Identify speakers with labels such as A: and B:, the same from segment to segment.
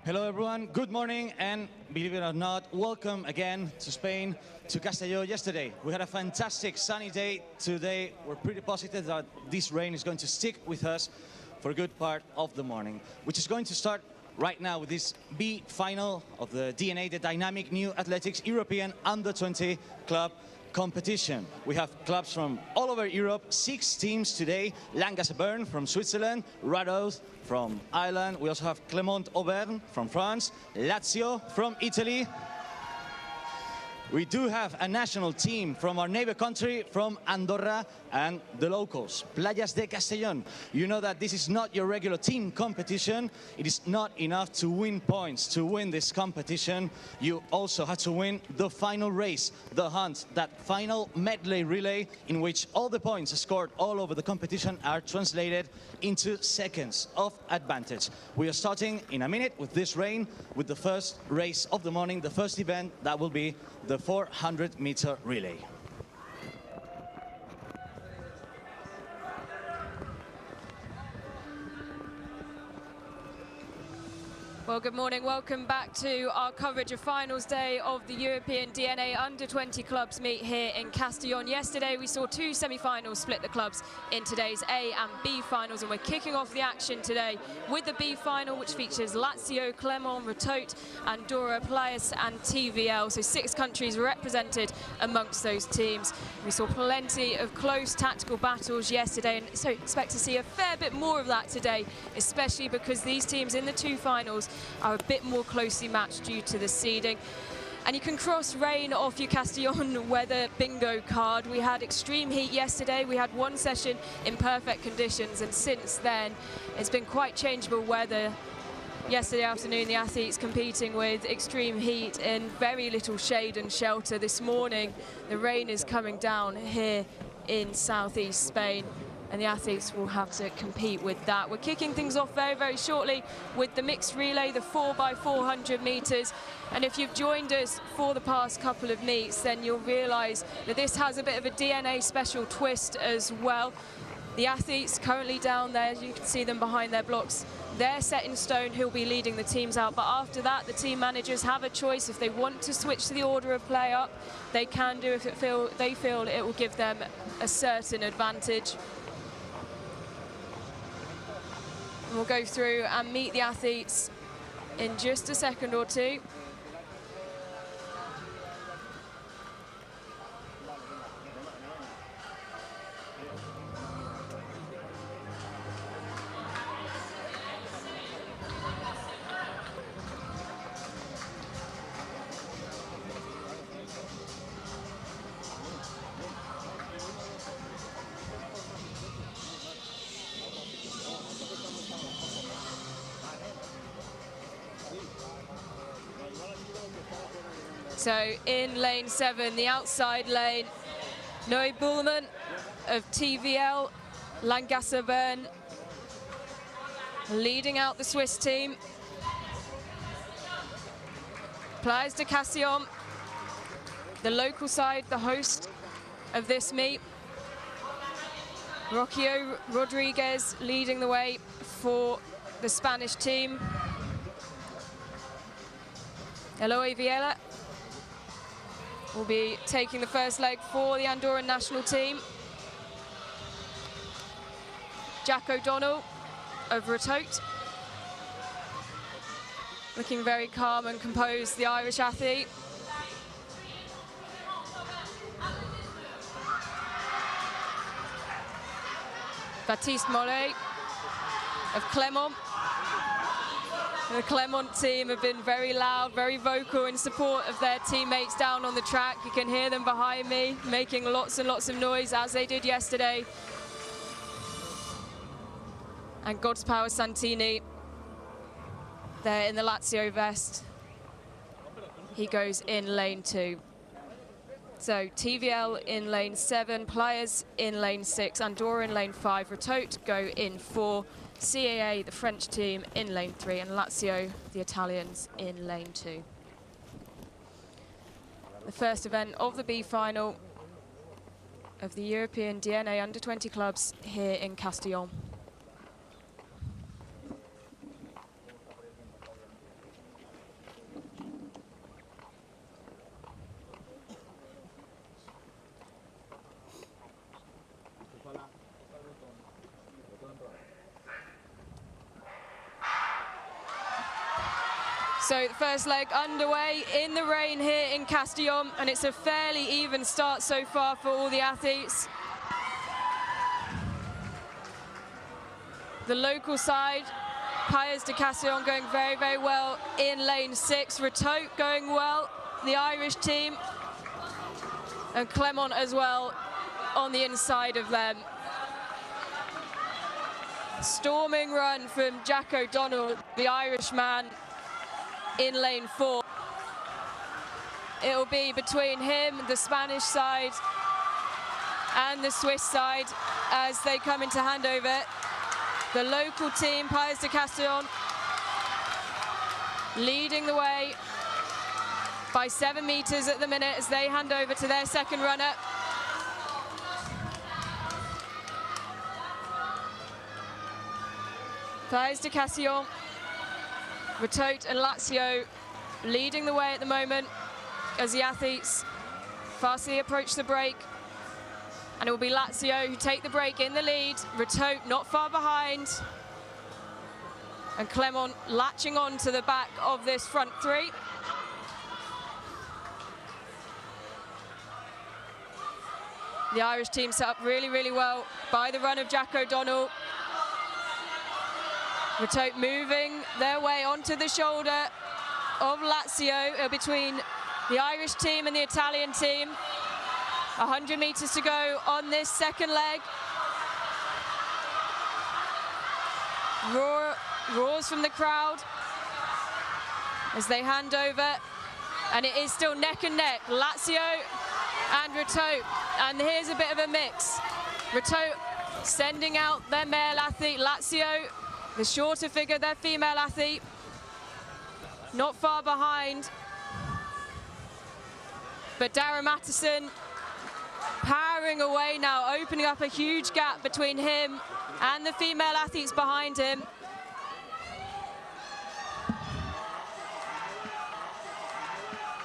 A: Hello everyone, good morning, and believe it or not, welcome again to Spain, to Castelló. Yesterday we had a fantastic sunny day. Today we're pretty positive that this rain is going to stick with us for a good part of the morning, which is going to start right now with this B final of the DNA, the Dynamic New Athletics European Under-20 Club competition. We have clubs from all over Europe, 6 teams today. Langasser-Bern from Switzerland, Radoth from Ireland. We also have Clermont-Auvergne from France, Lazio from Italy. We do have a national team from our neighbor country, from Andorra, and the locals, Playas de Castellón. You know that this is not your regular team competition. It is not enough to win points to win this competition. You also have to win the final race, the hunt, that final medley relay in which all the points scored all over the competition are translated into seconds of advantage. We are starting in a minute with this rain, with the first race of the morning, the first event that will be the 400-meter relay.
B: Well, good morning. Welcome back to our coverage of finals day of the European DNA Under-20 clubs meet here in Castellón. Yesterday, we saw 2 semi-finals split the clubs in today's A and B finals, and we're kicking off the action today with the B final, which features Lazio, Clermont, Ratot, Andorra, Playas, and TVL. So 6 countries represented amongst those teams. We saw plenty of close tactical battles yesterday, and so expect to see a fair bit more of that today, especially because these teams in the 2 finals are a bit more closely matched due to the seeding. And you can cross rain off your Castellón weather bingo card. We had extreme heat yesterday. We had 1 session in perfect conditions, and since then it's been quite changeable weather. Yesterday afternoon, the athletes competing with extreme heat in very little shade and shelter. This morning, the rain is coming down here in southeast Spain, and the athletes will have to compete with that. We're kicking things off very, very shortly with the mixed relay, the 4x400 meters. And if you've joined us for the past couple of meets, then you'll realize that this has a bit of a DNA special twist as well. The athletes currently down there, you can see them behind their blocks, they're set in stone who'll be leading the teams out. But after that, the team managers have a choice. If they want to switch to the order of play up, they can do if they feel it will give them a certain advantage. We'll go through and meet the athletes in just a second or two. So in lane 7, the outside lane, Noé Buhlmann of TVL, Langasser-Bern, leading out the Swiss team. Playas de Castellón, the local side, the host of this meet. Rocio Rodriguez leading the way for the Spanish team. Eloy Viela will be taking the first leg for the Andorran national team. Jack O'Donnell of Ratot, looking very calm and composed, the Irish athlete. Baptiste Mollet of Clermont. The Clermont team have been very loud, very vocal in support of their teammates down on the track. You can hear them behind me making lots and lots of noise, as they did yesterday. And Godspower Santini there in the Lazio vest. He goes in lane 2. So TVL in lane 7, Playas in lane 6, Andorra in lane 5, Ratot go in 4, CAA, the French team, in lane 3, and Lazio, the Italians, in lane 2. The first event of the B final of the European DNA Under-20 clubs here in Castellón. So the first leg underway in the rain here in Castellón, and it's a fairly even start so far for all the athletes. The local side, Paes de Castellón going very, very well in lane 6. Retote going well, the Irish team, and Clement as well on the inside of them. Storming run from Jack O'Donnell, the Irishman, in lane 4. It'll be between him, the Spanish side, and the Swiss side as they come into handover. The local team, Paes de Castellón, leading the way by 7 meters at the minute as they hand over to their second runner. Paes de Castellón, Retote and Lazio leading the way at the moment as the athletes fastly approach the break. And it will be Lazio who take the break in the lead. Retote not far behind. And Clement latching on to the back of this front three. The Irish team set up really, really well by the run of Jack O'Donnell. Retote moving their way onto the shoulder of Lazio between the Irish team and the Italian team. 100 meters to go on this second leg. Roars from the crowd as they hand over, and it is still neck and neck, Lazio and Retote, and here's a bit of a mix. Retote sending out their male athlete, Lazio, the shorter figure, their female athlete, not far behind. But Darren Mattison powering away now, opening up a huge gap between him and the female athletes behind him.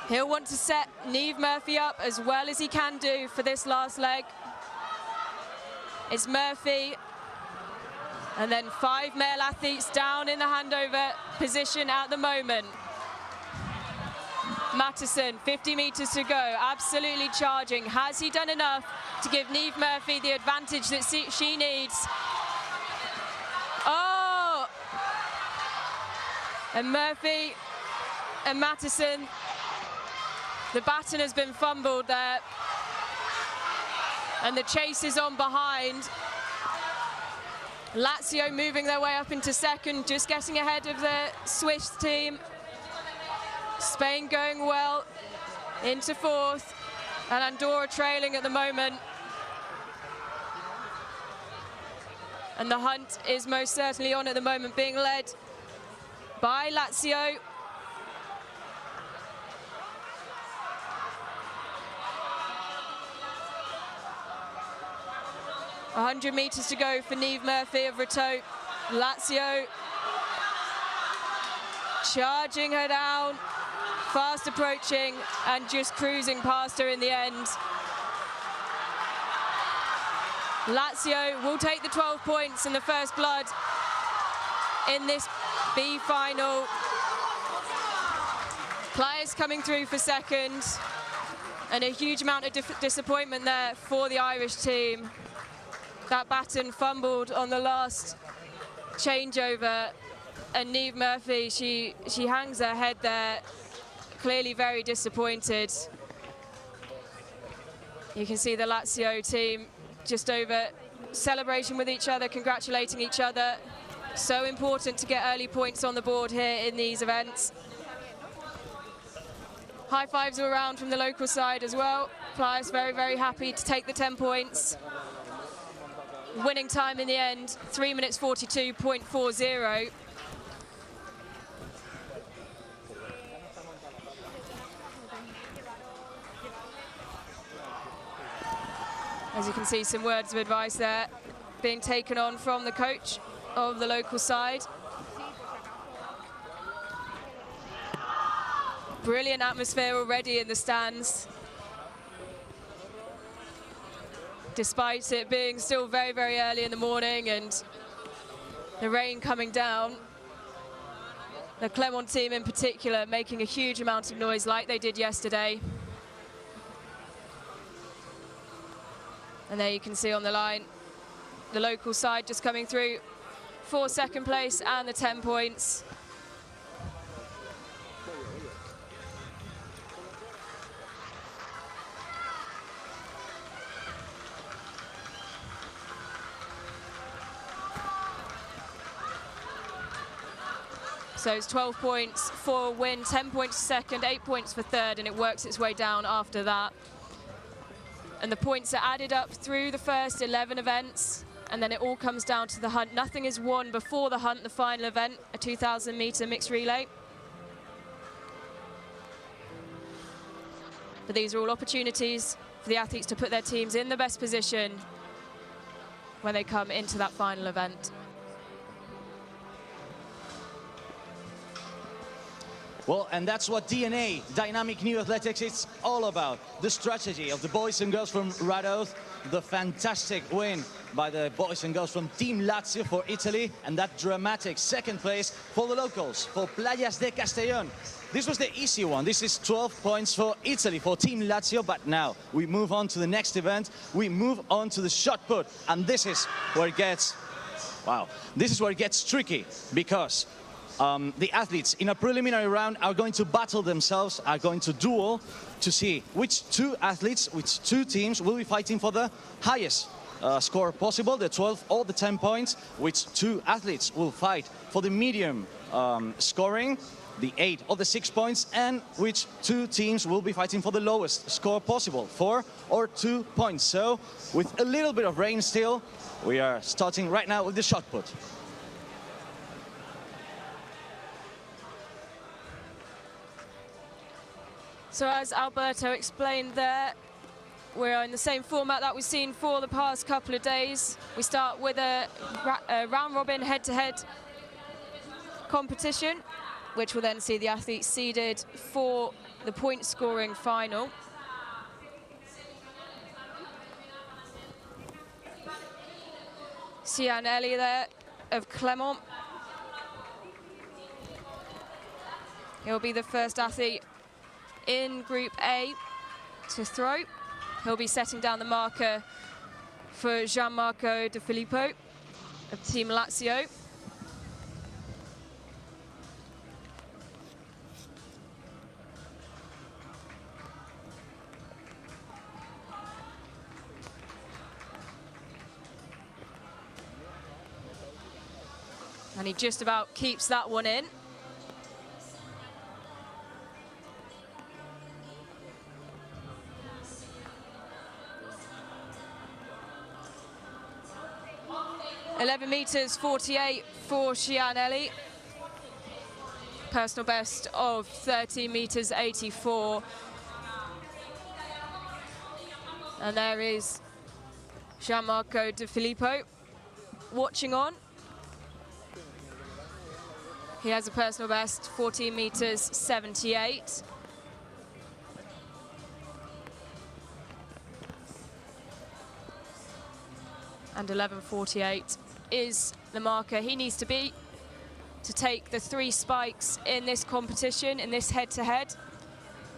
B: He'll want to set Niamh Murphy up as well as he can do for this last leg. It's Murphy, and then 5 male athletes down in the handover position at the moment. Mattison, 50 meters to go, absolutely charging. Has he done enough to give Niamh Murphy the advantage that she needs? Oh! And Murphy and Mattison, the baton has been fumbled there. And the chase is on behind. Lazio moving their way up into second, just getting ahead of the Swiss team. Spain going well into fourth, and Andorra trailing at the moment. And the hunt is most certainly on at the moment, being led by Lazio. A 100 meters to go for Niamh Murphy of Retote. Lazio charging her down, fast approaching and just cruising past her in the end. Lazio will take the 12 points and the first blood in this B final. Players coming through for second, and a huge amount of disappointment there for the Irish team. That baton fumbled on the last changeover, and Niamh Murphy, she hangs her head there, clearly very disappointed. You can see the Lazio team just over celebration with each other, congratulating each other. So important to get early points on the board here in these events. High fives are around from the local side as well. Players very, very happy to take the 10 points. Winning time in the end, 3 minutes 42.40. As you can see, some words of advice there being taken on from the coach of the local side. Brilliant atmosphere already in the stands, despite it being still very, very early in the morning and the rain coming down. The Clermont team in particular making a huge amount of noise like they did yesterday. And there you can see on the line, the local side just coming through for second place and the 10 points. So it's 12 points for win, 10 points for second, 8 points for third, and it works its way down after that. And the points are added up through the first 11 events, and then it all comes down to the hunt. Nothing is won before the hunt, the final event, a 2,000-meter mixed relay. But these are all opportunities for the athletes to put their teams in the best position when they come into that final event.
A: Well, and that's what DNA, Dynamic New Athletics, is all about. The strategy of the boys and girls from Radoth, the fantastic win by the boys and girls from Team Lazio for Italy, and that dramatic second place for the locals, for Playas de Castellón. This was the easy one. This is 12 points for Italy, for Team Lazio, but now we move on to the next event. We move on to the shot put, and this is where it gets, wow, this is where it gets tricky, because the athletes in a preliminary round are going to battle themselves, are going to duel to see which two athletes, which two teams will be fighting for the highest score possible, the 12 or the 10 points, which two athletes will fight for the medium scoring, the 8 or the 6 points, and which two teams will be fighting for the lowest score possible, 4 or 2 points. So with a little bit of rain still, we are starting right now with the shot put.
B: So as Alberto explained there, we're in the same format that we've seen for the past couple of days. We start with a round-robin head-to-head competition, which will then see the athletes seeded for the point-scoring final. Sian Eli there of Clermont. He'll be the first athlete in Group A to throw. He'll be setting down the marker for Gianmarco De Filippo of Team Lazio. And he just about keeps that one in. (11.48 for Sian Eli. Personal best of 13.84. And there is Gianmarco De Filippo watching on. He has a personal best, 14.78. And 11.48 is the marker he needs to beat to take the 3 spikes in this competition, in this head-to-head.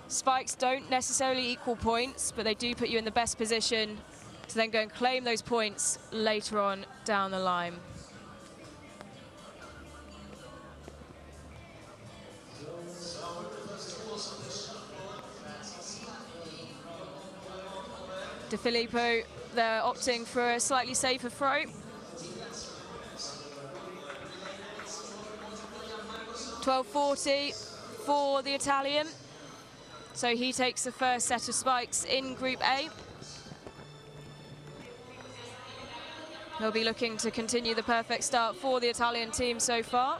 B: Spikes don't necessarily equal points, but they do put you in the best position to then go and claim those points later on down the line. De Filippo, they're opting for a slightly safer throw. 12.40 for the Italian. So he takes the first set of spikes in Group A. He'll be looking to continue the perfect start for the Italian team so far.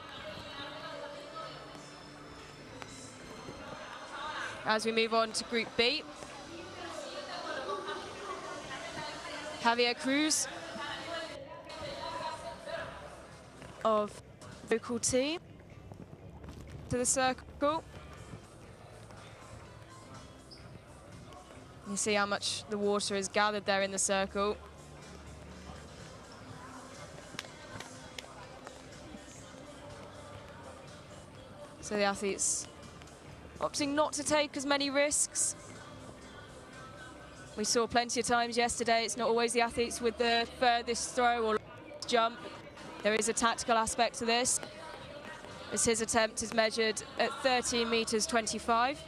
B: As we move on to Group B. Javier Cruz of local team to the circle. You see how much the water is gathered there in the circle. So the athletes opting not to take as many risks. We saw plenty of times yesterday, it's not always the athletes with the furthest throw or jump. There is a tactical aspect to this, as his attempt is measured at 13 meters 25.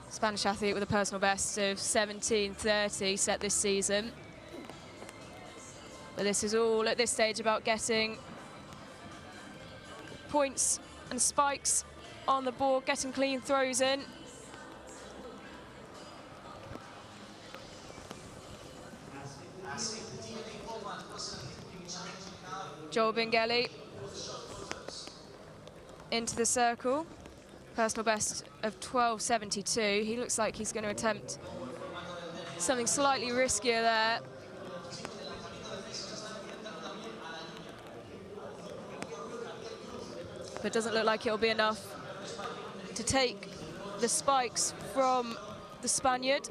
B: Spanish athlete with a personal best of 17:30 set this season. But this is all at this stage about getting points and spikes on the board, getting clean throws in. Joel Bingeli into the circle. Personal best of 12:72. He looks like he's going to attempt something slightly riskier there. But it doesn't look like it'll be enough to take the spikes from the Spaniard.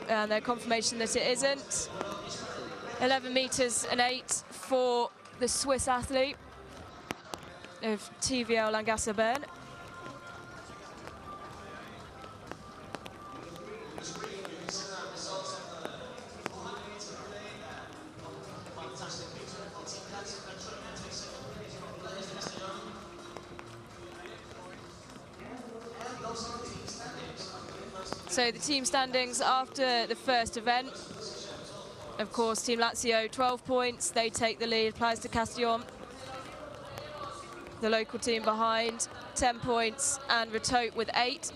B: And their confirmation that it isn't. 11 meters and 8 for the Swiss athlete of TVL Langassa Bern. So the team standings after the first event. Of course, Team Lazio, 12 points. They take the lead. Plage de Castillon, the local team behind, 10 points. And Retote with 8.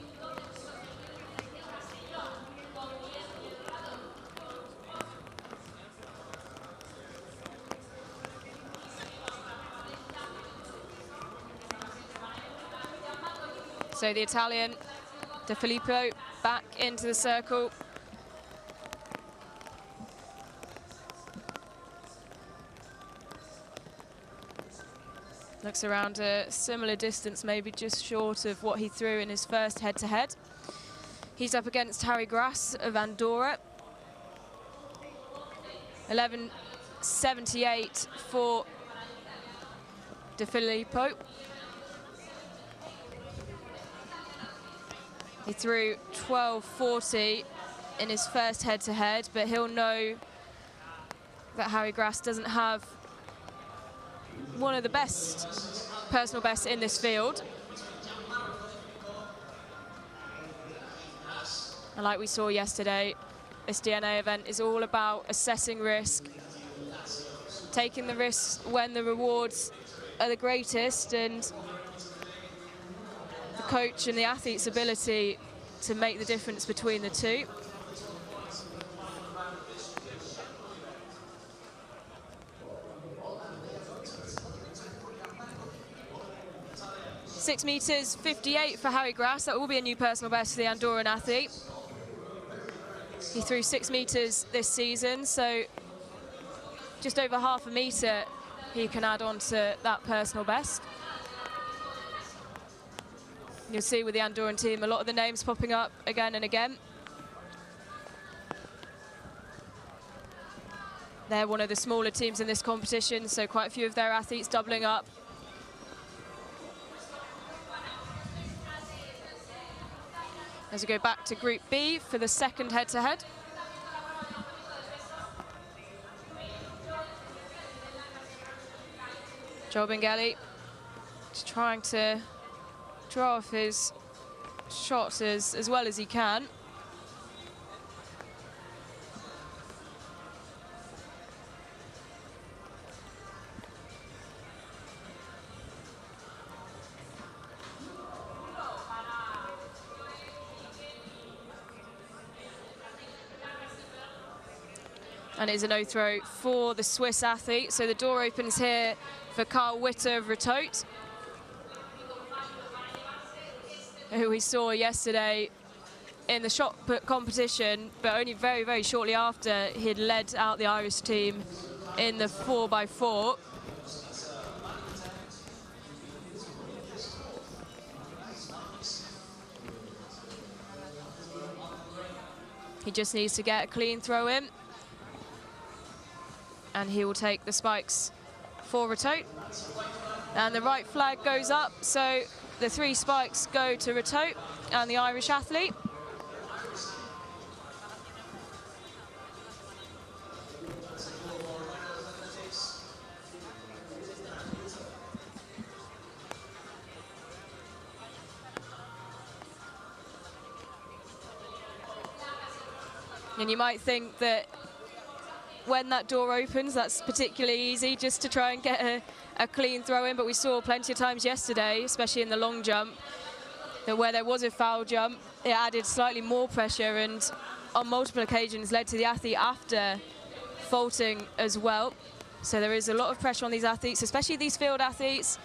B: So the Italian, De Filippo, back into the circle. Looks around a similar distance, maybe just short of what he threw in his first head-to-head. He's up against Harry Grass of Andorra. 11:78 for De Filippo. He threw 12:40 in his first head-to-head, but he'll know that Harry Grass doesn't have one of the best personal bests in this field. And like we saw yesterday, this DNA event is all about assessing risk, taking the risks when the rewards are the greatest, and the coach and the athlete's ability to make the difference between the two. $6.58 for Harry Grass. That will be a new personal best for the Andorran athlete. He threw 6 meters this season, so just over half a meter he can add on to that personal best. You'll see with the Andorran team a lot of the names popping up again and again. They're one of the smaller teams in this competition, so quite a few of their athletes doubling up. As we go back to Group B for the second head-to-head. Joel Bingeli just trying to draw off his shots as well as he can. And it's a no throw for the Swiss athlete. So the door opens here for Carl Witter of Retote, who we saw yesterday in the shot put competition, but only very, very shortly after he'd led out the Irish team in the 4x4. He just needs to get a clean throw in, and he will take the spikes for Retote. And the right flag goes up, so the 3 spikes go to Ratote and the Irish athlete. And you might think that when that door opens, that's particularly easy just to try and get a clean throw in, but we saw plenty of times yesterday, especially in the long jump, that where there was a foul jump, it added slightly more pressure and on multiple occasions led to the athlete after faulting as well. So there is a lot of pressure on these athletes, especially these field athletes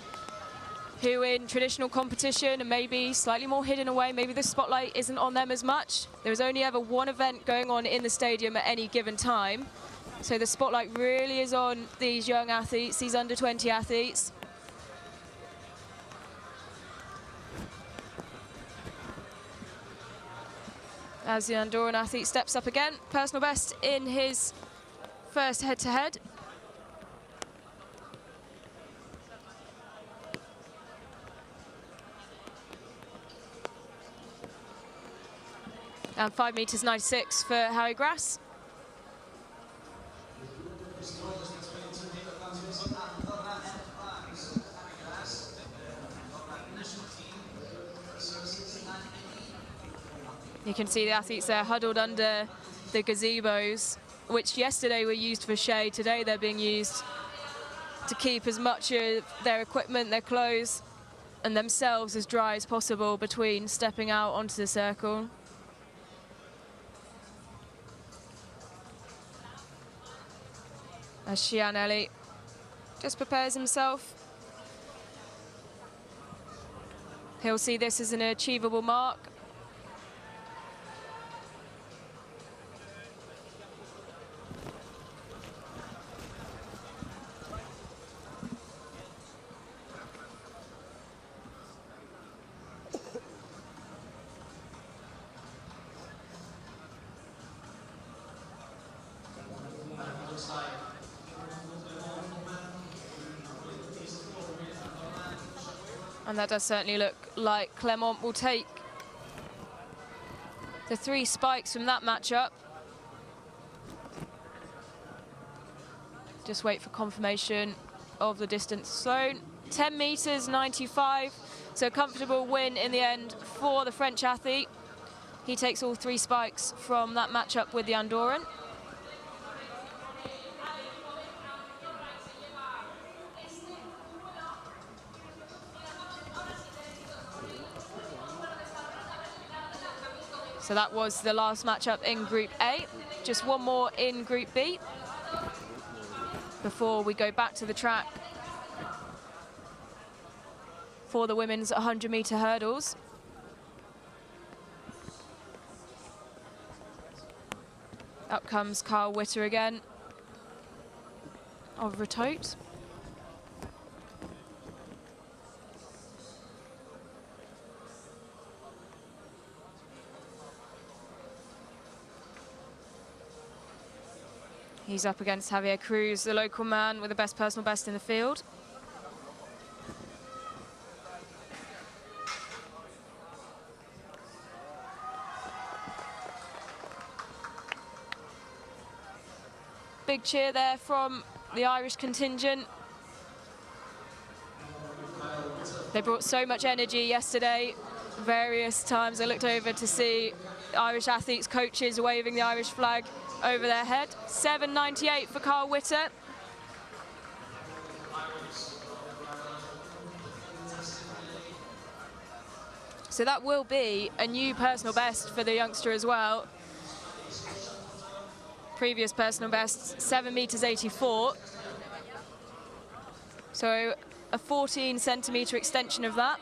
B: who in traditional competition are maybe slightly more hidden away, maybe the spotlight isn't on them as much. There is only ever one event going on in the stadium at any given time. So the spotlight really is on these young athletes, these under 20 athletes. As the Andorran athlete steps up again, personal best in his first head-to-head. And 5 meters 96 for Harry Grass. You can see the athletes there huddled under the gazebos, which yesterday were used for shade. Today they're being used to keep as much of their equipment, their clothes, and themselves as dry as possible between stepping out onto the circle. As Cianelli just prepares himself. He'll see this as an achievable mark. And that does certainly look like Clermont will take the 3 spikes from that matchup. Just wait for confirmation of the distance thrown. 10 meters 95, so a comfortable win in the end for the French athlete. He takes all 3 spikes from that matchup with the Andorran. So that was the last matchup in Group A. Just one more in Group B before we go back to the track for the women's 100-meter hurdles. Up comes Kyle Witter again of Ratote. He's up against Javier Cruz, the local man with the best personal best in the field. Big cheer there from the Irish contingent. They brought so much energy yesterday. Various times I looked over to see Irish athletes, coaches waving the Irish flag over their head. 7.98 for Kyle Witter. So that will be a new personal best for the youngster as well. Previous personal best, 7 meters 84. So a 14 centimeter extension of that.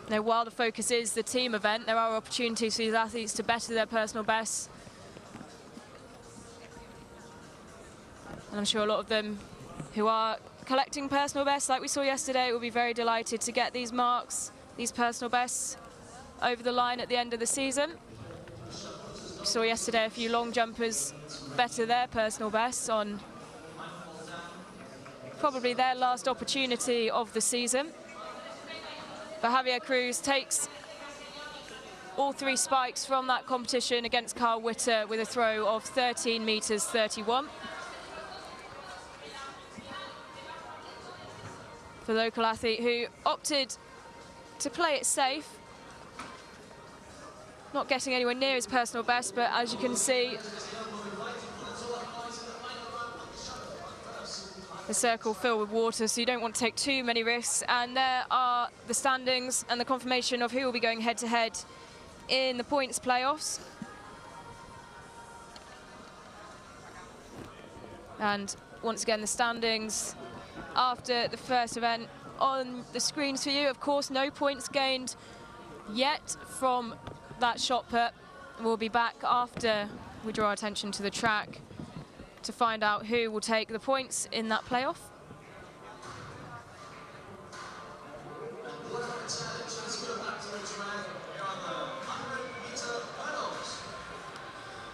B: Now, while the focus is the team event, there are opportunities for these athletes to better their personal bests. And I'm sure a lot of them who are collecting personal bests, like we saw yesterday, will be very delighted to get these marks, these personal bests, over the line at the end of the season. We saw yesterday a few long jumpers better their personal bests on probably their last opportunity of the season. But Javier Cruz takes all 3 spikes from that competition against Carl Witter with a throw of 13 meters 31. For the local athlete who opted to play it safe, not getting anywhere near his personal best, but as you can see, the circle filled with water, so you don't want to take too many risks. And there are the standings and the confirmation of who will be going head-to-head in the points playoffs. And once again, the standings after the first event on the screens for you. Of course, no points gained yet from that shot put. We'll be back after we draw our attention to the track to find out who will take the points in that playoff.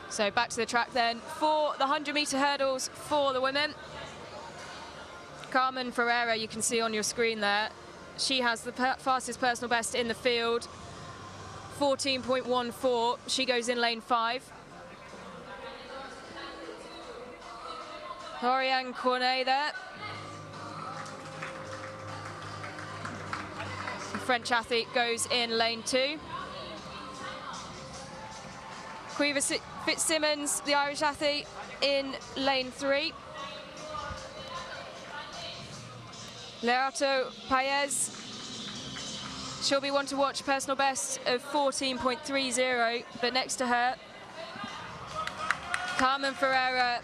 B: So back to the track then for the 100-meter hurdles for the women. Carmen Ferreira, you can see on your screen there, she has the fastest personal best in the field, 14.14. She goes in lane 5. Oriane Cornet there. The French athlete goes in lane 2. Quiver Fitzsimmons, the Irish athlete, in lane 3. Lerato Paez, she'll be one to watch, personal best of 14.30, but next to her, Carmen Ferreira,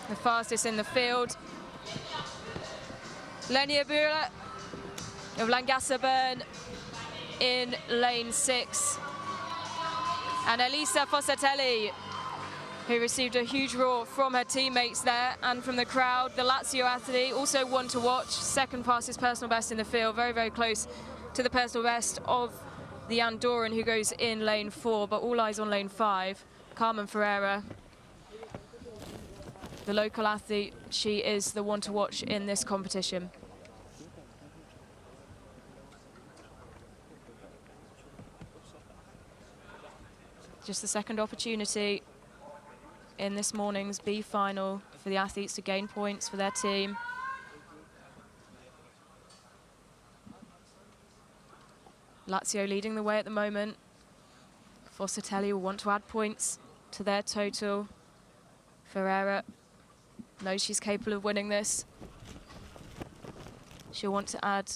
B: the fastest in the field. Lenia Bula of Langasser-Bern in lane 6. And Elisa Fossatelli, who received a huge roar from her teammates there and from the crowd. The Lazio athlete, also one to watch, second fastest personal best in the field, very, very close to the personal best of the Andorran, who goes in lane 4, but all eyes on lane 5. Carmen Ferreira, the local athlete, she is the one to watch in this competition. Just the second opportunity in this morning's B final for the athletes to gain points for their team. Lazio leading the way at the moment. Fossatelli will want to add points to their total. Ferreira knows she's capable of winning this. She'll want to add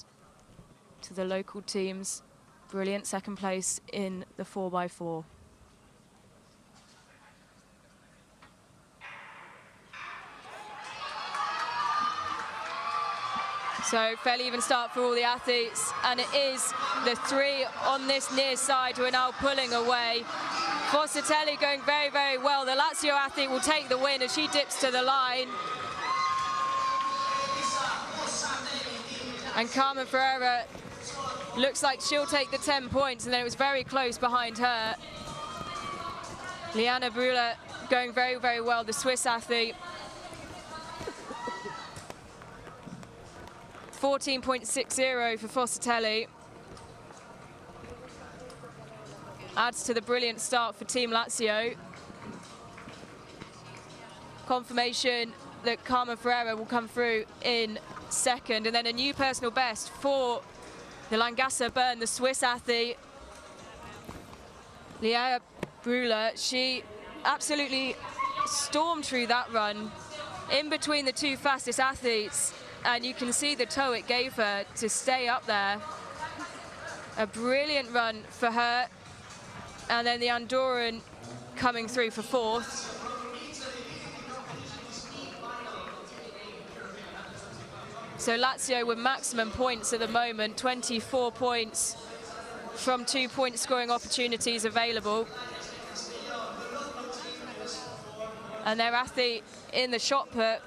B: to the local team's brilliant second place in the 4x4. So fairly even start for all the athletes, and it is the 3 on this near side who are now pulling away. Fossatelli going very, very well. The Lazio athlete will take the win as she dips to the line. And Carmen Ferreira looks like she'll take the 10 points, and then it was very close behind her. Liana Brula going very, very well, the Swiss athlete. 14.60 for Fossatelli. Adds to the brilliant start for Team Lazio. Confirmation that Carmen Ferreira will come through in second, and then a new personal best for the Langasser-Bern, the Swiss athlete. Liana Brula, she absolutely stormed through that run in between the 2 fastest athletes. And you can see the toe it gave her to stay up there. A brilliant run for her. And then the Andorran coming through for 4th. So Lazio with maximum points at the moment, 24 points from 2-point scoring opportunities available. And their athlete in the shot put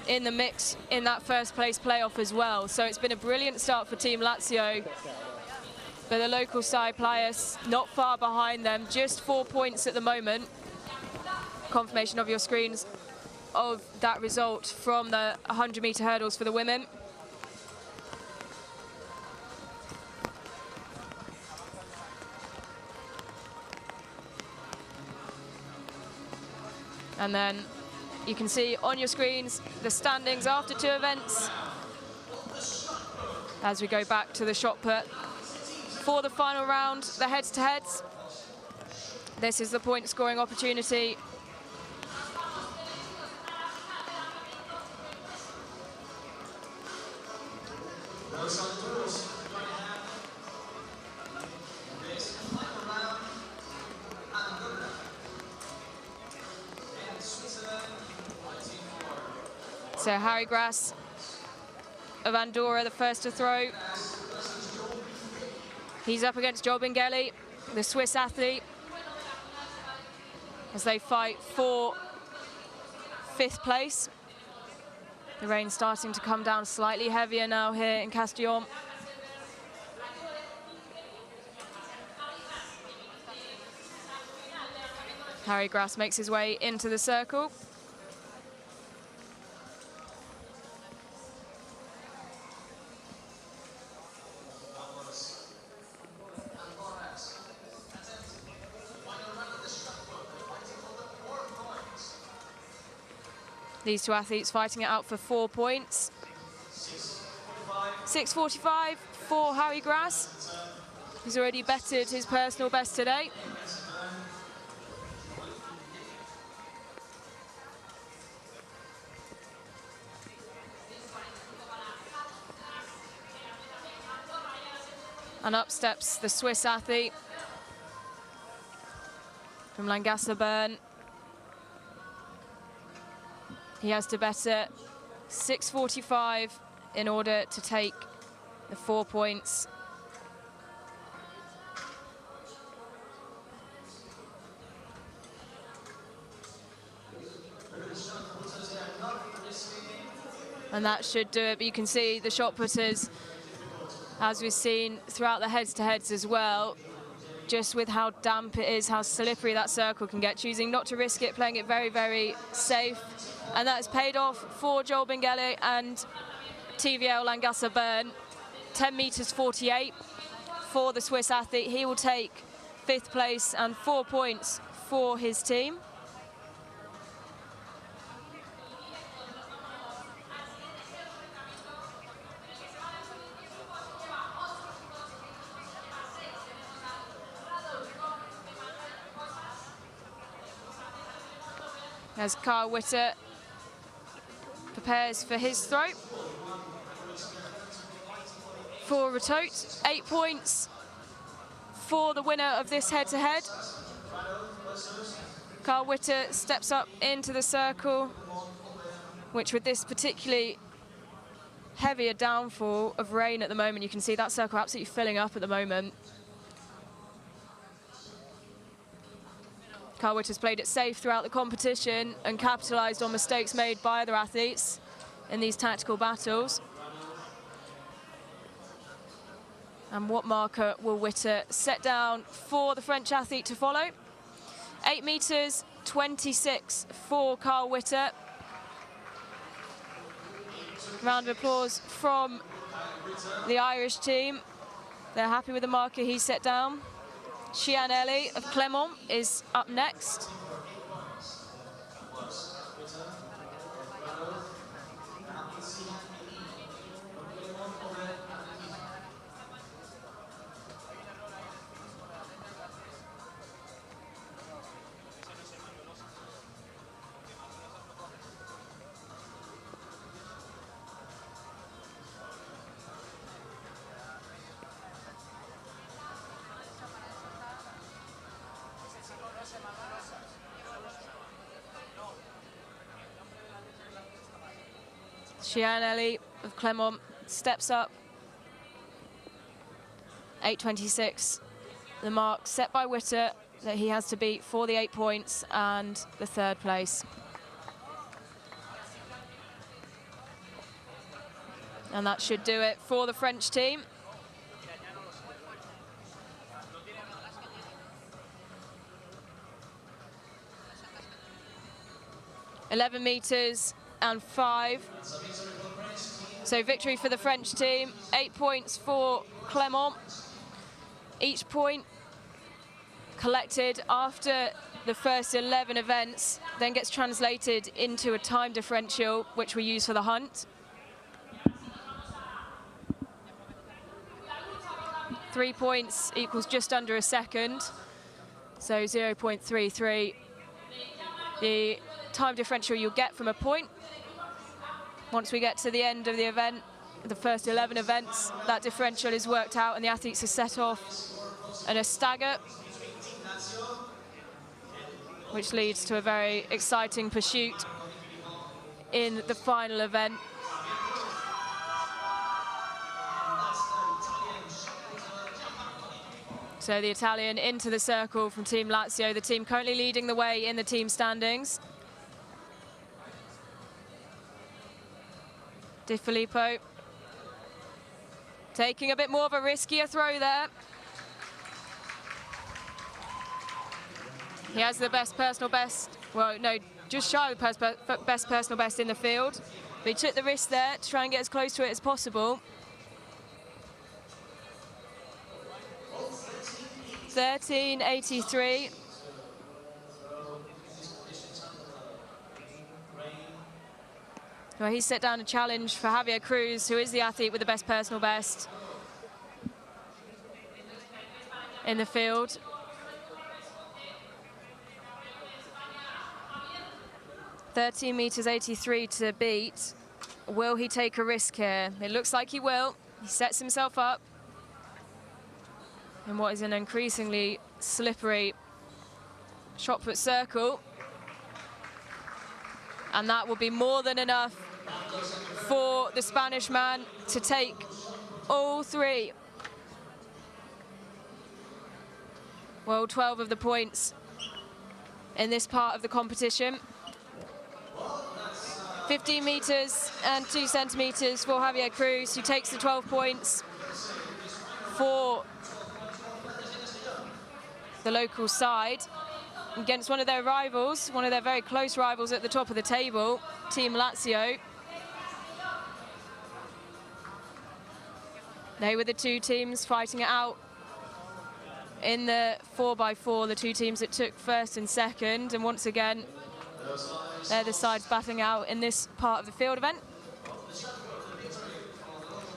B: in the mix in that first place playoff as well. So it's been a brilliant start for Team Lazio. But the local side, Playas, not far behind them, just 4 points at the moment. confirmation of your screens of that result from the 100-meter hurdles for the women. And then you can see on your screens the standings after 2 events as we go back to the shot put. For the final round, the heads-to-heads. This is the point scoring opportunity. So Harry Grass of Andorra, the first to throw. He's up against Joel Bingeli, the Swiss athlete, as they fight for 5th place. The rain's starting to come down slightly heavier now here in Castellón. Harry Grass makes his way into the circle. These 2 athletes fighting it out for 4 points. 6:45 for Harry Grass. He's already bettered his personal best today. And up steps the Swiss athlete from Langasser Bern. He has to better 6:45 in order to take the 4 points. And that should do it, but you can see the shot putters, as we've seen throughout the heads-to-heads as well, just with how damp it is, how slippery that circle can get, choosing not to risk it, playing it very, very safe. And that has paid off for Joel Bingeli and TVL Langasser Bern. 10 meters 48 for the Swiss athlete. He will take 5th place and 4 points for his team. As Kyle Witter prepares for his throw. For Ratot, 8 points for the winner of this head-to-head. Kyle Witter steps up into the circle, which with this particularly heavier downfall of rain at the moment, you can see that circle absolutely filling up at the moment. Kyle Witter's played it safe throughout the competition and capitalised on mistakes made by other athletes in these tactical battles. And what marker will Witter set down for the French athlete to follow? 8 meters 26 for Kyle Witter. Round of applause from the Irish team. They're happy with the marker he set down. Shian Eli of Clermont is up next. Shian Eli of Clermont steps up. 8:26, the mark set by Witter that he has to beat for the 8 points and the 3rd place. And that should do it for the French team. 11 meters and 5. So victory for the French team, 8 points for Clément. Each point collected after the first 11 events then gets translated into a time differential, which we use for the hunt. 3 points equals just under a second, so 0.33. The time differential you'll get from a point. Once we get to the end of the event, the first 11 events, that differential is worked out and the athletes are set off in a stagger, which leads to a very exciting pursuit in the final event. So the Italian into the circle from Team Lazio, the team currently leading the way in the team standings. Di Filippo taking a bit more of a riskier throw there. He has the best personal best, well, no, just shy of the best personal best in the field. But he took the risk there to try and get as close to it as possible. 13.83. Well, he set down a challenge for Javier Cruz, who is the athlete with the best personal best in the field. (13 meters 83) to beat. Will he take a risk here? It looks like he will. He sets himself up in what is an increasingly slippery shot put circle. And that will be more than enough for the Spanish man to take all 3. Well, 12 of the points in this part of the competition. 15 meters and 2 centimeters for Javier Cruz, who takes the 12 points for the local side against one of their rivals, one of their very close rivals at the top of the table, Team Lazio. They were the 2 teams fighting it out in the 4x4, the 2 teams that took first and second, and once again, they're the sides battling out in this part of the field event.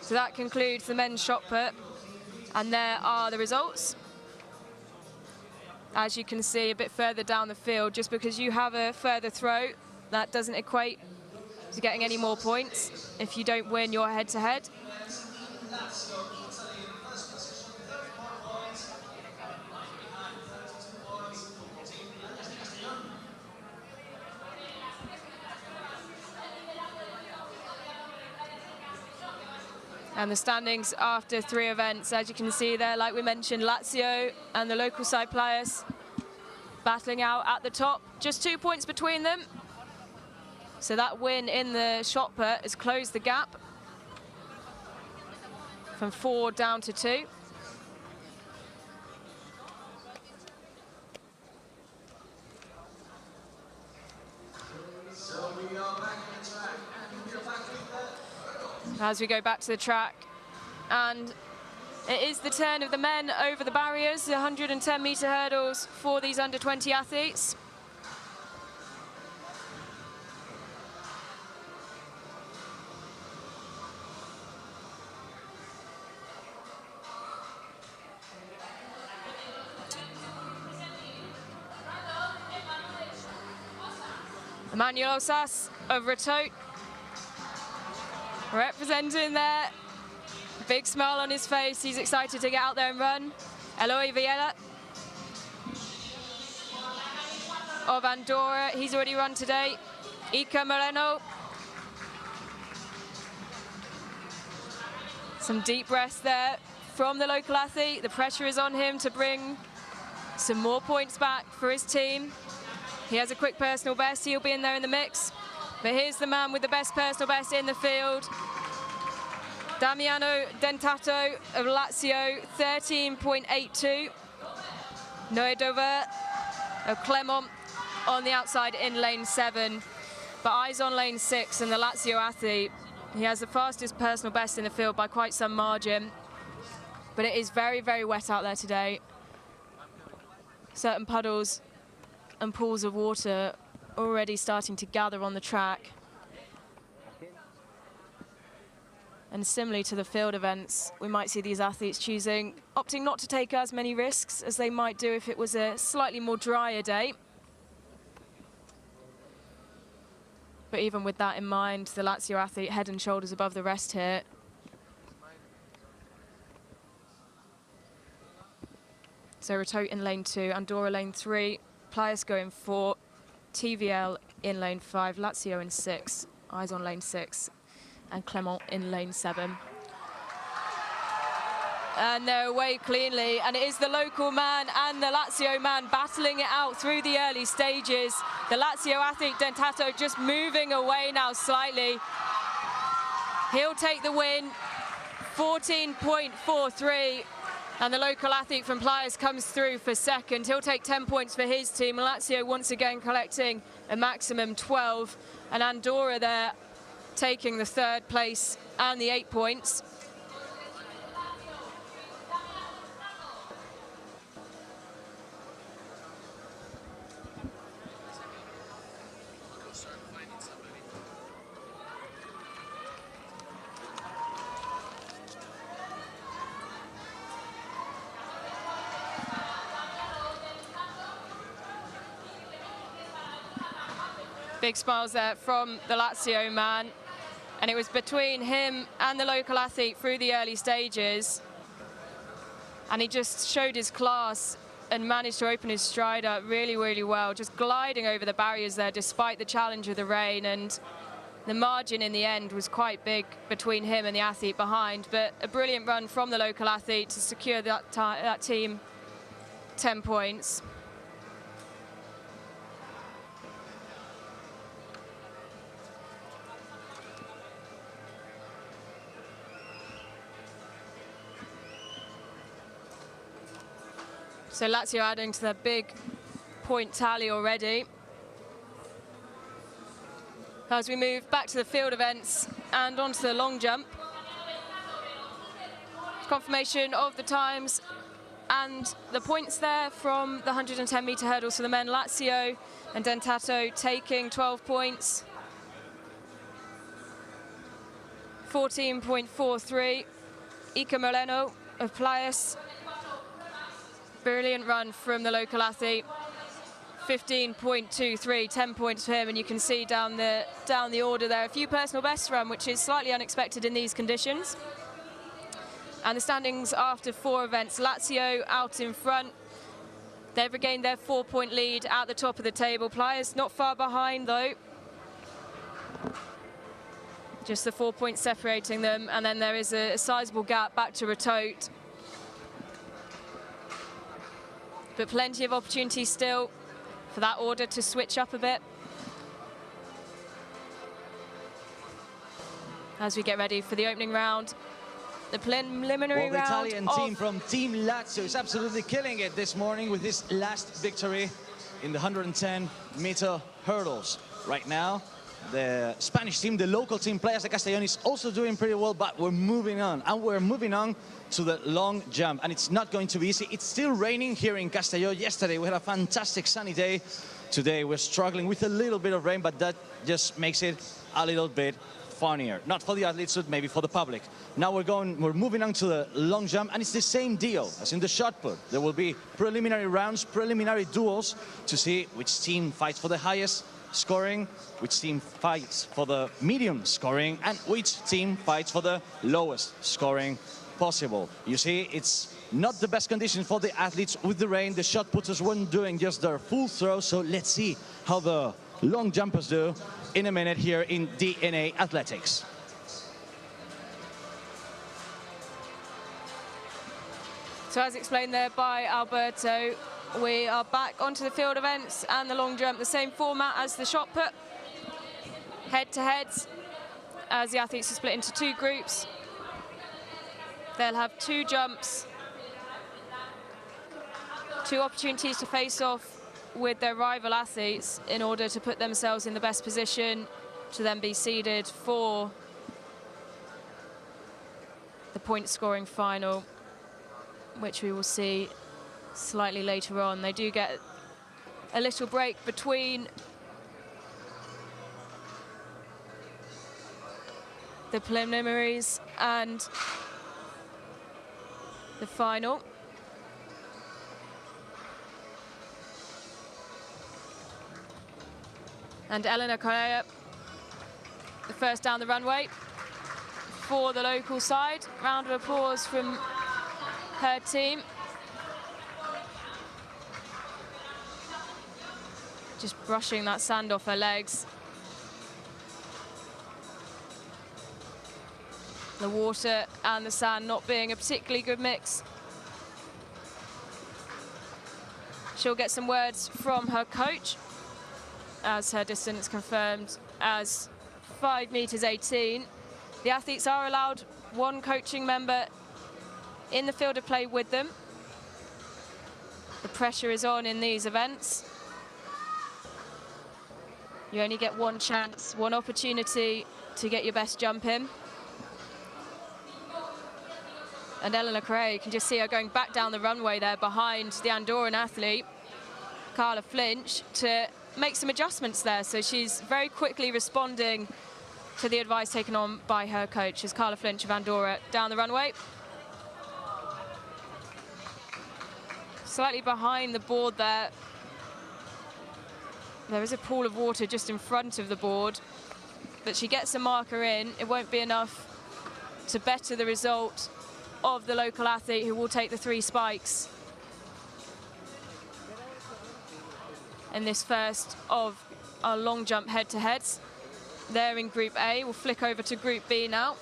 B: So that concludes the men's shot put, and there are the results. As you can see a bit further down the field, just because you have a further throw, that doesn't equate to getting any more points if you don't win your head-to-head. And the standings after 3 events, as you can see there, like we mentioned, Lazio and the local side players battling out at the top. Just 2 points between them. So that win in the shot put has closed the gap from 4 down to 2. As we go back to the track, and it is the turn of the men over the barriers, the 110-meter hurdles for these under-20 athletes. Emmanuel Osas of Retote representing there. Big smile on his face. He's excited to get out there and run. Eloy Villela of Andorra. He's already run today. Iker Moreno. Some deep breaths there from the local athlete. The pressure is on him to bring some more points back for his team. He has a quick personal best. He'll be in there in the mix. But here's the man with the best personal best in the field. Damiano Dentato of Lazio, 13.82. Noé Dover of Clément on the outside in lane 7. But eyes on lane 6 and the Lazio athlete. He has the fastest personal best in the field by quite some margin. But it is very, very wet out there today. Certain puddles and pools of water already starting to gather on the track. And similarly to the field events, we might see these athletes opting not to take as many risks as they might do if it was a slightly more drier day. But even with that in mind, the Lazio athlete head and shoulders above the rest here. So Ratot in lane 2, Andorra lane 3, Playas going 4, TVL in lane 5, Lazio in 6, eyes on lane 6, and Clement in lane 7. And they're away cleanly, and it is the local man and the Lazio man battling it out through the early stages. The Lazio athlete Dentato just moving away now slightly. He'll take the win, 14.43, and the local athlete from Playas comes through for second. He'll take 10 points for his team. Lazio once again collecting a maximum 12, and Andorra there taking the 3rd place and the 8 points. Big smiles there from the Lazio man. And it was between him and the local athlete through the early stages. And he just showed his class and managed to open his stride up really, really well, just gliding over the barriers there despite the challenge of the rain. And the margin in the end was quite big between him and the athlete behind. But a brilliant run from the local athlete to secure that team 10 points. So Lazio adding to their big point tally already. As we move back to the field events and onto the long jump. Confirmation of the times and the points there from the 110-meter hurdle. So the men Lazio and Dentato taking 12 points. 14.43. Iker Moreno of Playas. Brilliant run from the local athlete, 15.23, 10 points for him, and you can see down the order there a few personal bests run, which is slightly unexpected in these conditions. And the standings after 4 events, Lazio out in front. They've regained their 4-point lead at the top of the table. Playas not far behind though. Just the 4 points separating them, and then there is a sizable gap back to Ratot. But plenty of opportunities still for that order to switch up a bit. As we get ready for the opening round, the preliminary round.
A: The Italian team from Team Lazio is absolutely killing it this morning with this last victory in the 110-meter hurdles. Right now, the Spanish team, the local team, Playas de Castellón, is also doing pretty well, but we're moving on. And we're moving on to the long jump, and it's not going to be easy. It's still raining here in Castelló. Yesterday we had a fantastic sunny day. Today we're struggling with a little bit of rain, but that just makes it a little bit funnier. Not for the athletes, but maybe for the public. Now we're moving on to the long jump, and it's the same deal as in the shot put. There will be preliminary rounds, preliminary duels to see which team fights for the highest scoring, which team fights for the medium scoring, and which team fights for the lowest scoring possible. You see, it's not the best conditions for the athletes with the rain. The shot putters weren't doing just their full throw, so let's see how the long jumpers do in a minute here in DNA Athletics.
B: So as explained there by Alberto, we are back onto the field events and the long jump, the same format as the shot put. Head-to-heads, as the athletes are split into 2 groups. They'll have 2 jumps, 2 opportunities to face off with their rival athletes in order to put themselves in the best position to then be seeded for the point scoring final, which we will see slightly later on. They do get a little break between the preliminaries and the final. And Elena Correa, the first down the runway for the local side. Round of applause from her team. Just brushing that sand off her legs. The water and the sand not being a particularly good mix. She'll get some words from her coach as her distance confirmed as 5 meters 18. The athletes are allowed one coaching member in the field of play with them. The pressure is on in these events. You only get one chance, one opportunity to get your best jump in. And Elena Correa, you can just see her going back down the runway there behind the Andorran athlete, Carla Flinch, to make some adjustments there. So she's very quickly responding to the advice taken on by her coach, as Carla Flinch of Andorra down the runway. Slightly behind the board there. There is a pool of water just in front of the board, but she gets a marker in. It won't be enough to better the result of the local athlete, who will take the 3 spikes in this first of our long jump head-to-heads. They're in Group A. We'll flick over to Group B now,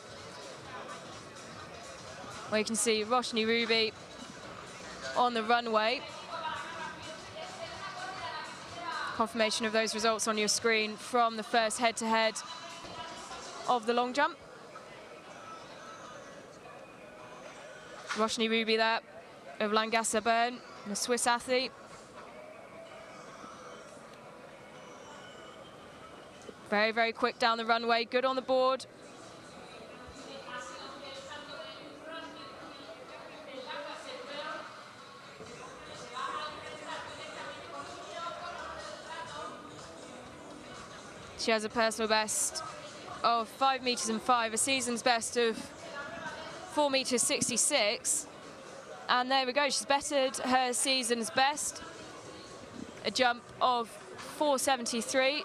B: where you can see Roshni Ruby on the runway. Confirmation of those results on your screen from the first head-to-head of the long jump. Roshni Ruby there of Langasa Bern, the Swiss athlete. Very, very quick down the runway, good on the board. She has a personal best of 5 meters and 5, a season's best of 4 meters 66. And there we go, she's bettered her season's best. A jump of 4.73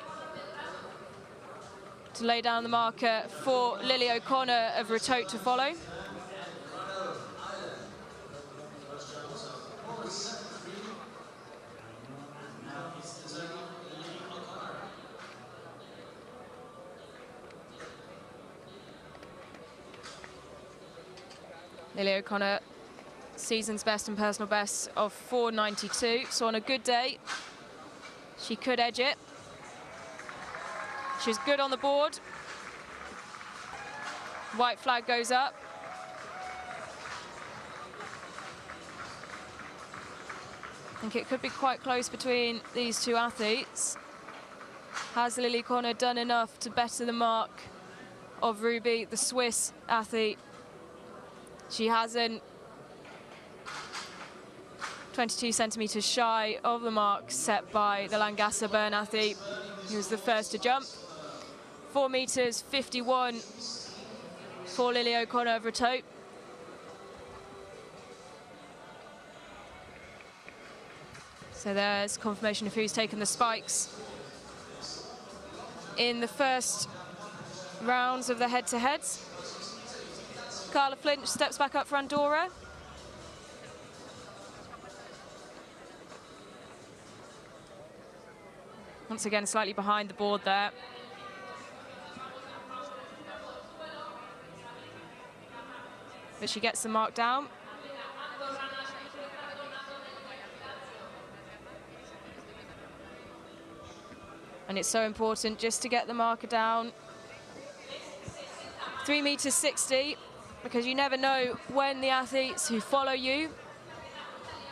B: to lay down the marker for Lily O'Connor of Ratoath to follow. Lily O'Connor, season's best and personal best of 4.92. So on a good day, she could edge it. She's good on the board. White flag goes up. I think it could be quite close between these two athletes. Has Lily O'Connor done enough to better the mark of Ruby, the Swiss athlete? She hasn't. 22 centimeters shy of the mark set by the Langasa Bern athlete, who was the first to jump. 4 meters 51 for Lily O'Connor of Ratoath. So there's confirmation of who's taken the spikes in the first rounds of the head-to-heads. Carla Flinch steps back up for Andorra. Once again, slightly behind the board there. But she gets the mark down. And it's so important just to get the marker down. 3 meters 60, because you never know when the athletes who follow you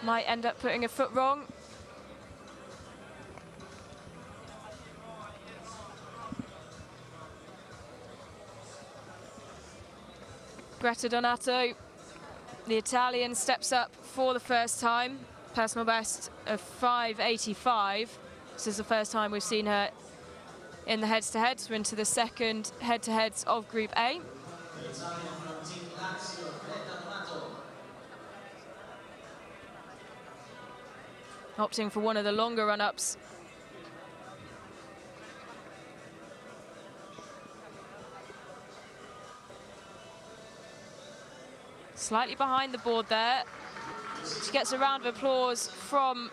B: might end up putting a foot wrong. Greta Donato, the Italian, steps up for the first time. Personal best of 5:85. This is the first time we've seen her in the heads-to-heads. We're into the second head-to-heads of Group A. Opting for one of the longer run-ups. Slightly behind the board there. She gets a round of applause from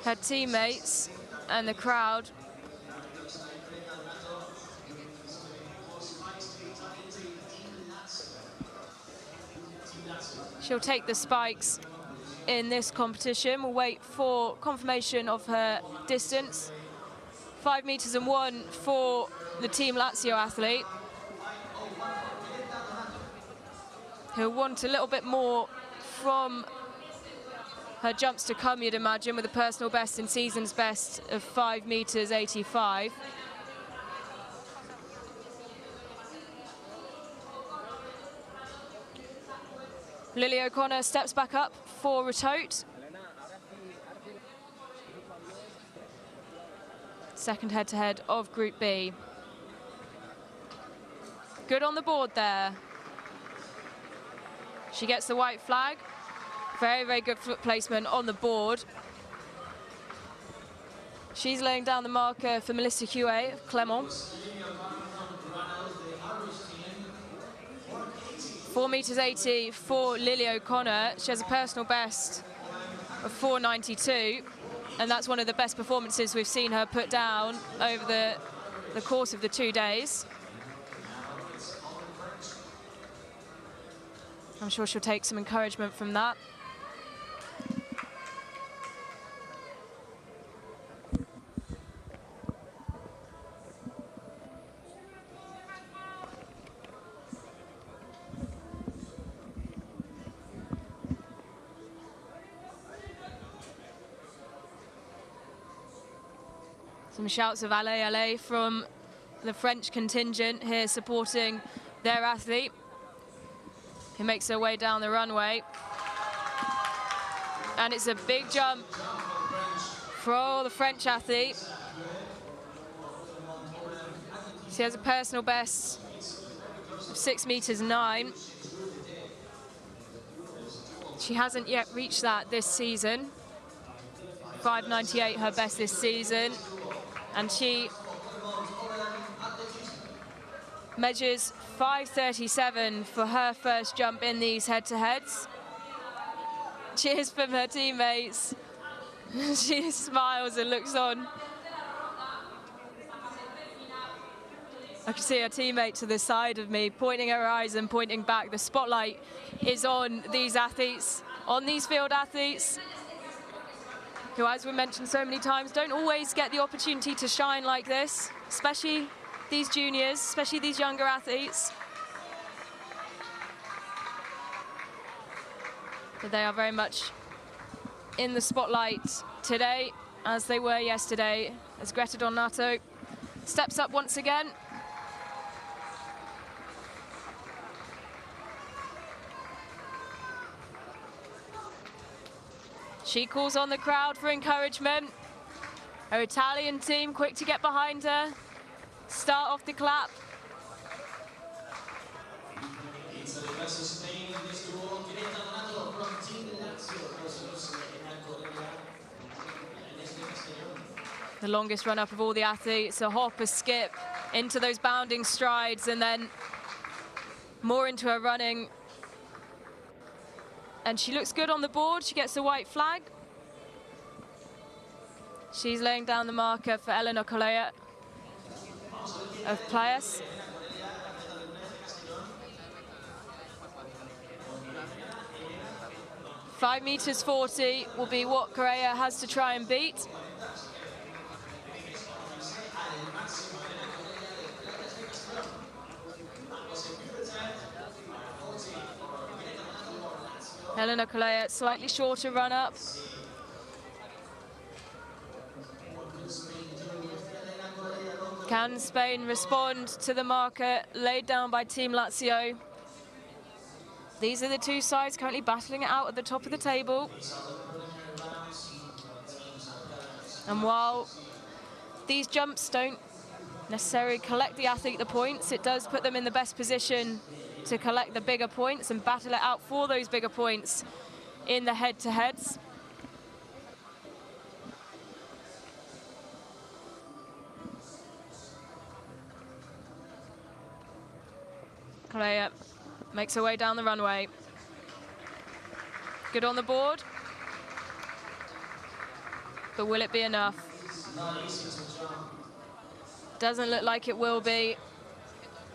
B: her teammates and the crowd. She'll take the spikes in this competition. We'll wait for confirmation of her distance. 5 meters and 1 for the Team Lazio athlete, who'll want a little bit more from her jumps to come, you'd imagine, with a personal best and season's best of 5 meters 85. Lily O'Connor steps back up for Ratote. Second head-to-head of Group B. Good on the board there. She gets the white flag. Very, very good foot placement on the board. She's laying down the marker for Melissa Huet of Clermont. 4 meters 80 for Lily O'Connor. She has a personal best of 4:92, and that's one of the best performances we've seen her put down over the course of the 2 days. I'm sure she'll take some encouragement from that. Some shouts of allez, allez from the French contingent here supporting their athlete, who makes her way down the runway. And it's a big jump for the French athlete. She has a personal best of 6 meters 9. She hasn't yet reached that this season. 5:98 her best this season. And she measures 5:37 for her first jump in these head-to-heads. Cheers from her teammates. She smiles and looks on. I can see her teammate to the side of me, pointing her eyes and pointing back. The spotlight is on these athletes, on these field athletes, who, as we mentioned so many times, don't always get the opportunity to shine like this, especially these juniors, especially these younger athletes. But they are very much in the spotlight today, as they were yesterday, as Greta Donato steps up once again. She calls on the crowd for encouragement. Her Italian team quick to get behind her, start off the clap. The longest run up of all the athletes, a hop, a skip, into those bounding strides, and then more into her running. And she looks good on the board. She gets the white flag. She's laying down the marker for Elena Colea of Playas. Five meters 40 will be what Correa has to try and beat. Elena Colea, slightly shorter run up. Can Spain respond to the marker laid down by Team Lazio? These are the two sides currently battling it out at the top of the table. And while these jumps don't necessarily collect the athlete the points, it does put them in the best position to collect the bigger points and battle it out for those bigger points in the head-to-heads. Correa makes her way down the runway. Good on the board. But will it be enough? Doesn't look like it will be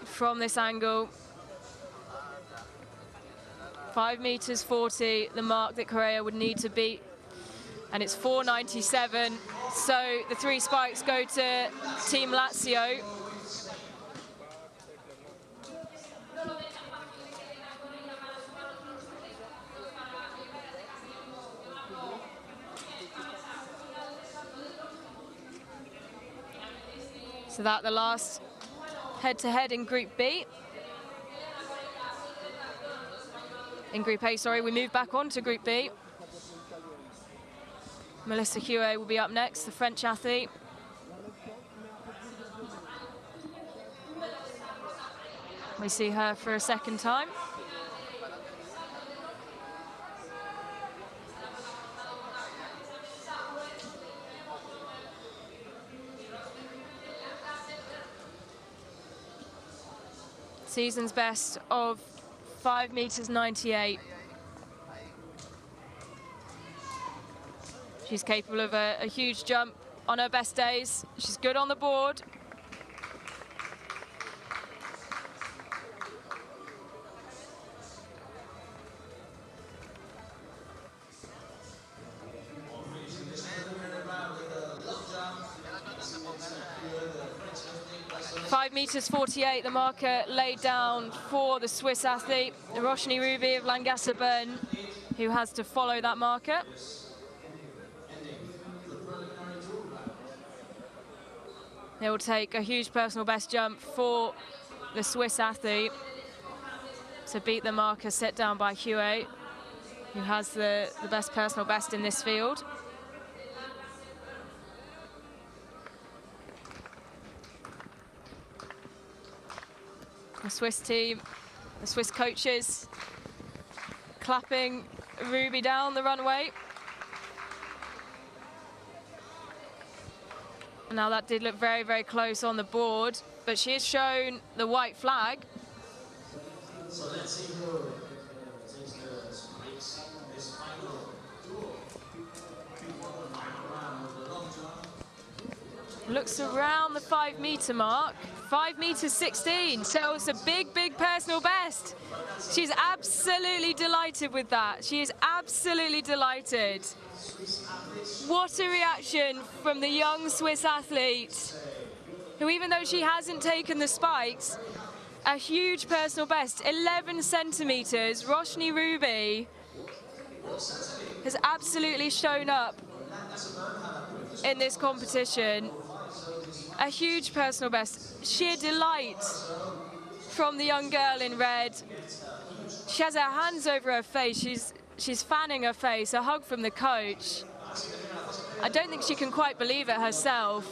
B: from this angle. 5 meters 40, the mark that Correa would need to beat. And it's 4.97. So the 3 spikes go to Team Lazio. So that the last head-to-head in Group B. In Group A, sorry, we move back on to Group B. Melissa Huet will be up next, the French athlete. We see her for a second time. Season's best of 5 meters 98. She's capable of a huge jump on her best days. She's good on the board. Meters 48, the marker laid down for the Swiss athlete, Roshni Ruby of Langasser-Bern, who has to follow that marker. It will take a huge personal best jump for the Swiss athlete to beat the marker set down by Huet, who has the best personal best in this field. The Swiss team, the Swiss coaches clapping Ruby down the runway. Now that did look very, very close on the board, but she has shown the white flag.
C: So let's see who takes the spikes this final duel before the final round of the long jump.
B: Looks around the 5 meter mark. 5 meters 16, so it's a big, big personal best. She's absolutely delighted with that. She is absolutely delighted. What a reaction from the young Swiss athlete, who, even though she hasn't taken the spikes, a huge personal best, 11 centimeters. Roshni Ruby has absolutely shown up in this competition. A huge personal best. Sheer delight from the young girl in red. She has her hands over her face. She's fanning her face. A hug from the coach. I don't think she can quite believe it herself.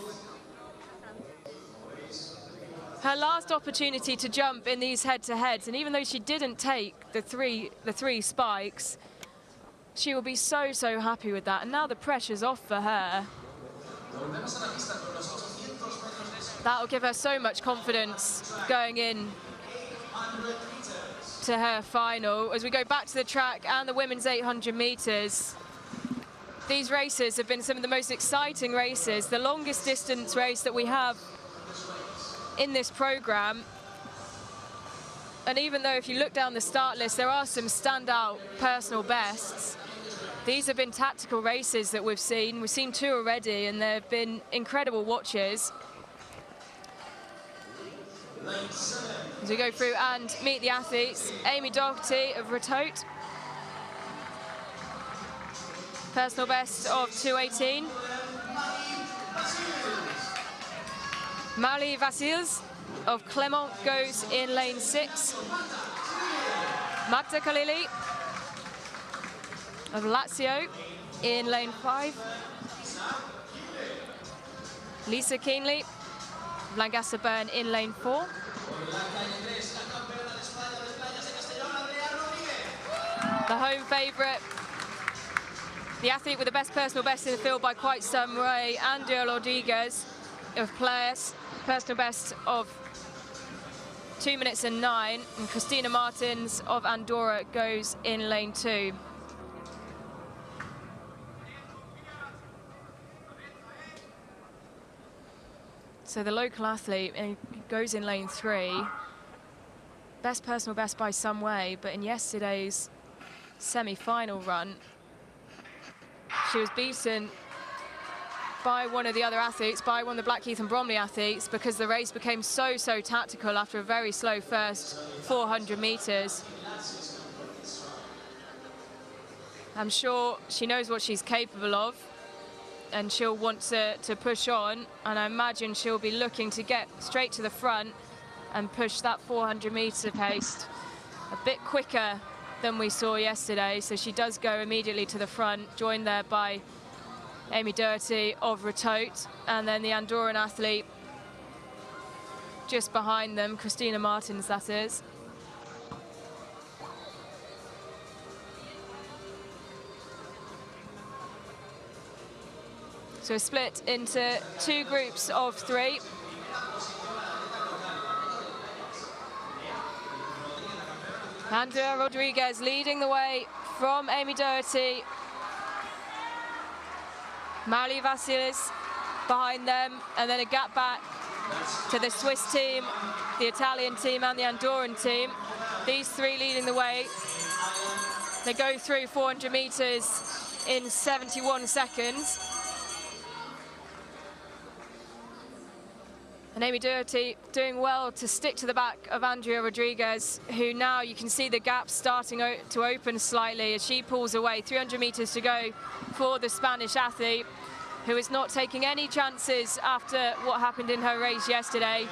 B: Her last opportunity to jump in these head-to-heads, and even though she didn't take the three spikes, she will be so, so happy with that. And now the pressure's off for her. That'll give her so much confidence going in to her final. As we go back to the track and the women's 800 meters, these races have been some of the most exciting races, the longest distance race that we have in this program. And even though if you look down the start list, there are some standout personal bests, these have been tactical races that we've seen. We've seen 2 already, and they've been incredible watches. As we go through and meet the athletes, Amy Doherty of Ratote. Personal best of 2:18. Mali Vassils of Clermont goes in lane 6. Magda Khalili of Lazio in lane 5. Lisa Keenly of Lancaster Burn in lane 4. The home favourite, the athlete with the best personal best in the field by quite some way, Andrea Rodriguez of Players, personal best of 2 minutes and 9, and Christina Martins of Andorra goes in lane 2. So the local athlete goes in lane 3. Best personal best by some way, but in yesterday's semi-final run, she was beaten by one of the other athletes, by one of the Blackheath and Bromley athletes, because the race became so tactical after a very slow first 400 meters. I'm sure she knows what she's capable of, and she'll want to push on, and I imagine she'll be looking to get straight to the front and push that 400 meter pace a bit quicker than we saw yesterday. So she does go immediately to the front, joined there by Amy Doherty of Ratote, and then the Andorran athlete just behind them, Christina Martins, that is. So split into 2 groups of 3. Andrea Rodriguez leading the way from Amy Doherty. Mali Vassils behind them, and then a gap back to the Swiss team, the Italian team and the Andorran team. These 3 leading the way. They go through 400 meters in 71 seconds. And Amy Doherty doing well to stick to the back of Andrea Rodriguez, who now you can see the gap starting to open slightly as she pulls away. 300 meters to go for the Spanish athlete, who is not taking any chances after what happened in her race yesterday.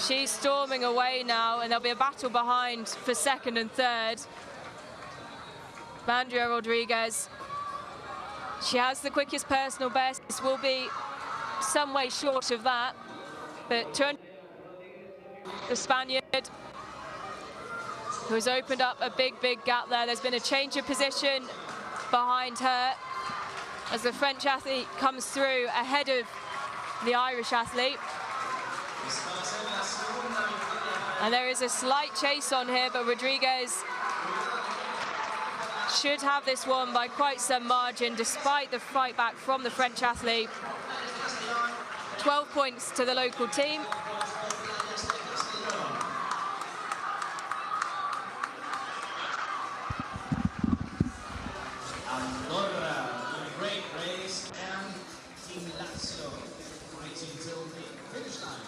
B: She's storming away now, and there'll be a battle behind for second and third. Andrea Rodriguez, she has the quickest personal best. This will be some way short of that, but the Spaniard, who has opened up a big gap there. There's been a change of position behind her as the French athlete comes through ahead of the Irish athlete. And there is a slight chase on here, but Rodriguez should have this one by quite some margin, despite the fight back from the French athlete. 12 points to the local team.
C: Andorra, a great race, and Team Lazio reaching till the finish line.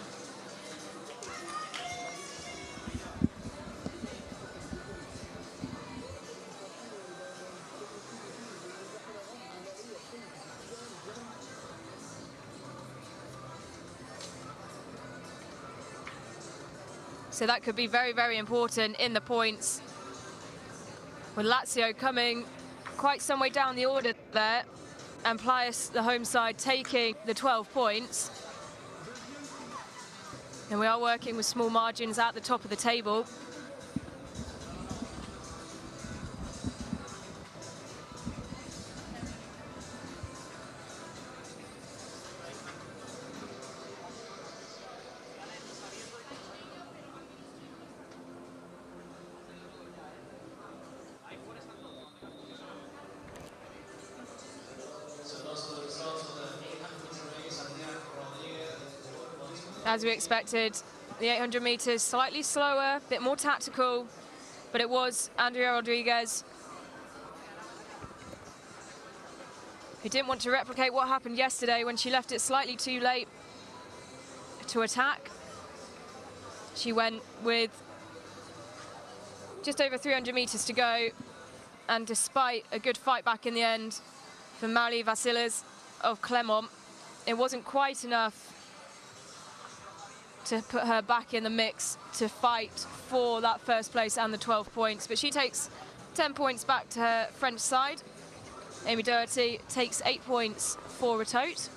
B: So that could be very important in the points, with Lazio coming quite some way down the order there, and Plius, the home side, taking the 12 points. And we are working with small margins at the top of the table. As we expected, the 800 meters slightly slower, a bit more tactical, but it was Andrea Rodriguez who didn't want to replicate what happened yesterday when she left it slightly too late to attack. She went with just over 300 meters to go, and despite a good fight back in the end for Mali Vassils of Clermont, it wasn't quite enough to put her back in the mix to fight for that first place and the 12 points. But she takes 10 points back to her French side. Amy Doherty takes 8 points for Ratot.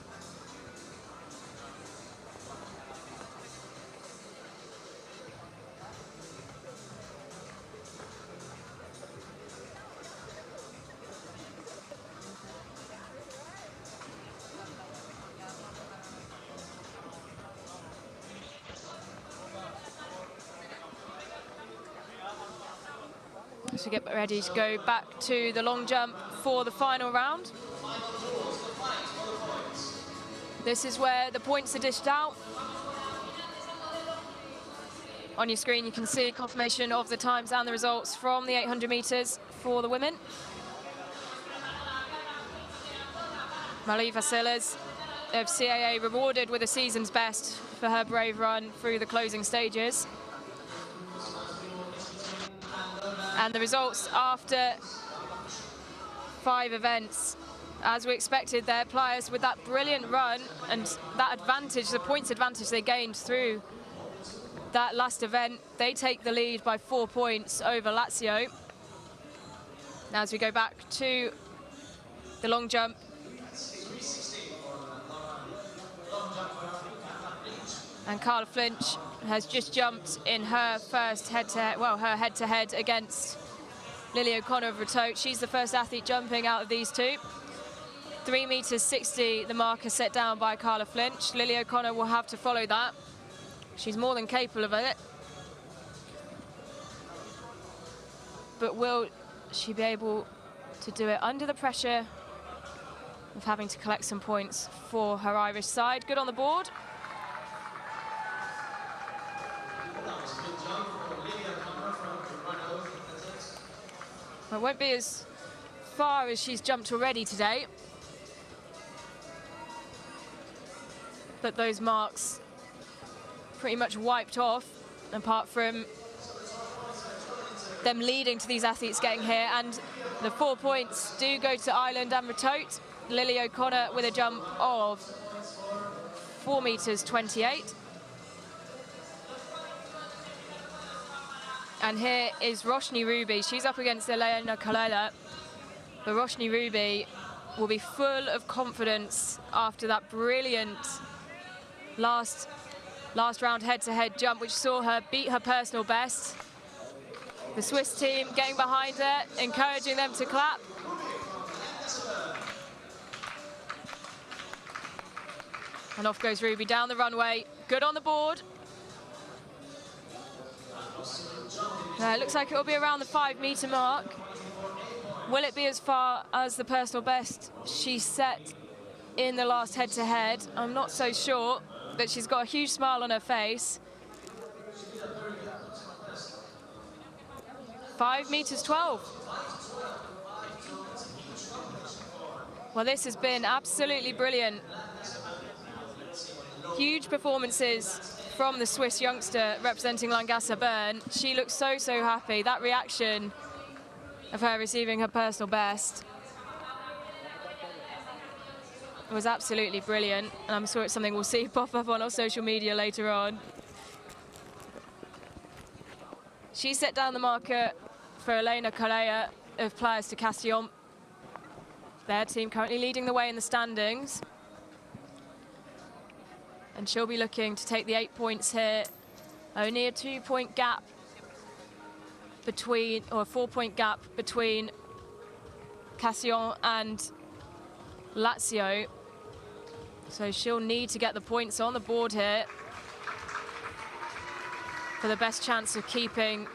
B: So get ready to go back to the long jump for the final round. This is where the points are dished out. On your screen, you can see confirmation of the times and the results from the 800 meters for the women. Marie Vasilis of CAA rewarded with a season's best for her brave run through the closing stages. And the results after 5 events, as we expected, their players with that brilliant run and that advantage, the points advantage they gained through that last event, they take the lead by 4 points over Lazio. Now as we go back to the long jump, and Carla Flinch has just jumped in her first head-to-head against Lily O'Connor of Ratot. She's the first athlete jumping out of these two. 3 meters 60, the marker set down by Carla Flinch. Lily O'Connor will have to follow that. She's more than capable of it. But will she be able to do it under the pressure of having to collect some points for her Irish side? Good on the board. Well, it won't be as far as she's jumped already today. But those marks pretty much wiped off, apart from them leading to these athletes getting here. And the 4 points do go to Ireland and Ratot. Lily O'Connor with a jump of 4 meters 28. And here is Roshni Ruby. She's up against Elena Kalela. But Roshni Ruby will be full of confidence after that brilliant last round head-to-head jump, which saw her beat her personal best. The Swiss team getting behind her, encouraging them to clap. And off goes Ruby down the runway. Good on the board. It looks like it will be around the 5 meter mark. Will it be as far as the personal best she set in the last head-to-head? I'm not so sure, but she's got a huge smile on her face. 5 meters 12. Well, this has been absolutely brilliant. Huge performances from the Swiss youngster representing Langasa Bern. She looks so happy. That reaction of her receiving her personal best was absolutely brilliant, and I'm sure it's something we'll see pop up on our social media later on. She set down the marker for Elena Correa of Playas de Castellón. Their team currently leading the way in the standings. And she'll be looking to take the 8 points here. Only a 2-point gap between, or a 4-point gap between Castellón and Lazio. So she'll need to get the points on the board here for the best chance of keeping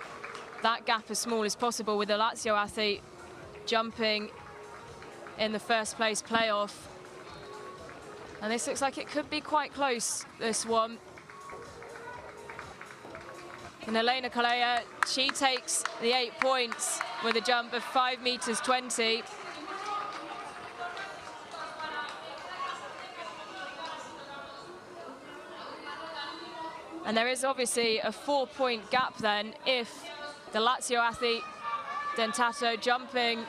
B: that gap as small as possible, with the Lazio athlete jumping in the first place playoff. And this looks like it could be quite close, this one. And Elena Correa, she takes the 8 points with a jump of 5 meters 20. And there is obviously a 4-point gap then if the Lazio athlete Dentato jumping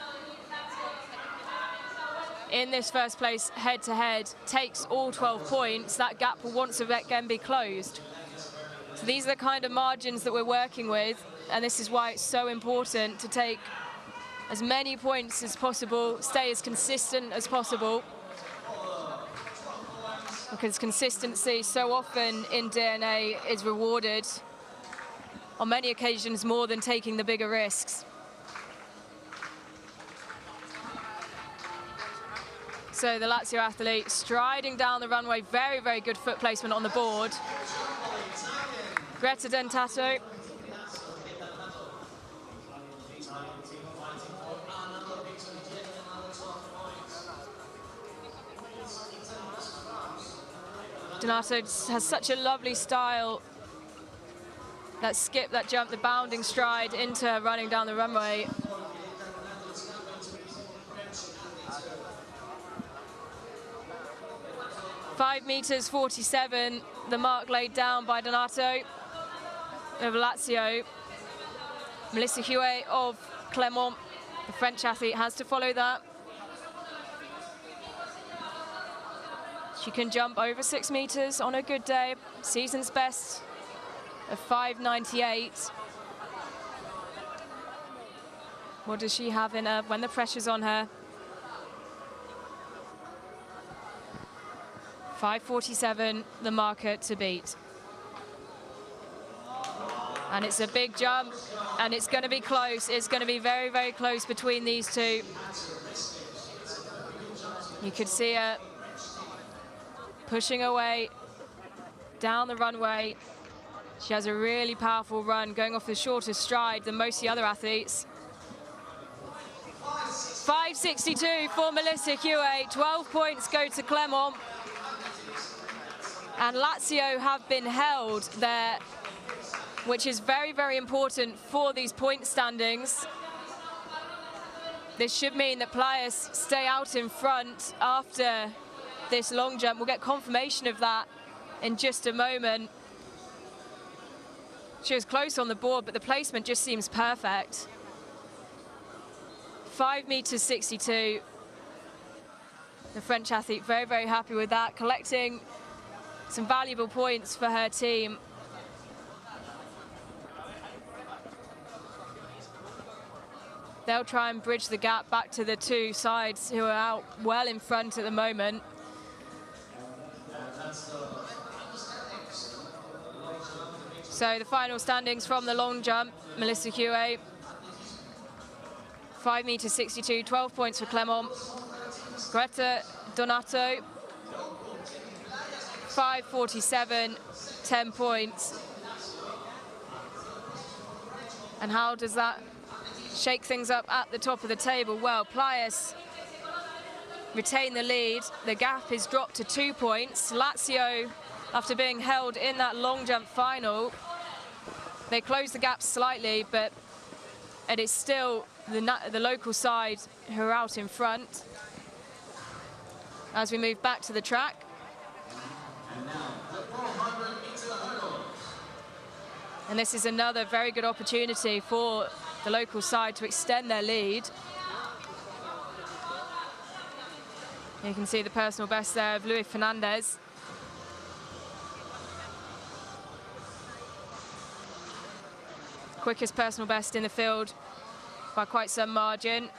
B: in this first place head-to-head takes all 12 points. That gap will once again be closed. So these are the kind of margins that we're working with, and this is why it's so important to take as many points as possible, stay as consistent as possible, because consistency so often in DNA is rewarded on many occasions more than taking the bigger risks. So the Lazio athlete striding down the runway, very, very good foot placement on the board. Greta Dentato. Donato has such a lovely style. That skip, that jump, the bounding stride into running down the runway. $5.47, the mark laid down by Donato of Lazio. Melissa Huet of Clermont, the French athlete, has to follow that. She can jump over 6 meters on a good day. Season's best of 5.98. What does she have in her when the pressure's on her? 5.47, the marker to beat. And it's a big jump, and it's going to be close. It's going to be very, very close between these two. You could see her pushing away down the runway. She has a really powerful run, going off the shortest stride than most of the other athletes. 5.62 for Melissa Huet. 12 points go to Clermont. And Lazio have been held there, which is very, very important for these point standings. This should mean that Playas stay out in front after this long jump. We'll get confirmation of that in just a moment. She was close on the board, but the placement just seems perfect. 5.62. The French athlete very, very happy with that, collecting some valuable points for her team. They'll try and bridge the gap back to the two sides who are out well in front at the moment. So the final standings from the long jump, Melissa Huet, 5.62, 12 points for Clermont. Greta Donato, 5.47, 10 points. And how does that shake things up at the top of the table? Well, Playas retain the lead. The gap is dropped to 2 points. Lazio, after being held in that long jump final, they closed the gap slightly, but it is still the local side who are out in front. As we move back to the track. And this is another very good opportunity for the local side to extend their lead. You can see the personal best there of Luis Fernandez. Quickest personal best in the field by quite some margin.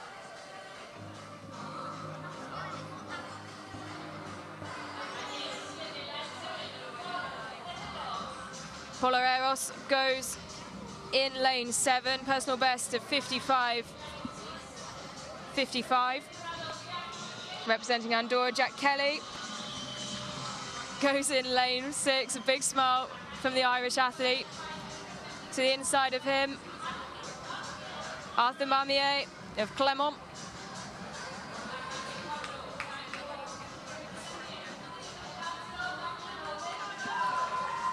B: Polareros goes in lane 7, personal best of 55.55. Representing Andorra, Jack Kelly goes in lane 6, a big smile from the Irish athlete. To the inside of him, Arthur Mamier of Clermont.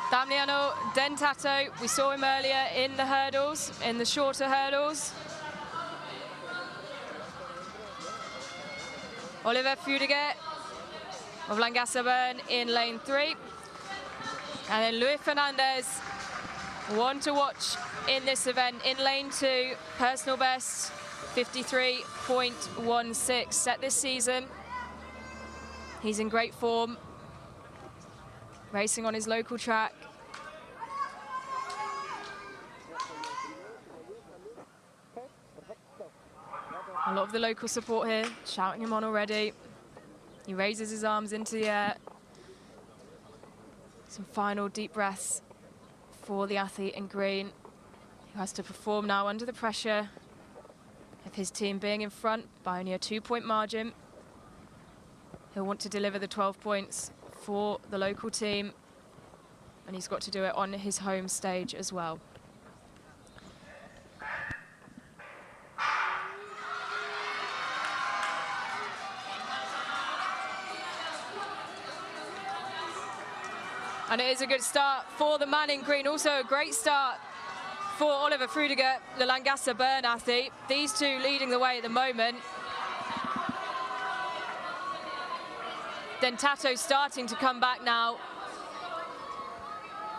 B: Damiano Dentato, we saw him earlier in the hurdles, in the shorter hurdles. Oliver Fudiger of Langasabern in lane 3. And then Luis Fernandez, one to watch in this event, in lane 2, personal best 53.16 set this season. He's in great form, racing on his local track. A lot of the local support here, shouting him on already. He raises his arms into the air. Some final deep breaths for the athlete in green, who has to perform now under the pressure of his team being in front by only a 2-point margin. He'll want to deliver the 12 points for the local team, and he's got to do it on his home stage as well. And it is a good start for the man in green. Also a great start for Oliver Freudiger, the Langasser Bern athlete. These two leading the way at the moment. Then Tato's starting to come back now.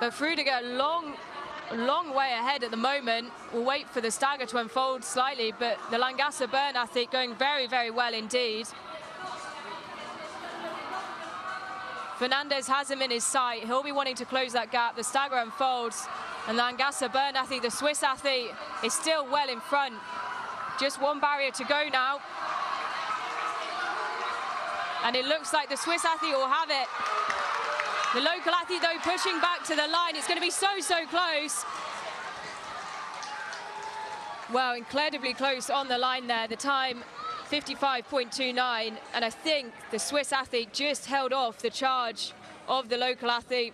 B: But Freudiger, long way ahead at the moment. We'll wait for the stagger to unfold slightly, but the Langasser Bern athlete going very, very well indeed. Fernandez has him in his sight. He'll be wanting to close that gap. The stagger unfolds, and Langasser Bern athlete, the Swiss athlete, is still well in front. Just one barrier to go now. And it looks like the Swiss athlete will have it. The local athlete, though, pushing back to the line. It's going to be so, so close. Well, incredibly close on the line there. The time, 55.29, and I think the Swiss athlete just held off the charge of the local athlete.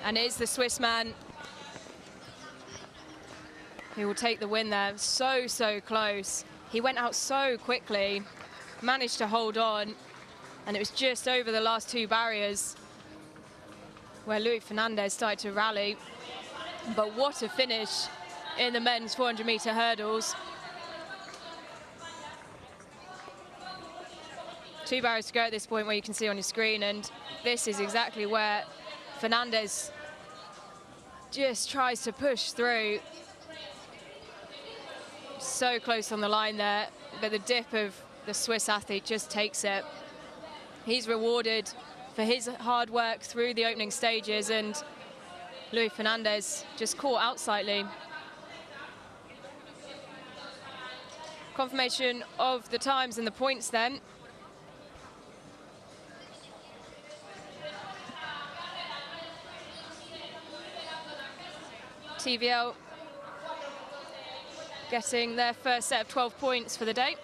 B: And it is the Swiss man who will take the win there. So, so close. He went out so quickly, managed to hold on, and it was just over the last two barriers where Luis Fernandez started to rally. But what a finish in the men's 400-meter hurdles. 2 barriers to go at this point, where you can see on your screen, and this is exactly where Fernandez just tries to push through. So close on the line there, but the dip of the Swiss athlete just takes it. He's rewarded for his hard work through the opening stages, and Luis Fernandez just caught out slightly. Confirmation of the times and the points then. TVL getting their first set of 12 points for the day.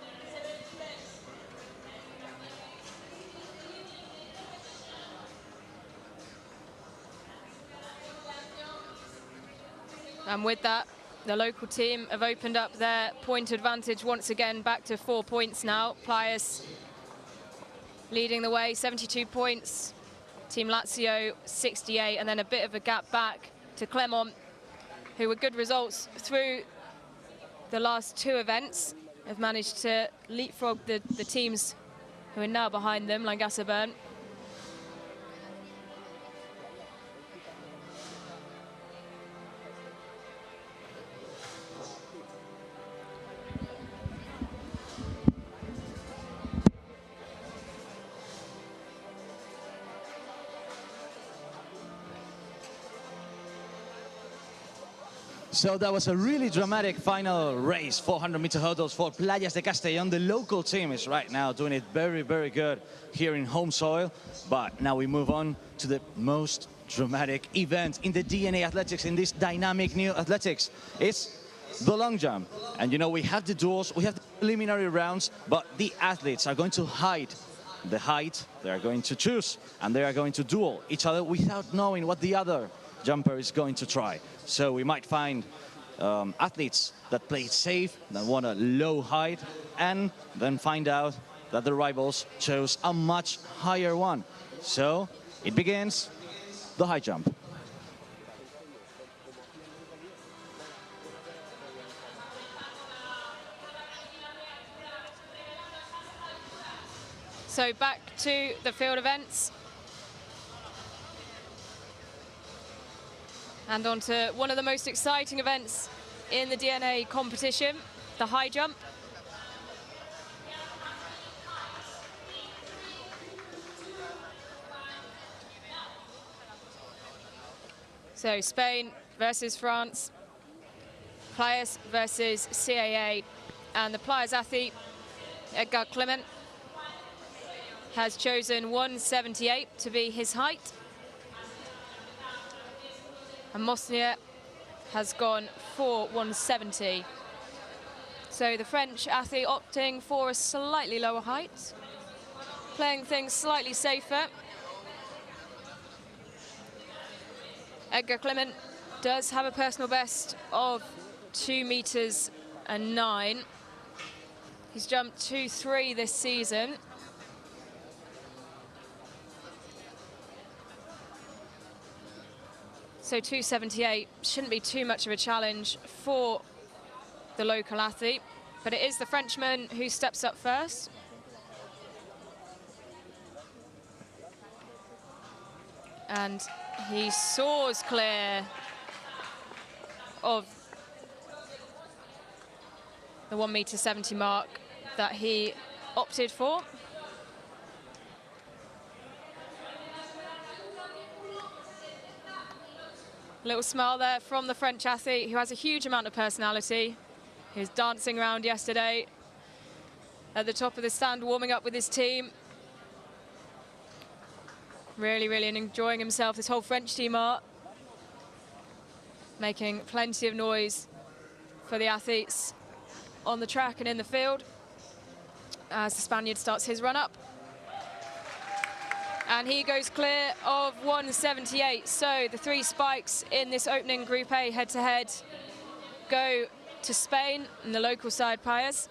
B: And with that, the local team have opened up their point advantage once again, back to 4 points now. Pliers leading the way, 72 points. Team Lazio, 68, and then a bit of a gap back to Clermont, who were good results through the last 2 events, have managed to leapfrog the teams who are now behind them, Langasser Bern.
A: So that was a really dramatic final race, 400-meter hurdles for Playas de Castellón. The local team is right now doing it very, very good here in home soil. But now we move on to the most dramatic event in the DNA athletics, in this dynamic new athletics. It's the long jump. And you know, we have the duels, we have the preliminary rounds, but the athletes are going to hide the height they are going to choose, and they are going to duel each other without knowing what the other jumper is going to try. So we might find athletes that play it safe, that want a low height, and then find out that the rivals chose a much higher one. So it begins the high jump.
B: So back to the field events. And on to one of the most exciting events in the DNA competition, the high jump. So Spain versus France, Playas versus CAA, and the Playas athlete, Edgar Clement, has chosen 178 to be his height. And Mosnier has gone for 170. So the French athlete opting for a slightly lower height, playing things slightly safer. Edgar Clement does have a personal best of 2 meters and 9. He's jumped 2.3 this season. So 278 shouldn't be too much of a challenge for the local athlete, but it is the Frenchman who steps up first. And he soars clear of the 1.70 m mark that he opted for. Little smile there from the French athlete, who has a huge amount of personality. He was dancing around yesterday at the top of the stand, warming up with his team. Really enjoying himself. This whole French team are making plenty of noise for the athletes on the track and in the field as the Spaniard starts his run up. And he goes clear of 178. So the 3 spikes in this opening Group A head-to-head go to Spain and the local side Playas.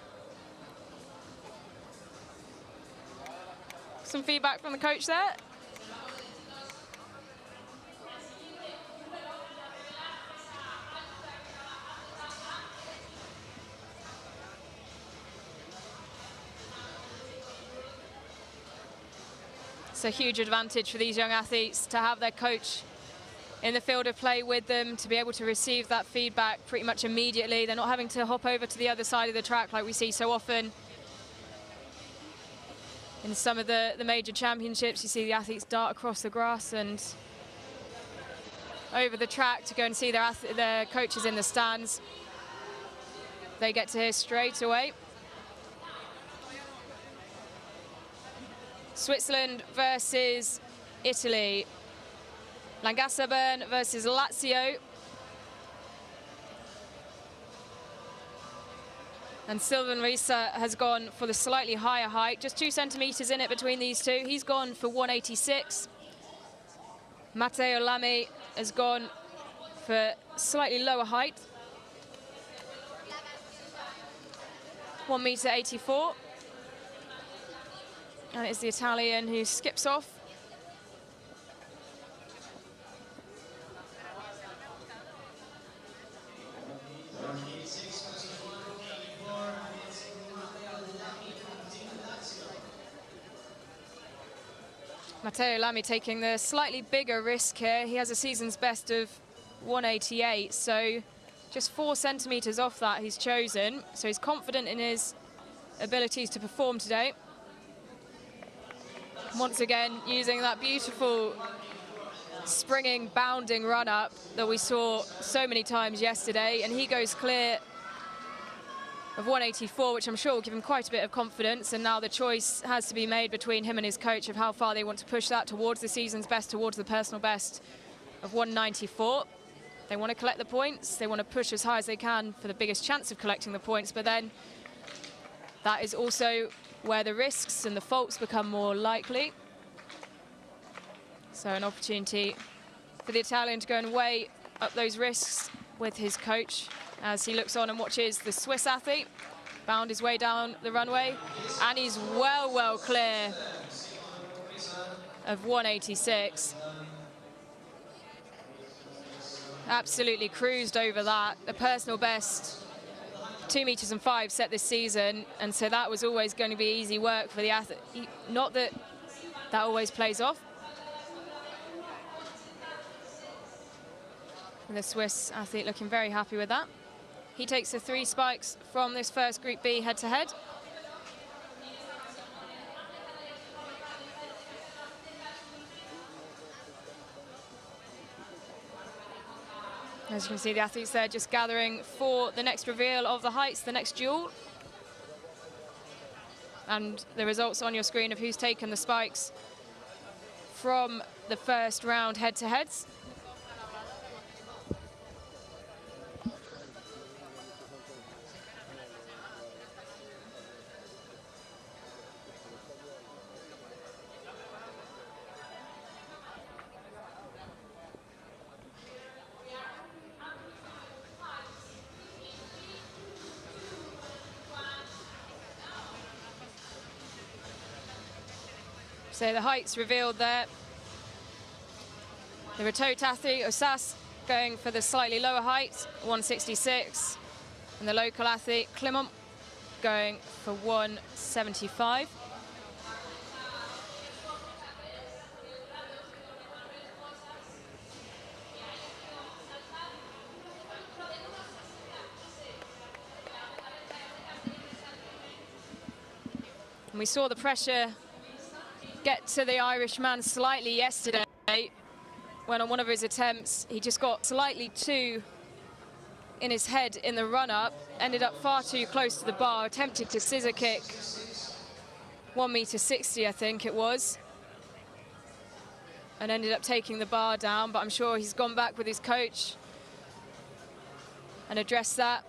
B: Some feedback from the coach there. It's a huge advantage for these young athletes to have their coach in the field of play with them, to be able to receive that feedback pretty much immediately. They're not having to hop over to the other side of the track like we see so often in some of the major championships. You see the athletes dart across the grass and over the track to go and see their coaches in the stands. They get to hear straight away. Switzerland versus Italy. Langasabern versus Lazio. And Sylvain Rissa has gone for the slightly higher height, just 2 centimeters in it between these two. He's gone for 186. Matteo Lamy has gone for slightly lower height, 1.84 m. And it's the Italian who skips off. Matteo Lamy taking the slightly bigger risk here. He has a season's best of 188, so just 4 centimeters off that he's chosen. So he's confident in his abilities to perform today. Once again, using that beautiful springing, bounding run-up that we saw so many times yesterday. And he goes clear of 184, which I'm sure will give him quite a bit of confidence. And now the choice has to be made between him and his coach of how far they want to push that towards the season's best, towards the personal best of 194. They want to collect the points. They want to push as high as they can for the biggest chance of collecting the points. But then that is also where the risks and the faults become more likely. So an opportunity for the Italian to go and weigh up those risks with his coach as he looks on and watches the Swiss athlete bound his way down the runway. And he's well clear of 186. Absolutely cruised over that. The personal best 2 meters and 5 set this season, and so that was always going to be easy work for the athlete. Not that that always plays off. And the Swiss athlete looking very happy with that. He takes the 3 spikes from this first Group B head-to-head. As you can see, the athletes there just gathering for the next reveal of the heights, the next duel. And the results on your screen of who's taken the spikes from the first round head-to-heads. So the heights revealed there. The Ratot athlete, Osas, going for the slightly lower height, 166. And the local athlete, Clement, going for 175. And we saw the pressure get to the Irishman slightly yesterday, when on one of his attempts he just got slightly too in his head in the run-up, ended up far too close to the bar, attempted to scissor kick 1.60 m, I think it was, and ended up taking the bar down. But I'm sure he's gone back with his coach and addressed that.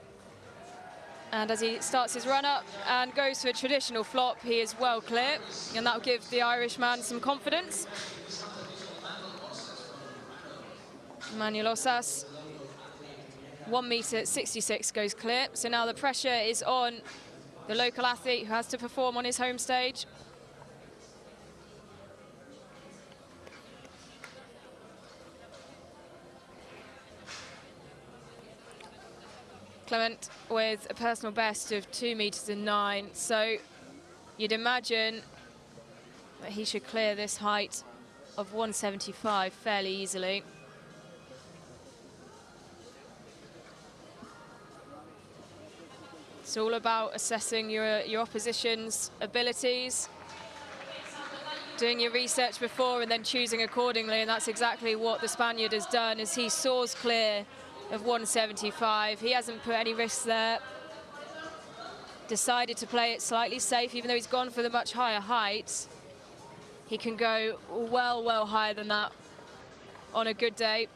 B: And as he starts his run-up and goes for a traditional flop, he is well clear, and that'll give the Irishman some confidence. Manuel Osas, 1.66 m goes clear. So now the pressure is on the local athlete who has to perform on his home stage. Clement with a personal best of 2.09 m. So you'd imagine that he should clear this height of 175 fairly easily. It's all about assessing your opposition's abilities, doing your research before and then choosing accordingly, and that's exactly what the Spaniard has done as he soars clear of 175. He hasn't put any risks there. Decided to play it slightly safe, even though he's gone for the much higher height. He can go well higher than that on a good day,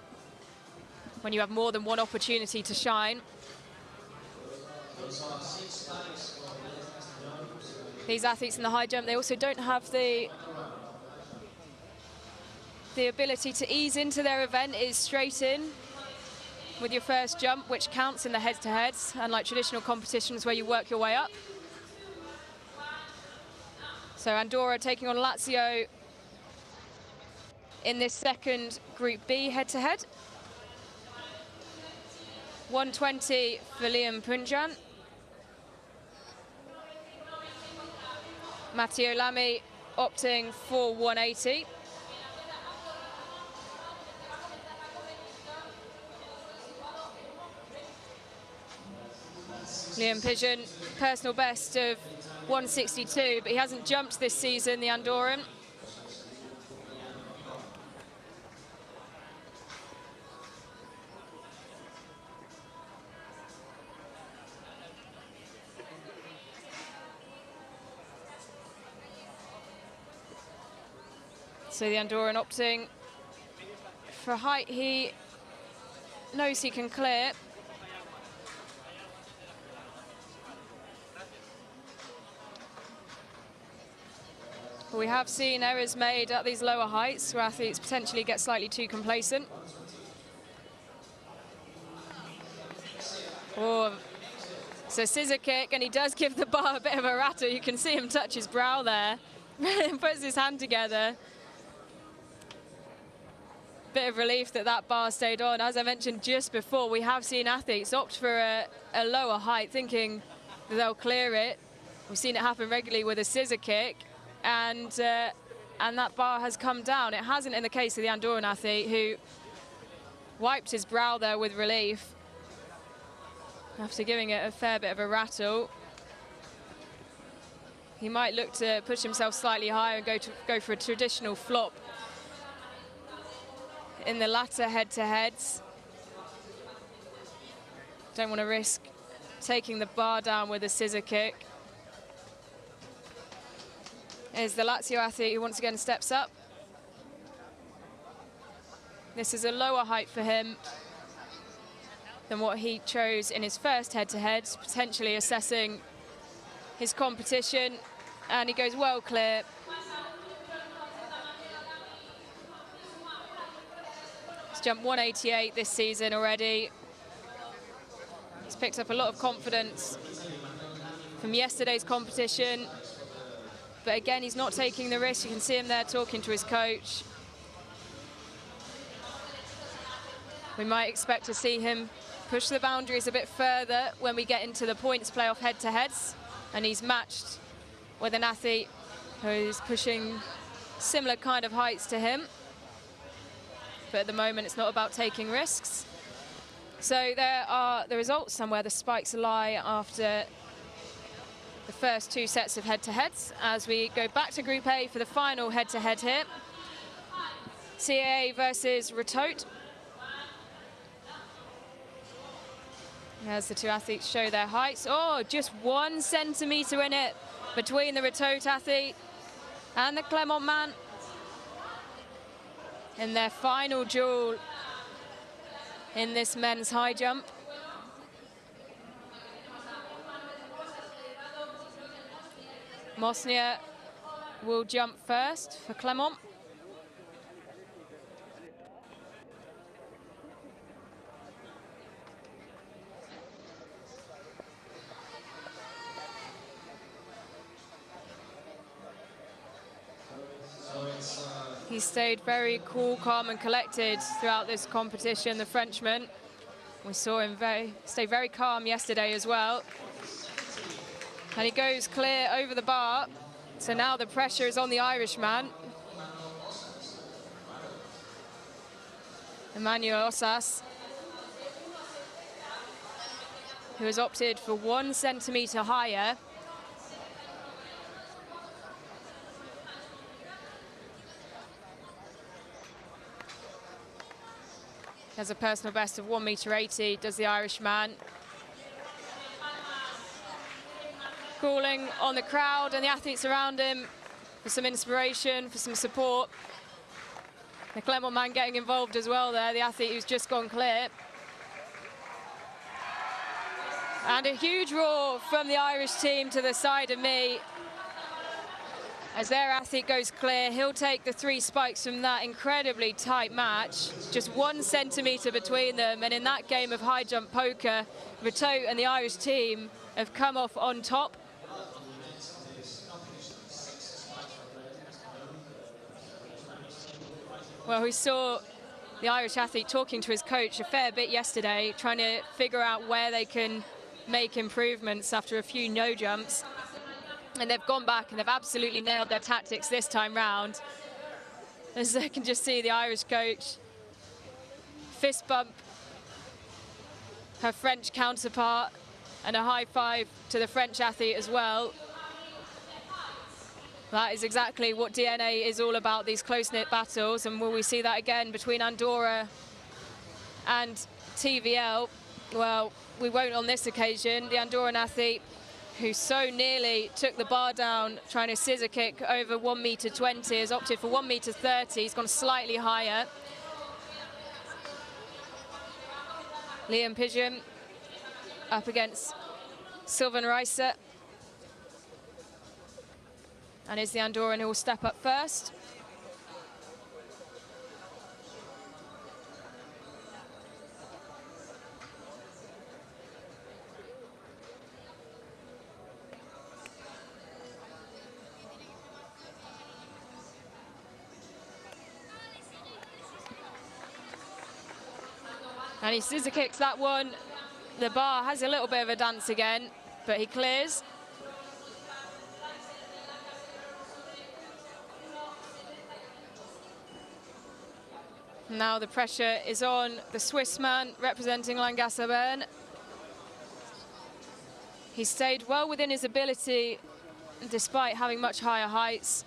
B: when you have more than one opportunity to shine. These athletes in the high jump, they also don't have the ability to ease into their event. It is straight in with your first jump, which counts in the head-to-heads, unlike traditional competitions where you work your way up. So Andorra taking on Lazio in this second Group B head-to-head. 120 for Liam Punjan. Matteo Lamy opting for 180. Liam Pigeon, personal best of 162, but he hasn't jumped this season, the Andorran. So the Andorran opting for height he knows he can clear. We have seen errors made at these lower heights where athletes potentially get slightly too complacent. Oh, so scissor kick, and he does give the bar a bit of a rattle. You can see him touch his brow there. Puts his hand together. Bit of relief that that bar stayed on. As I mentioned just before, we have seen athletes opt for a lower height, thinking that they'll clear it. We've seen it happen regularly with a scissor kick. And that bar has come down. It hasn't in the case of the Andorran athlete, who wiped his brow there with relief. after giving it a fair bit of a rattle. He might look to push himself slightly higher and go for a traditional flop in the latter head-to-heads. Don't want to risk taking the bar down with a scissor kick. Is the Lazio athlete who once again steps up. This is a lower height for him than what he chose in his first head-to-head, potentially assessing his competition, and he goes well clear. He's jumped 188 this season already. He's picked up a lot of confidence from yesterday's competition, but again, he's not taking the risk. You can see him there talking to his coach. We might expect to see him push the boundaries a bit further when we get into the points playoff head-to-heads, and he's matched with an athlete who's pushing similar kind of heights to him. But at the moment, it's not about taking risks. So there are the results and where the spikes lie after the first two sets of head-to-heads, as we go back to Group A for the final head-to-head here. CAA versus Ratote. As the two athletes show their heights. Oh, just 1 centimetre in it between the Ratote athlete and the Clermont man in their final duel in this men's high jump. Mosnier will jump first for Clermont. He stayed very cool, calm and collected throughout this competition, the Frenchman. We saw him stay very calm yesterday as well. And he goes clear over the bar. So now the pressure is on the Irishman. Emmanuel Osas, who has opted for 1 centimetre higher. Has a personal best of 1.80 m, does the Irishman. Calling on the crowd and the athletes around him for some inspiration, for some support. The Clermont man getting involved as well there, the athlete who's just gone clear. And a huge roar from the Irish team to the side of me. As their athlete goes clear, he'll take the 3 spikes from that incredibly tight match. Just 1 centimetre between them, and in that game of high jump poker, Ratote and the Irish team have come off on top. Well, we saw the Irish athlete talking to his coach a fair bit yesterday, trying to figure out where they can make improvements after a few no jumps. And they've gone back and they've absolutely nailed their tactics this time round. As I can just see the Irish coach fist bump her French counterpart, and a high five to the French athlete as well. That is exactly what DNA is all about, these close-knit battles. And will we see that again between Andorra and TVL? Well, we won't on this occasion. The Andorran athlete, who so nearly took the bar down trying to scissor kick over 1.20 m, has opted for 1.30 m. He's gone slightly higher. Liam Pigeon up against Sylvain Reiser. And is the Andorran who will step up first. And he scissor kicks that one. The bar has a little bit of a dance again, but he clears. Now the pressure is on the Swiss man representing Langasser Bern. He stayed well within his ability despite having much higher heights.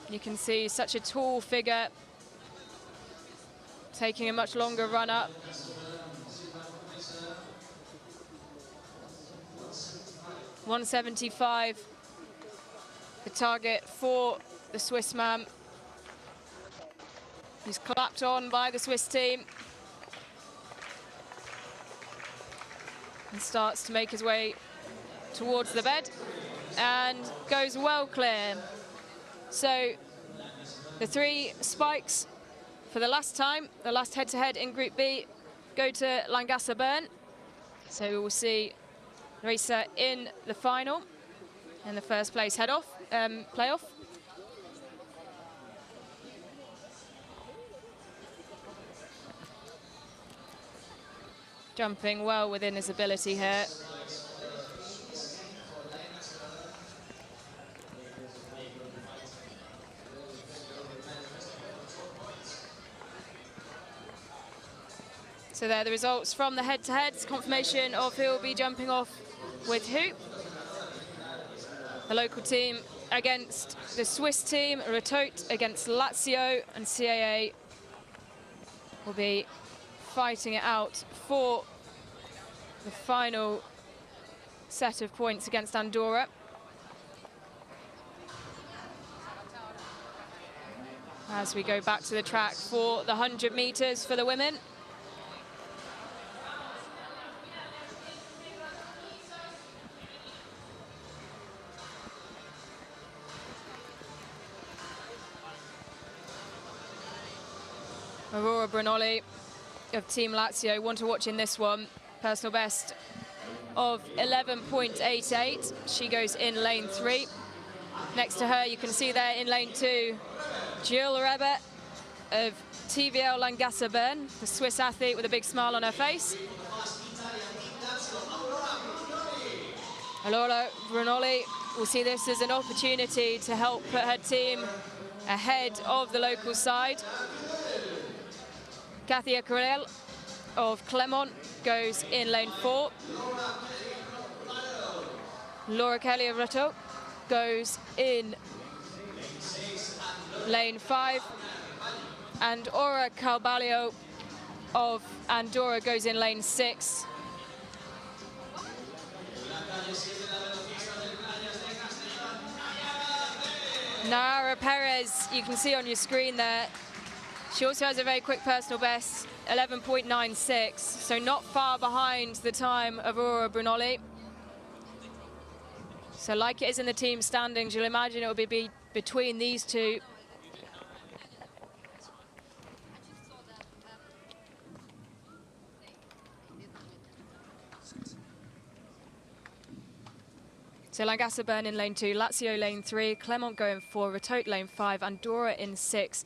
B: You can see such a tall figure taking a much longer run up. .175, the target for the Swiss man. He's clapped on by the Swiss team and starts to make his way towards the bed and goes well clear. So the 3 spikes for the last time, the last head-to-head in Group B, go to Langasser Bern. So we will see Risa in the final, in the first place playoff. Jumping well within his ability here. So there are the results from the head-to-heads, confirmation of who will be jumping off with who. The local team against the Swiss team, Retote against Lazio, and CAA will be fighting it out for the final set of points against Andorra. As we go back to the track for the 100 meters for the women. Aurora Brunoli of Team Lazio, one to watch in this one. Personal best of 11.88. She goes in lane 3. Next to her, you can see there in lane 2, Jill Reber of TVL Langasser Bern, the Swiss athlete with a big smile on her face. Aurora Brunoli will see this as an opportunity to help put her team ahead of the local side. Kathia Corel of Clermont goes in lane 4. Laura Kelly of Rato goes in lane 5. And Aura Carballo of Andorra goes in lane 6. Nara Perez, you can see on your screen there, she also has a very quick personal best, 11.96, so not far behind the time of Aurora Brunoli. So like it is in the team standings, you'll imagine it will be between these two. So Langasser Bern in lane 2, Lazio lane 3, Clermont going 4, Retote lane 5, Andorra in 6.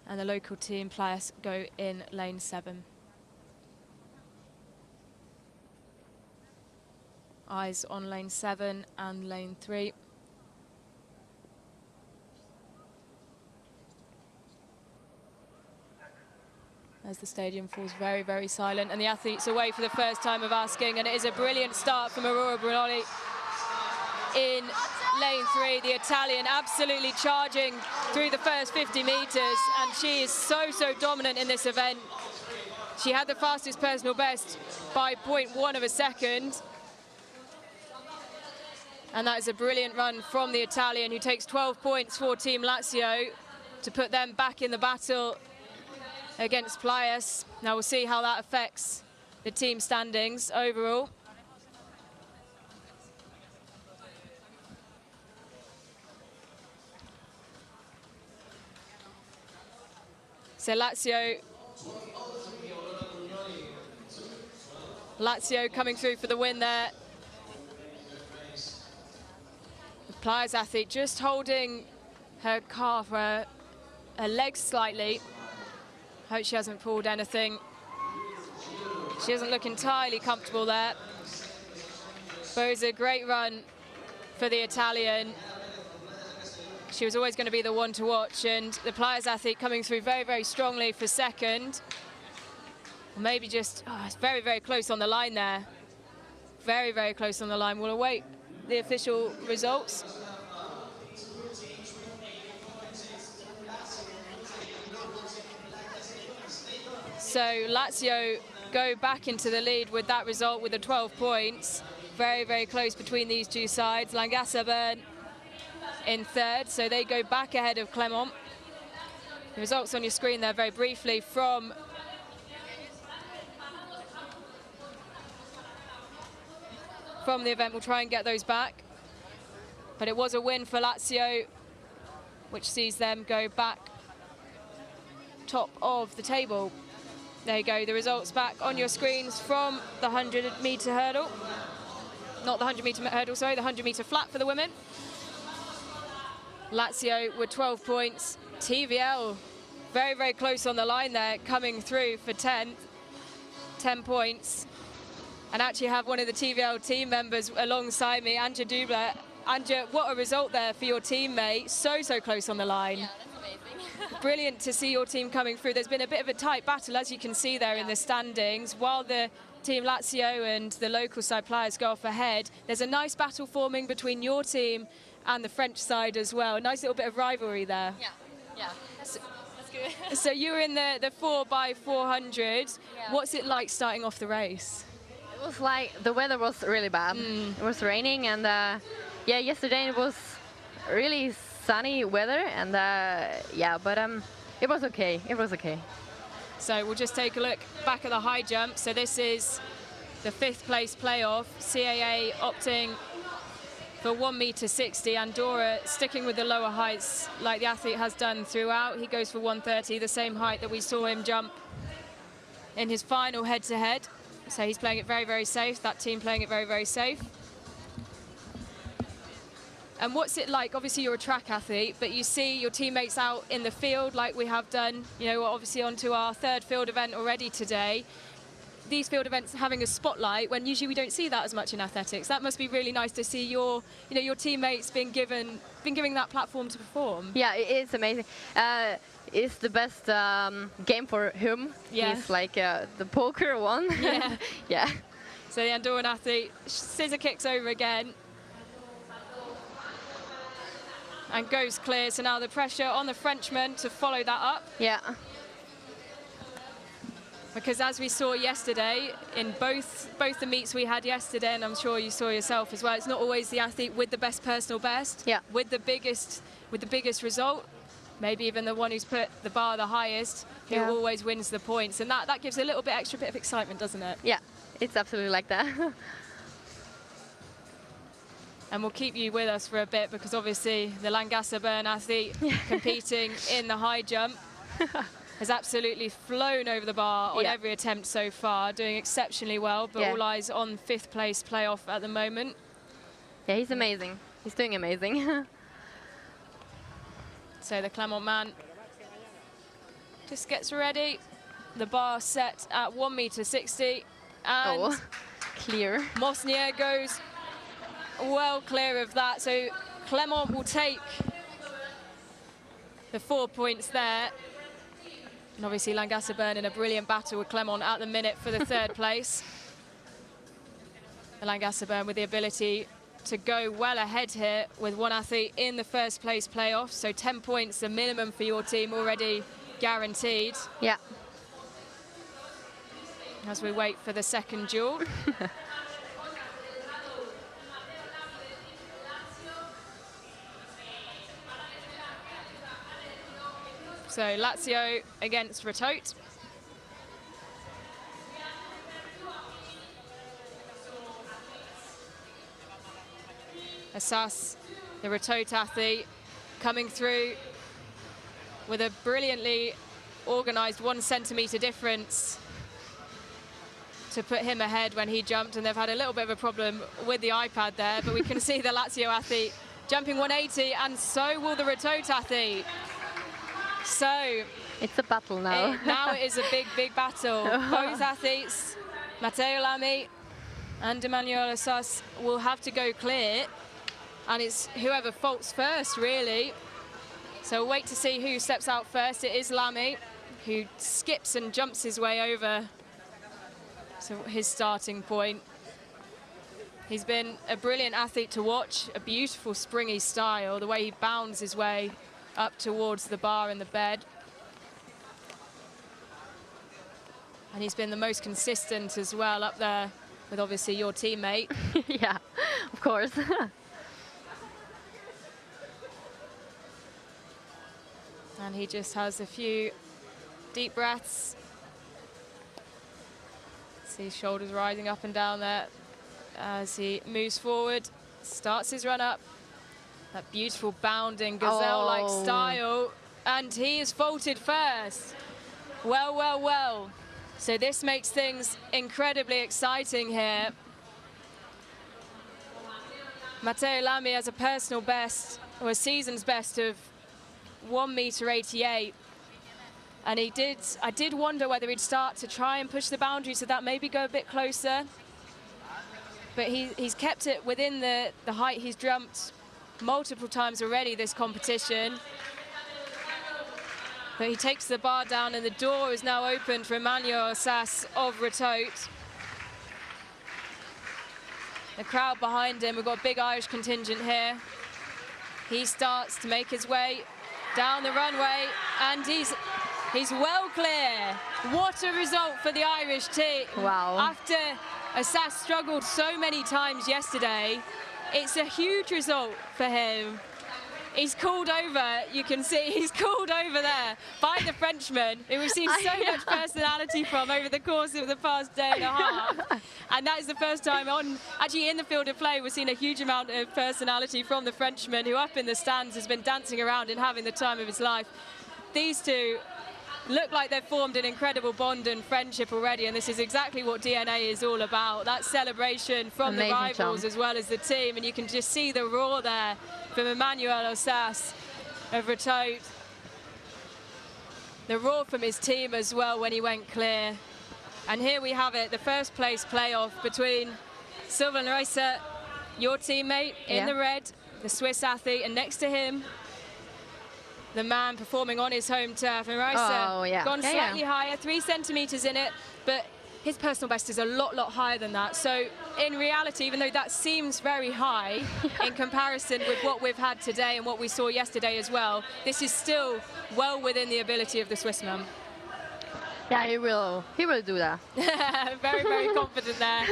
B: And the local team players go in lane 7. Eyes on lane 7 and lane 3. As the stadium falls very, very silent, and the athletes away for the first time of asking, and it is a brilliant start from Aurora Brunoli in lane 3, the Italian absolutely charging through the first 50 meters, and she is so dominant in this event. She had the fastest personal best by 0.1 of a second. And that is a brilliant run from the Italian, who takes 12 points for Team Lazio to put them back in the battle against Playas. Now we'll see how that affects the team standings overall. So Lazio coming through for the win there. The Playas athlete just holding her calf, her legs slightly. Hope she hasn't pulled anything. She doesn't look entirely comfortable there. But it was a great run for the Italian. She was always going to be the one to watch, and the Playas athlete coming through very, very strongly for second. Maybe just, it's very, very close on the line there very, very close on the line. We'll await the official results. So Lazio go back into the lead with that result with the 12 points. Very, very close between these two sides. Langasabern in third, so they go back ahead of Clermont. The results on your screen there very briefly from the event. We'll try and get those back. But it was a win for Lazio, which sees them go back top of the table. There you go, the results back on your screens from the 100-meter hurdle. Not the 100-meter hurdle, sorry, the 100-meter flat for the women. Lazio with 12 points. TVL very, very close on the line there, coming through for 10 points. And actually have one of the TVL team members alongside me, Anja Dubler. Anja, what a result there for your teammate. So, so close on the line.
D: Yeah, that's amazing.
B: Brilliant to see your team coming through. There's been a bit of a tight battle, as you can see there in the standings. While the Team Lazio and the local side players go off ahead, there's a nice battle forming between your team and the French side as well. A nice little bit of rivalry there.
D: Yeah, that's good.
B: So you were in the 4x400.
D: Yeah.
B: What's it like starting off the race?
D: It was like the weather was really bad. It was raining, and yeah, yesterday it was really sunny weather, and yeah, but it was okay. It was okay.
B: So we'll just take a look back at the high jump. So this is the 5th place playoff. CAA opting for 1.60 m. Andorra sticking with the lower heights like the athlete has done throughout. He goes for 130, the same height that we saw him jump in his final head-to-head. So he's playing it very, very safe. That team playing it very, very safe. And what's it like? Obviously, you're a track athlete, but you see your teammates out in the field like we have done. You know, we're obviously onto our 3rd field event already today. These field events having a spotlight when usually we don't see that as much in athletics. That must be really nice to see your teammates being given that platform to perform.
D: Yeah, it's amazing. It's the best game for him.
B: Yeah.
D: He's like the poker one.
B: Yeah.
D: Yeah.
B: So the Andorran athlete scissor kicks over again. And goes clear. So now the pressure on the Frenchman to follow that up.
D: Yeah.
B: Because as we saw yesterday, in both the meets we had yesterday, and I'm sure you saw yourself as well, it's not always the athlete with the best personal best,
D: Yeah.
B: with the biggest result, maybe even the one who's put the bar the highest, who
D: Yeah.
B: always wins the points. And that gives a little bit extra bit of excitement, doesn't it?
D: Yeah, it's absolutely like that.
B: And we'll keep you with us for a bit because obviously the Langasabern athlete competing in the high jump has absolutely flown over the bar on every attempt so far, doing exceptionally well, but all eyes on 5th place playoff at the moment.
D: Yeah, he's amazing. He's doing amazing.
B: So the Clermont man just gets ready. The bar set at 1.60 m, and
D: Oh, clear.
B: Mosnier goes well clear of that. So Clermont will take the 4 points there. And obviously Langasabern in a brilliant battle with Clermont at the minute for the 3rd place. And Langasabern with the ability to go well ahead here with one athlete in the 1st place playoff. So 10 points, the minimum for your team already guaranteed.
D: Yeah.
B: As we wait for the 2nd duel. So Lazio against Ratote. Assas, the Ratote athlete, coming through with a brilliantly organised 1 centimetre difference to put him ahead when he jumped, and they've had a little bit of a problem with the iPad there, but we can see the Lazio athlete jumping 180, and so will the Ratote athlete. So
D: It's a battle now.
B: now it is a big, big battle. Both athletes, Matteo Lamy and Emmanuel Assas, will have to go clear, and it's whoever faults first, really. So we'll wait to see who steps out first. It is Lamy, who skips and jumps his way over to his starting point. He's been a brilliant athlete to watch, a beautiful springy style, the way he bounds his way up towards the bar and the bed. And he's been the most consistent as well, up there with obviously your teammate.
D: Yeah, of course.
B: And he just has a few deep breaths. See his shoulders rising up and down there as he moves forward, starts his run up. That beautiful bounding gazelle-like style. And he is vaulted first. Well, well, well. So this makes things incredibly exciting here. Matteo Lamy has a personal best, or a season's best of 1.88 m. And I did wonder whether he'd start to try and push the boundary so that maybe go a bit closer. But he's kept it within the height he's jumped multiple times already this competition. But he takes the bar down and the door is now open for Emmanuel Sass of Ratoath. The crowd behind him, we've got a big Irish contingent here. He starts to make his way down the runway and he's well clear. What a result for the Irish team.
D: Wow.
B: After Sass struggled so many times yesterday, it's a huge result for him. He's called over, you can see, he's called over there by the Frenchman, who we've seen so much personality from over the course of the past day and a half. And that is the first time actually in the field of play, we've seen a huge amount of personality from the Frenchman, who up in the stands has been dancing around and having the time of his life. These two look like they've formed an incredible bond and friendship already, and this is exactly what DNA is all about. That celebration from the rivals as well as the team, and you can just see the roar there from Emmanuel Sass of Ratoath. The roar from his team as well when he went clear. And here we have it, the first place playoff between Sylvain Reisse, your teammate in the red, the Swiss athlete, and next to him, the man performing on his home turf. And Reisse gone slightly higher, 3 centimeters in it, but his personal best is a lot higher than that. So in reality, even though that seems very high in comparison with what we've had today and what we saw yesterday as well, this is still well within the ability of the Swissman.
D: Yeah, he will do that.
B: Very, very confident there.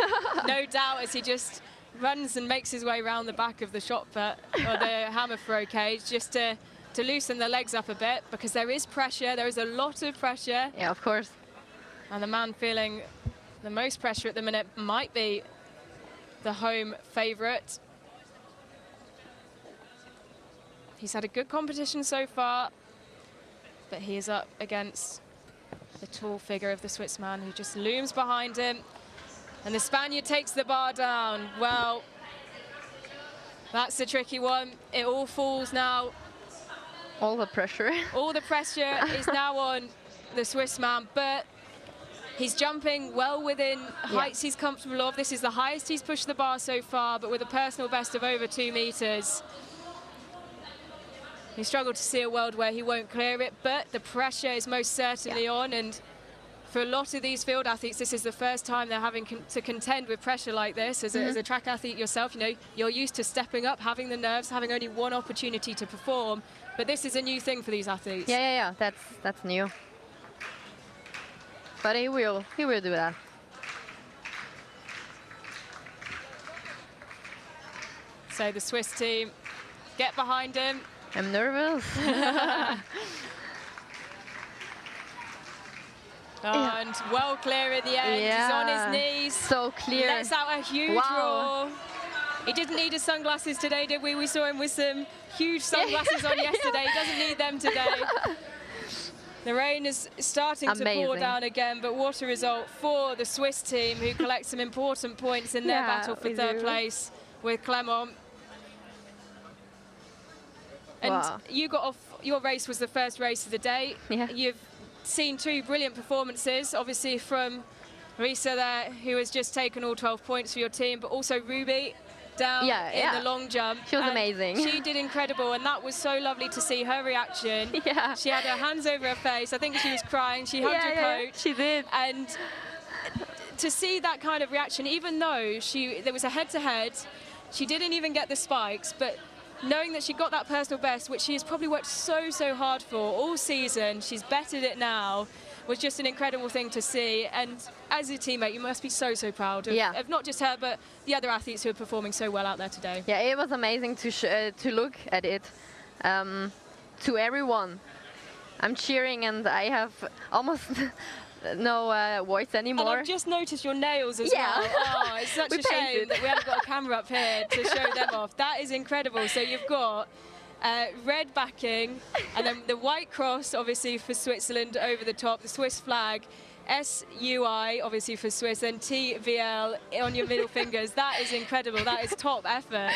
B: No doubt, as he just runs and makes his way around the back of the shot put, or the hammer throw cage, just to loosen the legs up a bit, because there is pressure, there is a lot of pressure.
D: Yeah, of course.
B: And the man feeling the most pressure at the minute might be the home favourite. He's had a good competition so far, but he is up against the tall figure of the Swiss man who just looms behind him. And the Spaniard takes the bar down. Well, that's a tricky one. It all falls now.
D: All the pressure.
B: All the pressure is now on the Swiss man, but he's jumping well within heights he's comfortable of. This is the highest he's pushed the bar so far, but with a personal best of over 2 meters. He struggled to see a world where he won't clear it, but the pressure is most certainly on, and for a lot of these field athletes, this is the first time they're having to contend with pressure like this. As a track athlete yourself, you know, you're used to stepping up, having the nerves, having only one opportunity to perform, but this is a new thing for these athletes.
D: Yeah, that's new. But he will do that.
B: So the Swiss team get behind him.
D: I'm nervous.
B: And well clear in the end. He's on his knees.
D: So clear.
B: Lets out a huge roar. He didn't need his sunglasses today, did we? We saw him with some huge sunglasses on yesterday. He doesn't need them today. The rain is starting to pour down again, but what a result for the Swiss team, who collect some important points in their battle for third place with Clermont. And you got off, your race was the first race of the day. You've seen 2 brilliant performances, obviously from Reisse there, who has just taken all 12 points for your team, but also Ruby down in the long jump.
D: She was amazing.
B: She did incredible, and that was so lovely to see her reaction. She had her hands over her face. I think she was crying. She hugged her coach.
D: She did.
B: And to see that kind of reaction, even though there was a head-to-head, she didn't even get the spikes, but knowing that she got that personal best, which she has probably worked so hard for all season, she's bettered it now, was just an incredible thing to see. And as a teammate, you must be so proud of not just her, but the other athletes who are performing so well out there today.
D: Yeah, it was amazing to look at it. To everyone, I'm cheering, and I have almost no voice anymore.
B: And I've just noticed your nails as well. Oh, it's such a shame that we haven't got a camera up here to show them off. That is incredible. So you've got red backing, and then the white cross, obviously, for Switzerland over the top, the Swiss flag, SUI, obviously, for Swiss, and TVL on your middle fingers. That is incredible. That is top effort.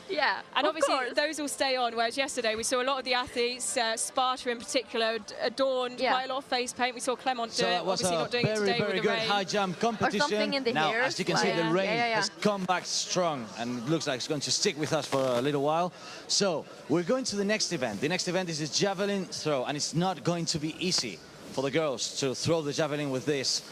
D: Yeah,
B: and obviously
D: course.
B: those will stay on, whereas yesterday we saw a lot of the athletes, Sparta in particular, adorned quite a lot of face paint. We saw Clement do it,
A: was
B: obviously not doing it today
A: very
B: with
A: good
B: the rain.
A: high jump competition.
D: Or something in the
A: now,
D: hair.
A: as you can see, the rain has come back strong and it looks like it's going to stick with us for a little while. So we're going to the next event. The next event is the javelin throw, and it's not going to be easy for the girls to throw the javelin with this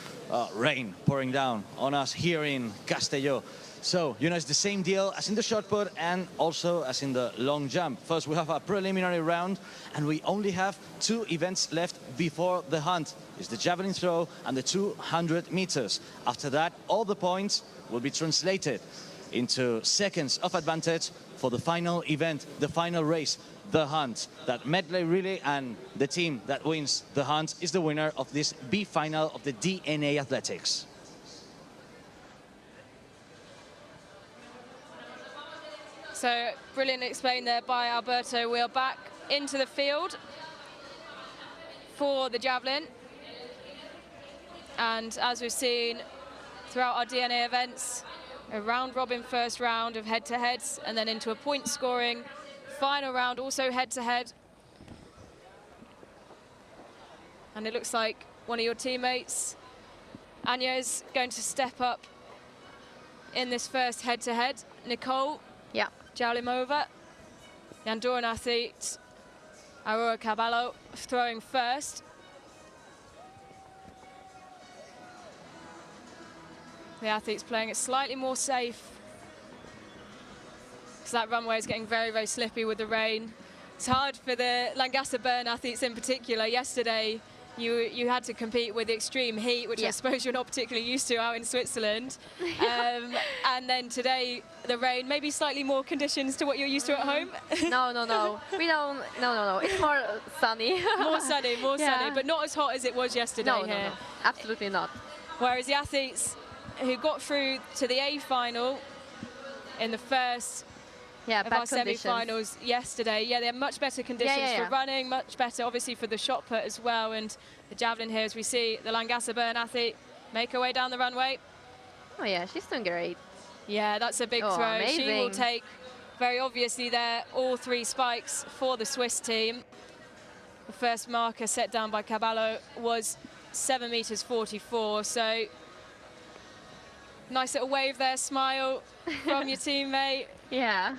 A: rain pouring down on us here in Castelló. So, you know, it's the same deal as in the shot put and also as in the long jump. First, we have a preliminary round, and we only have 2 events left before the hunt. It's the javelin throw and the 200 meters. After that, all the points will be translated into seconds of advantage for the final event, the final race, the hunt. That medley relay, and the team that wins the hunt is the winner of this B final of the DNA Athletics.
B: So brilliantly explained there by Alberto. We are back into the field for the javelin. And as we've seen throughout our DNA events, a round-robin first round of head-to-heads, and then into a point-scoring final round, also head-to-head. And it looks like one of your teammates, Anya, is going to step up in this first head-to-head. Nicole Jaulimova, the Andorran athlete, Aurora Caballo, throwing first. The athlete's playing it slightly more safe, because that runway is getting very slippy with the rain. It's hard for the Langasser Bern athletes in particular. Yesterday, you had to compete with the extreme heat, which I suppose you're not particularly used to out in Switzerland. And then today, the rain, maybe slightly more conditions to what you're used to at home.
D: No. We don't. No. It's more sunny.
B: more sunny, but not as hot as it was yesterday here.
D: No. Absolutely not.
B: Whereas the athletes who got through to the A final in the first of our semi-finals yesterday, they had much better conditions for running, much better obviously for the shot put as well, and the javelin here, as we see the Langasser Bern athlete make her way down the runway.
D: Oh yeah, she's doing great.
B: Yeah, that's a big throw.
D: Amazing.
B: She will take, very obviously there, all 3 spikes for the Swiss team. The first marker set down by Caballo was 7 meters 44, so nice little wave there, smile from your teammate.
D: Yeah.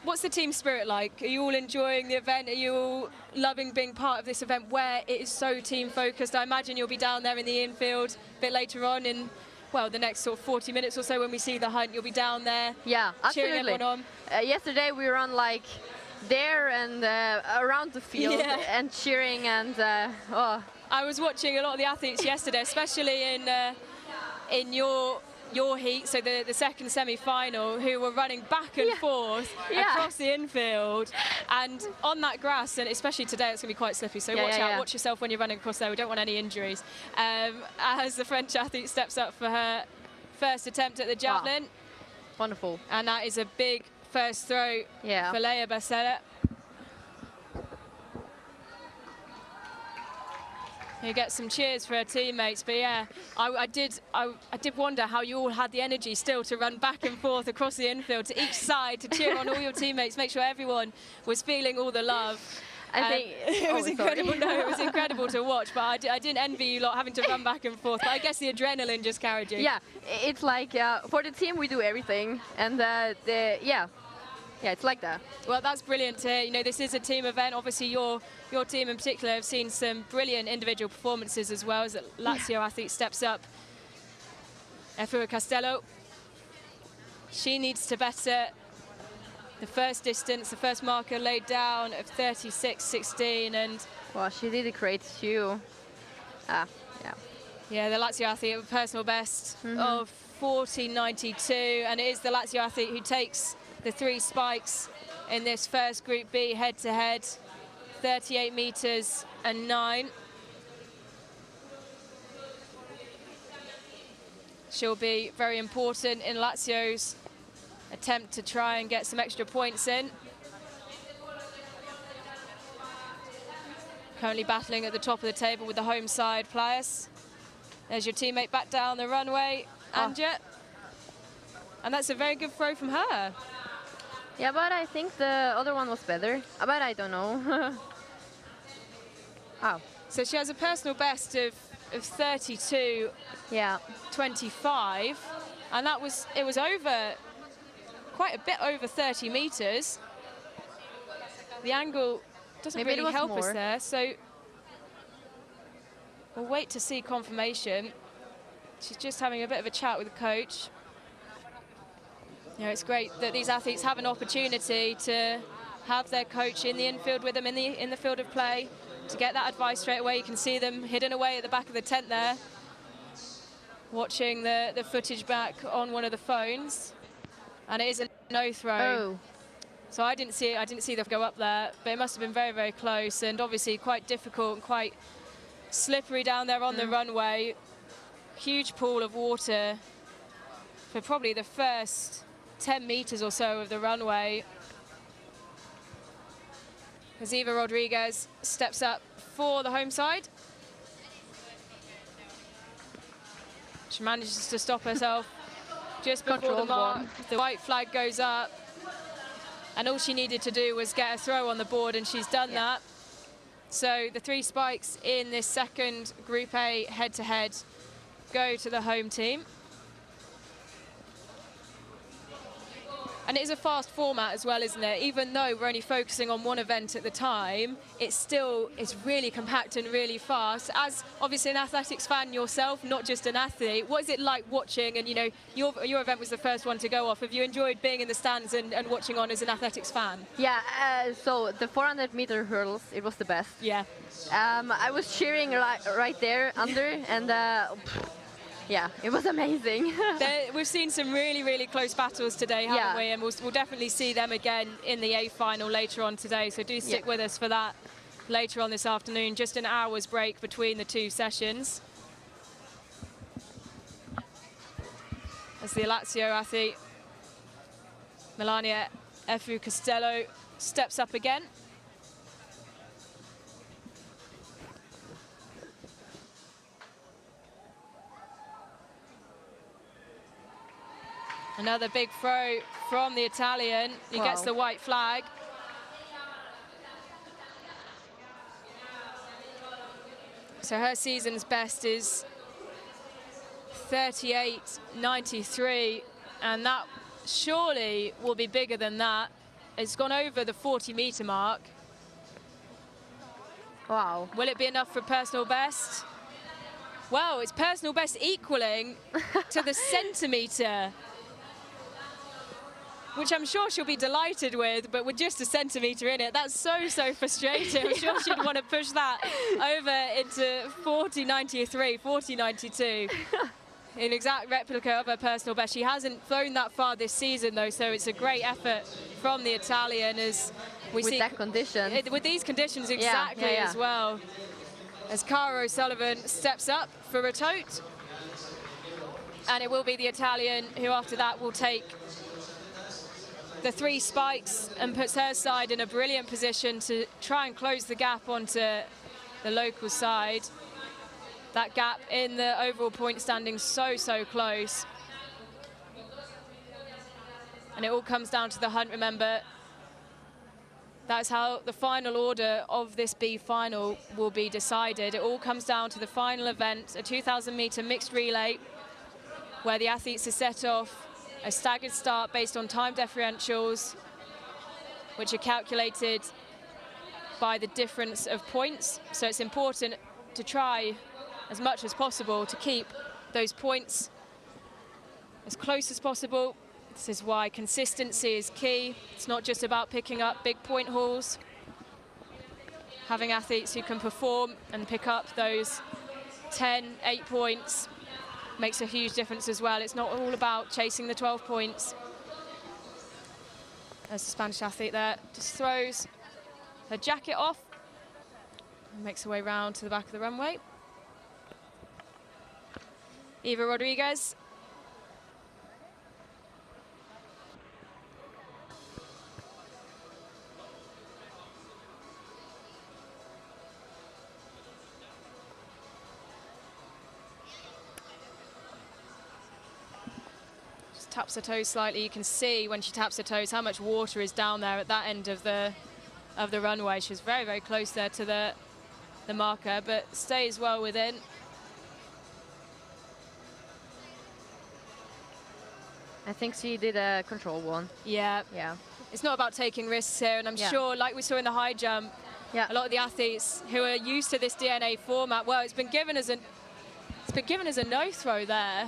B: What's the team spirit like? Are you all enjoying the event? Are you all loving being part of this event where it is so team focused? I imagine you'll be down there in the infield a bit later on in, well, the next sort of 40 minutes or so when we see the hunt. You'll be down there cheering everyone on.
D: Yesterday we were on like there and around the field and cheering and
B: I was watching a lot of the athletes yesterday, especially in your heat, so the second semi-final, who were running back and forth across the infield and on that grass, and especially today it's going to be quite slippy, so watch out, watch yourself when you're running across there. We don't want any injuries. As the French athlete steps up for her first attempt at the javelin.
D: Wonderful.
B: And that is a big first throw for Leia Bessela. You get some cheers for her teammates, but I did wonder how you all had the energy still to run back and forth across the infield to each side to cheer on all your teammates, make sure everyone was feeling all the love.
D: I think
B: it was incredible. No, it was incredible to watch, but I didn't envy you lot having to run back and forth. But I guess the adrenaline just carried you.
D: Yeah, it's like for the team we do everything, and it's like that.
B: Well, that's brilliant to hear. You know, this is a team event. Obviously, your team in particular have seen some brilliant individual performances as well, as Lazio athlete steps up Efua Castello, she needs to better the first distance, the first marker laid down of 36.16, and
D: Well, she did a great too. Yeah.
B: yeah, the Lazio athlete with a personal best of 14.92, and it is the Lazio athlete who takes the 3 spikes in this first Group B head-to-head, 38 meters and 9. She'll be very important in Lazio's attempt to try and get some extra points in. Currently battling at the top of the table with the home side players. There's your teammate back down the runway, Anja. And that's a very good throw from her.
D: Yeah, but I think the other one was better. But I don't know. Oh,
B: So she has a personal best of 32.25,
D: yeah.
B: and it was over, quite a bit over 30 meters. The angle doesn't
D: Maybe it
B: really
D: was
B: help us
D: more.
B: there, so we'll wait to see confirmation. She's just having a bit of a chat with the coach. You know, it's great that these athletes have an opportunity to have their coach in the infield with them in the field of play, to get that advice straight away. You can see them hidden away at the back of the tent there, watching the footage back on one of the phones. And it is a no throw.
D: Oh,
B: So I didn't see them go up there, but it must have been very, very close, and obviously quite difficult and quite slippery down there on the runway. Huge pool of water for probably the first 10 meters or so of the runway. As Eva Rodriguez steps up for the home side. She manages to stop herself just before the
D: Controlled
B: mark.
D: one.
B: The white flag goes up. And all she needed to do was get a throw on the board, and she's done that. So the 3 spikes in this second Group A head-to-head go to the home team. And it is a fast format as well, isn't it? Even though we're only focusing on one event at the time, it's really compact and really fast. As obviously an athletics fan yourself, not just an athlete, what is it like watching? And you know, your event was the first one to go off. Have you enjoyed being in the stands and watching on as an athletics fan?
D: yeah. So the 400-meter hurdles, it was the best.
B: Yeah.
D: I was cheering right there under, and yeah, it was amazing.
B: We've seen some really, really close battles today, haven't
D: Yeah.
B: we? And we'll definitely see them again in the A final later on today. So do stick
D: Yeah.
B: with us for that later on this afternoon. Just an hour's break between the 2 sessions. As the Lazio athlete, Melania Efua Castello, steps up again. Another big throw from the Italian. He gets
D: Wow.
B: the white flag. So her season's best is 38.93, and that surely will be bigger than that. It's gone over the 40-meter mark.
D: Wow.
B: Will it be enough for personal best? Well, it's personal best equaling to the centimetre, which I'm sure she'll be delighted with, but with just a centimetre in it, that's so frustrating. I'm sure she'd want to push that over into 40.93, 40.92. An exact replica of her personal best. She hasn't flown that far this season, though, so it's a great effort from the Italian as we
D: With
B: see
D: that condition.
B: with these conditions exactly
D: yeah.
B: as well. As Cara O'Sullivan steps up for a tote. And it will be the Italian who after that will take the 3 spikes and puts her side in a brilliant position to try and close the gap onto the local side. That gap in the overall point standing so close. And it all comes down to the hunt, remember. That's how the final order of this B final will be decided. It all comes down to the final event, a 2,000-meter mixed relay, where the athletes are set off a staggered start based on time differentials, which are calculated by the difference of points. So it's important to try as much as possible to keep those points as close as possible. This is why consistency is key. It's not just about picking up big point hauls. Having athletes who can perform and pick up those 10, 8 points makes a huge difference as well. It's not all about chasing the 12 points. As the Spanish athlete there just throws her jacket off and makes her way round to the back of the runway. Eva Rodriguez. Just taps her toes slightly. You can see when she taps her toes how much water is down there at that end of the runway. She's very, very close there to the marker, but stays well within.
D: I think she did a control one.
B: Yeah.
D: Yeah.
B: It's not about taking risks here, and I'm sure, like we saw in the high jump, a lot of the athletes who are used to this DNA format, well, it's been given as a no throw there.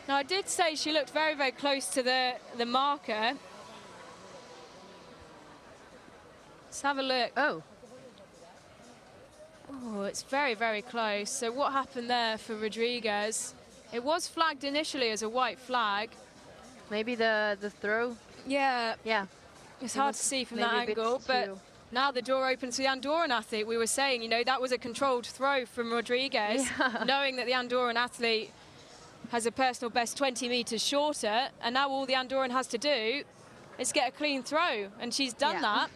B: Now, I did say she looked very, very close to the marker. Let's have a look.
D: Oh.
B: Oh, it's very, very close. So what happened there for Rodriguez? It was flagged initially as a white flag.
D: Maybe the throw.
B: Yeah.
D: Yeah.
B: It's hard to see from that angle, but now the door opens to the Andorran athlete. We were saying, you know, that was a controlled throw from Rodriguez, knowing that the Andorran athlete has a personal best 20 meters shorter, and now all the Andorran has to do is get a clean throw, and she's done that.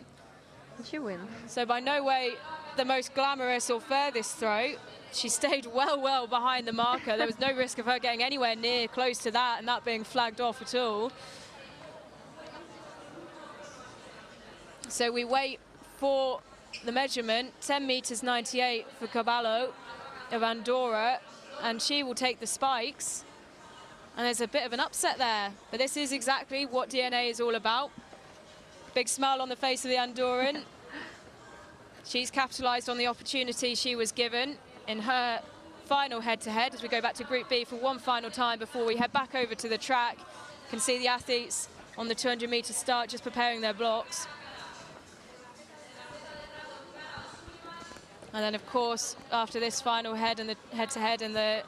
D: She wins.
B: So by no way the most glamorous or furthest throw. She stayed well behind the marker. There was no risk of her getting anywhere near close to that and that being flagged off at all. So we wait for the measurement, 10 meters 98 for Caballo of Andorra, and she will take the spikes. And there's a bit of an upset there, but this is exactly what DNA is all about. Big smile on the face of the Andorran. She's capitalized on the opportunity she was given in her final head-to-head as we go back to Group B for one final time before we head back over to the track. You can see the athletes on the 200-meter start just preparing their blocks. And then, of course, after this final head and the head-to-head and the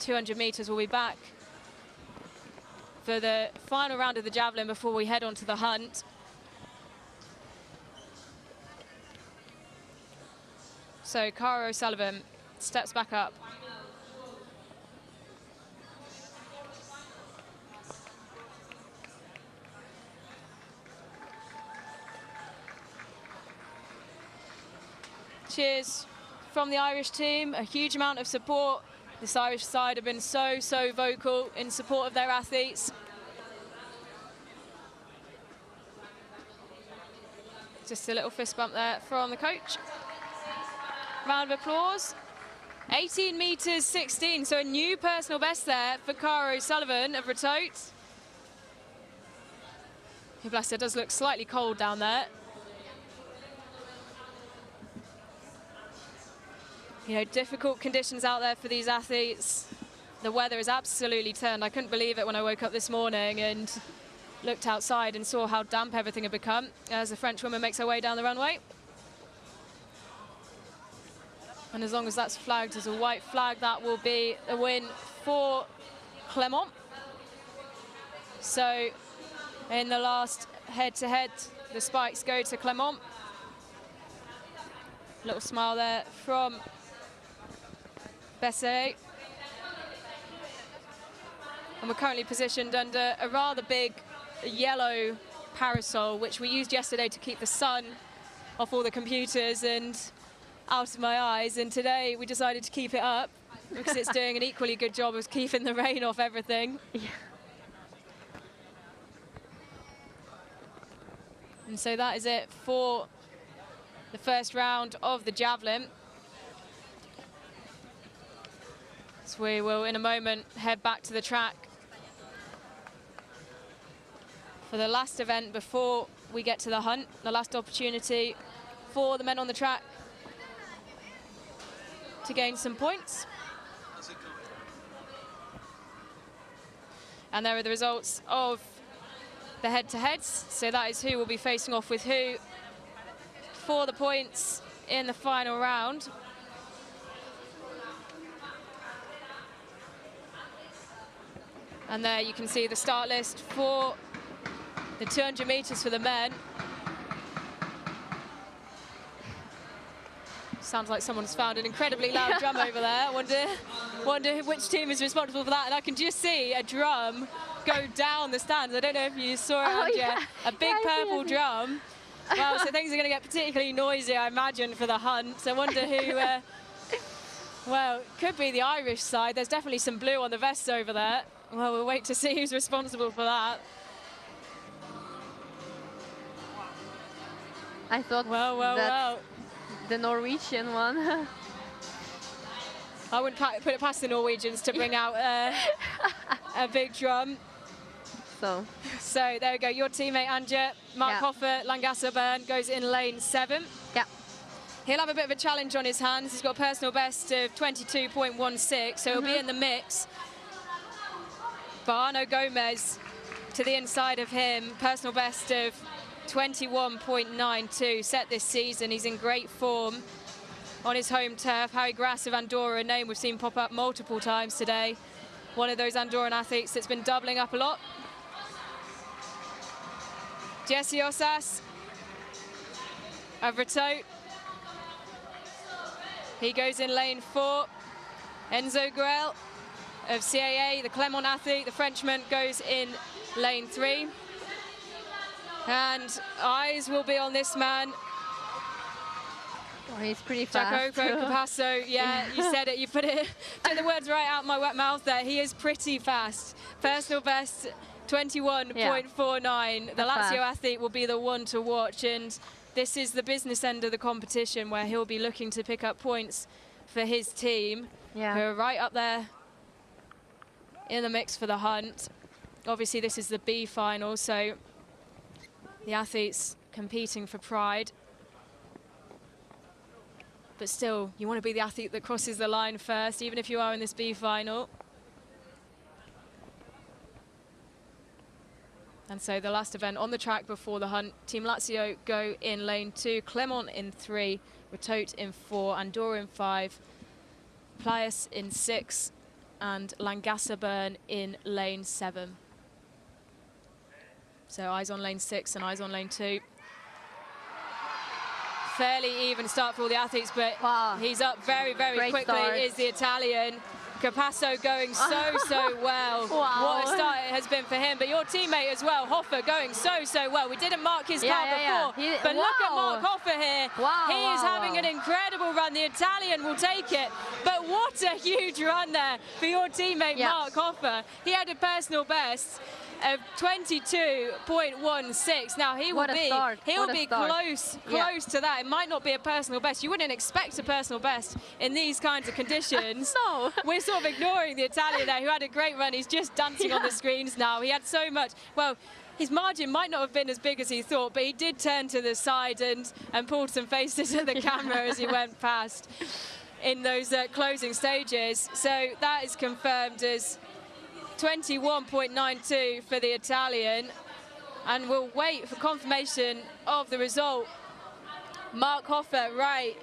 B: 200 meters, we'll be back for the final round of the javelin before we head on to the hunt. So Cara O'Sullivan steps back up. Cheers from the Irish team, a huge amount of support. This Irish side have been so vocal in support of their athletes. Just a little fist bump there from the coach. Round of applause. 18 meters 16, so a new personal best there for Cara O'Sullivan of Ratoath. Who, bless her, does look slightly cold down there. You know, difficult conditions out there for these athletes. The weather is absolutely turned. I couldn't believe it when I woke up this morning and looked outside and saw how damp everything had become as the French woman makes her way down the runway. And as long as that's flagged as a white flag, that will be a win for Clermont. So in the last head-to-head, the spikes go to Clermont. Little smile there from Besset. And we're currently positioned under a rather big yellow parasol, which we used yesterday to keep the sun off all the computers and out of my eyes, and today we decided to keep it up because it's doing an equally good job of keeping the rain off everything. Yeah. And so that is it for the first round of the javelin. So we will in a moment head back to the track for the last event before we get to the hunt, the last opportunity for the men on the track to gain some points. And there are the results of the head-to-heads. So that is who will be facing off with who for the points in the final round. And there you can see the start list for the 200 meters for the men. Sounds like someone's found an incredibly loud drum over there. Wonder which team is responsible for that. And I can just see a drum go down the stands. I don't know if you saw it, Andrea. A big purple drum. Well, so things are going to get particularly noisy, I imagine, for the hunt. So I wonder who, well, could be the Irish side. There's definitely some blue on the vests over there. Well, we'll wait to see who's responsible for that.
D: I thought
B: Well.
D: the Norwegian one.
B: I wouldn't put it past the Norwegians to bring out a big drum.
D: So
B: there we go. Your teammate, Anja, Mark
D: Yeah.
B: Hoffer, Langasser Byrne, goes in lane 7.
D: yeah,
B: He'll have a bit of a challenge on his hands. He's got a personal best of 22.16, so he'll be in the mix. But Arno Gomez, to the inside of him, personal best of 21.92, set this season. He's in great form on his home turf. Harry Grass of Andorra, a name we've seen pop up multiple times today. One of those Andorran athletes that's been doubling up a lot. Jesse Osas of Ratote. He goes in lane 4. Enzo Grel of CAA, the Clermont athlete, the Frenchman, goes in lane 3. And eyes will be on this man.
D: oh, he's pretty fast.
B: Jacopo Capasso, yeah, you said it, you put the words right out my wet mouth there. He is pretty fast. Personal best 21.49. The
D: That's
B: Lazio
D: fast.
B: athlete will be the one to watch, and this is the business end of the competition where he'll be looking to pick up points for his team, who are right up there in the mix for the hunt. Obviously, this is the B final, so the athletes competing for pride. But still, you want to be the athlete that crosses the line first, even if you are in this B final. And so the last event on the track before the hunt, Team Lazio go in lane 2, Clermont in 3, Ratote in 4, Andorra in 5, Plias in 6, and Langasser Byrne in lane 7. So eyes on lane 6 and eyes on lane 2. Fairly even start for all the athletes, but he's up very, very
D: Great
B: quickly,
D: start.
B: is the Italian. Capasso going so well.
D: Wow.
B: What a start it has been for him. But your teammate as well, Hoffer, going so well. We didn't mark his car before, but look at Mark Hoffer here. He is having an incredible run. The Italian will take it. But what a huge run there for your teammate, Mark Hoffer. He had a personal best of 22.16. Now he will be close to that. It might not be a personal best. You wouldn't expect a personal best in these kinds of conditions.
D: No.
B: We're sort of ignoring the Italian there, who had a great run. He's just dancing on the screens now. He had so much. Well, his margin might not have been as big as he thought, but he did turn to the side and pulled some faces at the camera as he went past in those closing stages. So that is confirmed as 21.92 for the Italian, and we'll wait for confirmation of the result. Mark Hoffer, right,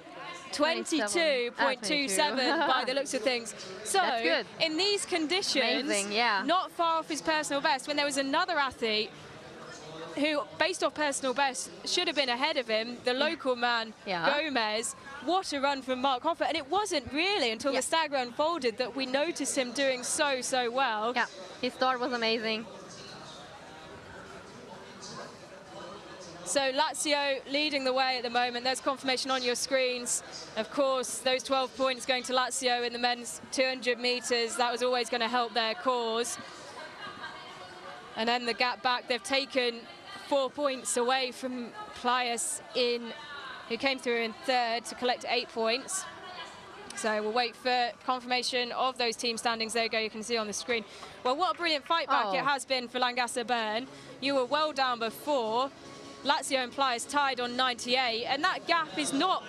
B: 22.27 by the looks of things. So
D: That's good.
B: in these conditions, not far off his personal best, when there was another athlete who, based off personal best, should have been ahead of him, the local man, Gomez. What a run from Mark Hoffer. And it wasn't really until the stagger unfolded that we noticed him doing so well.
D: Yeah, his start was amazing.
B: So Lazio leading the way at the moment. There's confirmation on your screens. Of course, those 12 points going to Lazio in the men's 200 meters. That was always going to help their cause. And then the gap back, they've taken 4 points away from Plias, who came through in 3rd to collect 8 points. So we'll wait for confirmation of those team standings. There you go, you can see on the screen. Well, what a brilliant fight back it has been for Langasser Byrne. You were well down before. Lazio and Plias tied on 98, and that gap is not,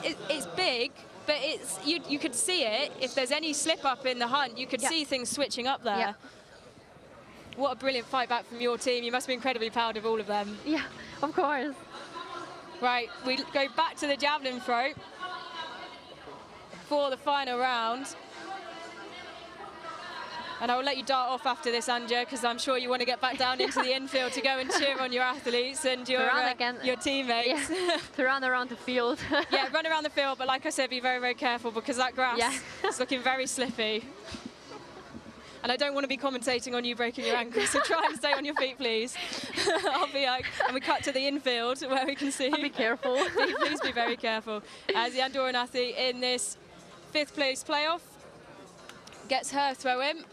B: it's big, but it's you could see it. If there's any slip up in the hunt, you could see things switching up there. what a brilliant fight back from your team. You must be incredibly proud of all of them.
D: Yeah, of course.
B: Right, we go back to the javelin throw for the final round. And I will let you dart off after this, Anja, because I'm sure you want to get back down into the infield to go and cheer on your athletes and your teammates.
D: Yeah, to run around the field.
B: Yeah, run around the field, but like I said, be very, very careful because that grass is looking very slippy. And I don't want to be commentating on you breaking your ankle, so try and stay on your feet, please. I'll be like, and we cut to the infield where we can see.
D: I'll be careful.
B: Please be very careful. As the Andorran athlete in this 5th place playoff gets her throw in.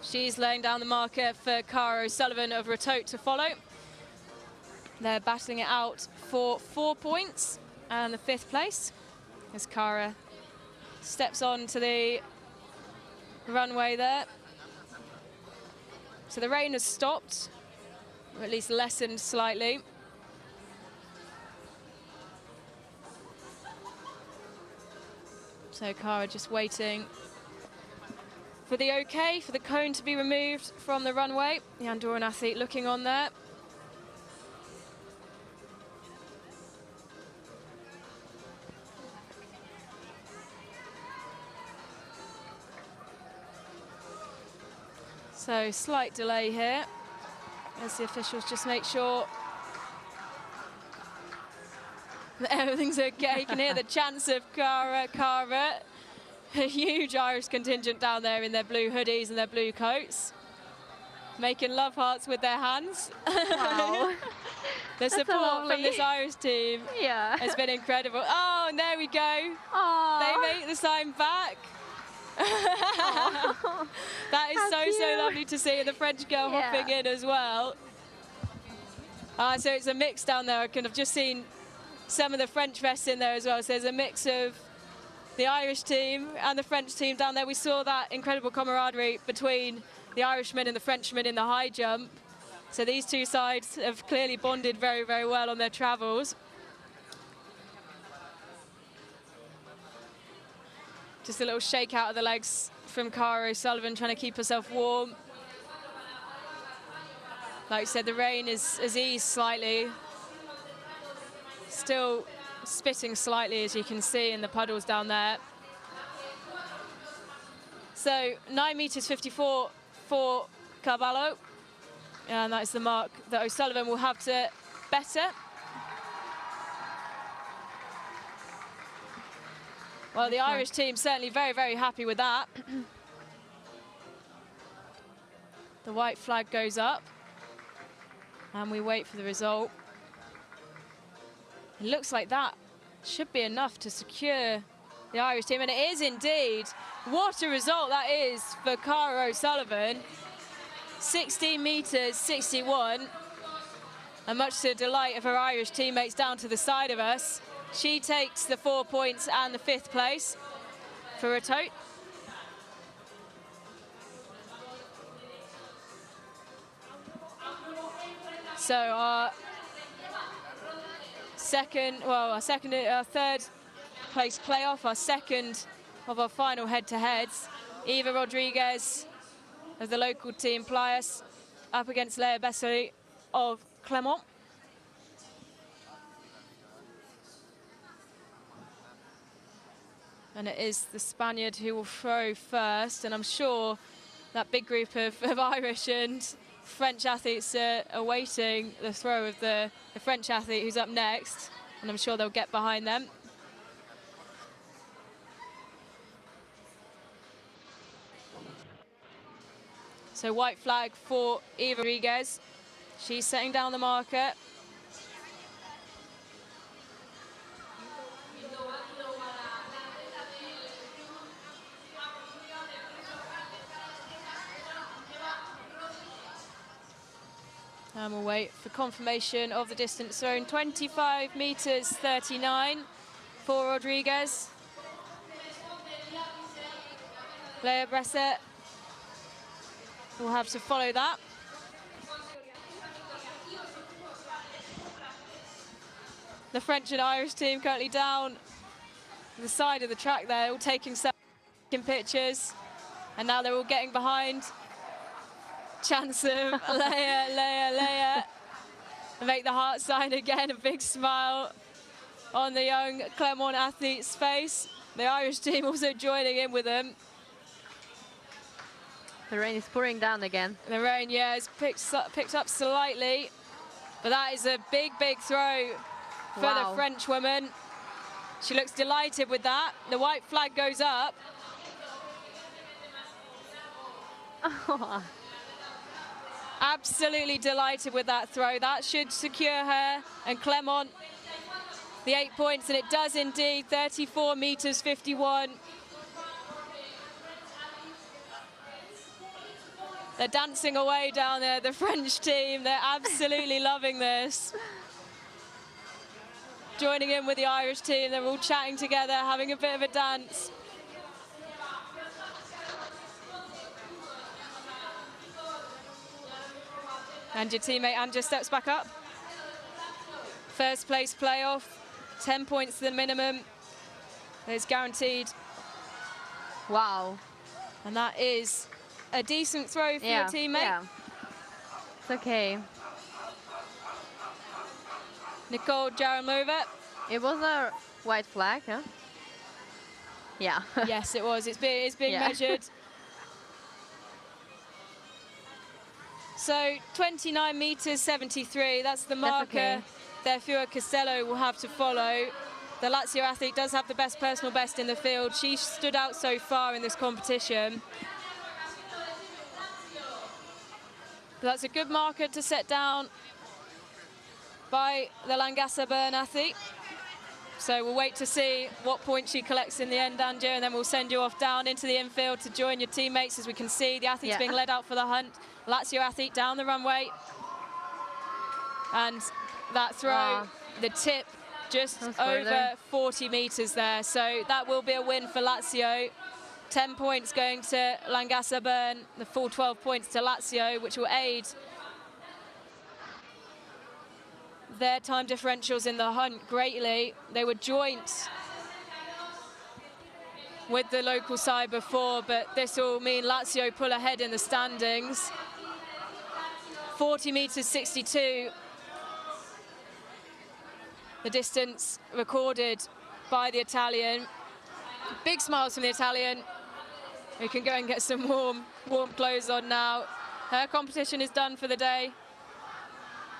B: She's laying down the marker for Cara O'Sullivan of Ratoath to follow. They're battling it out for 4 points and the 5th place as Cara steps on to the runway there. So the rain has stopped, or at least lessened slightly. So Cara just waiting for the OK, for the cone to be removed from the runway. The Andorran athlete looking on there. So slight delay here as the officials just make sure that everything's okay. You can hear the chants of Cara, a huge Irish contingent down there in their blue hoodies and their blue coats, making love hearts with their hands.
D: Wow.
B: The support from this Irish team has been incredible. Oh, and there we go.
D: Aww.
B: They make the sign back. That is so lovely to see, and the French girl hopping in as well. So it's a mix down there. I have just seen some of the French vests in there as well. So there's a mix of the Irish team and the French team down there. We saw that incredible camaraderie between the Irishmen and the Frenchmen in the high jump. So these two sides have clearly bonded very, very well on their travels. Just a little shake out of the legs from Cara O'Sullivan, trying to keep herself warm. Like I said, the rain has eased slightly. Still spitting slightly, as you can see in the puddles down there. So 9 meters 54 for Carballo. And that is the mark that O'Sullivan will have to better. Well, the Irish team certainly very, very happy with that. The white flag goes up. And we wait for the result. It looks like that should be enough to secure the Irish team, and it is indeed. What a result that is for Cara O'Sullivan. 16 meters 61, and much to the delight of her Irish teammates down to the side of us, she takes the 4 points and the 5th place for Ratoath. So our third place playoff, our second of our final head-to-heads. Eva Rodriguez of the local team Plias up against Leah Bessely of Clermont. And it is the Spaniard who will throw first, and I'm sure that big group of Irish and French athletes are awaiting the throw of the French athlete who's up next, and I'm sure they'll get behind them. So white flag for Eva Rodriguez. She's setting down the marker. And we'll wait for confirmation of the distance thrown. 25 meters 39 for Rodriguez. Leah Bessely will have to follow that. The French and Irish team currently down the side of the track there, all taking some pictures, and now they're all getting behind chants of Leia, Leia, Leia. Make the heart sign again, a big smile on the young Clermont athlete's face. The Irish team also joining in with them.
D: The rain is pouring down again.
B: The rain, yeah, has picked up slightly, but that is a big, big throw for the French woman. She looks delighted with that. The white flag goes up. Absolutely delighted with that throw. That should secure her and Clermont the 8 points, and it does indeed. 34 meters 51. They're dancing away down there, the French team. They're absolutely loving this. Joining in with the Irish team, they're all chatting together, having a bit of a dance. And your teammate Anja steps back up. First place playoff, 10 points the minimum. It's guaranteed.
D: Wow.
B: And that is a decent throw for your teammate.
D: Yeah. It's okay.
B: Nicole Jaramova.
D: It was a white flag, huh? Yeah.
B: Yes, it was. It's being measured. So 29 meters 73. That's the marker.
D: Okay.
B: Therefore, Costello will have to follow. The Lazio athlete does have the best personal best in the field. She stood out so far in this competition. But that's a good marker to set down by the Langassa Bern athlete. So we'll wait to see what point she collects in the end, Anja, and then we'll send you off down into the infield to join your teammates. As we can see, the athlete's being led out for the hunt. Lazio athlete down the runway. And that throw, the tip, just over 40 meters there. So that will be a win for Lazio. 10 points going to Langassa Bern, the full 12 points to Lazio, which will aid their time differentials in the hunt greatly. They were joint with the local side before, but this will mean Lazio pull ahead in the standings. 40 meters 62. The distance recorded by the Italian. Big smiles from the Italian. We can go and get some warm clothes on now. Her competition is done for the day.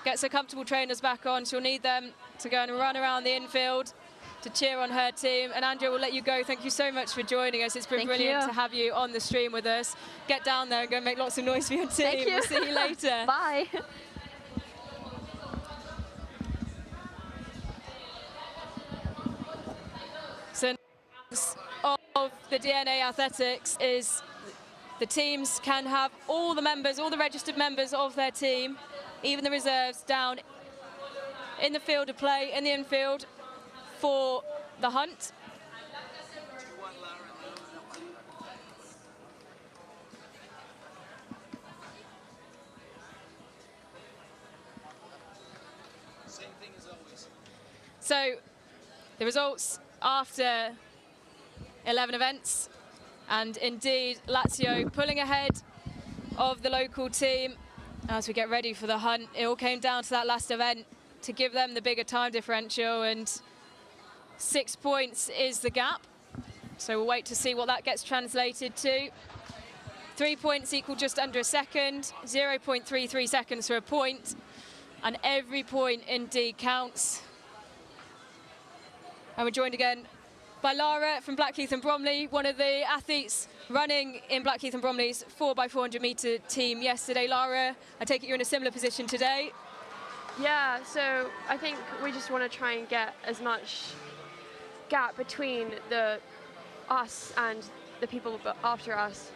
B: Gets her comfortable trainers back on. She'll need them to go and run around the infield to cheer on her team. And Andrea, will let you go. Thank you so much for joining us. It's been brilliant to have you on the stream with us. Get down there and go and make lots of noise for your team.
D: Thank you.
B: We'll see you later.
D: Bye.
B: So of the DNA Athletics is the teams can have all the members, all the registered members of their team, even the reserves, down in the field of play, in the infield for the hunt.
A: Same thing as always.
B: So the results after 11 events, and indeed Lazio pulling ahead of the local team as we get ready for the hunt. It all came down to that last event to give them the bigger time differential, and 6 points is the gap. So we'll wait to see what that gets translated to. 3 points equal just under a second, 0.33 seconds for a point, and every point indeed counts. And we're joined again by Lara from Blackheath and Bromley, one of the athletes running in Blackheath and Bromley's 4x400 meter team yesterday. Lara, I take it you're in a similar position today.
E: Yeah, so I think we just want to try and get as much gap between us and the people after us.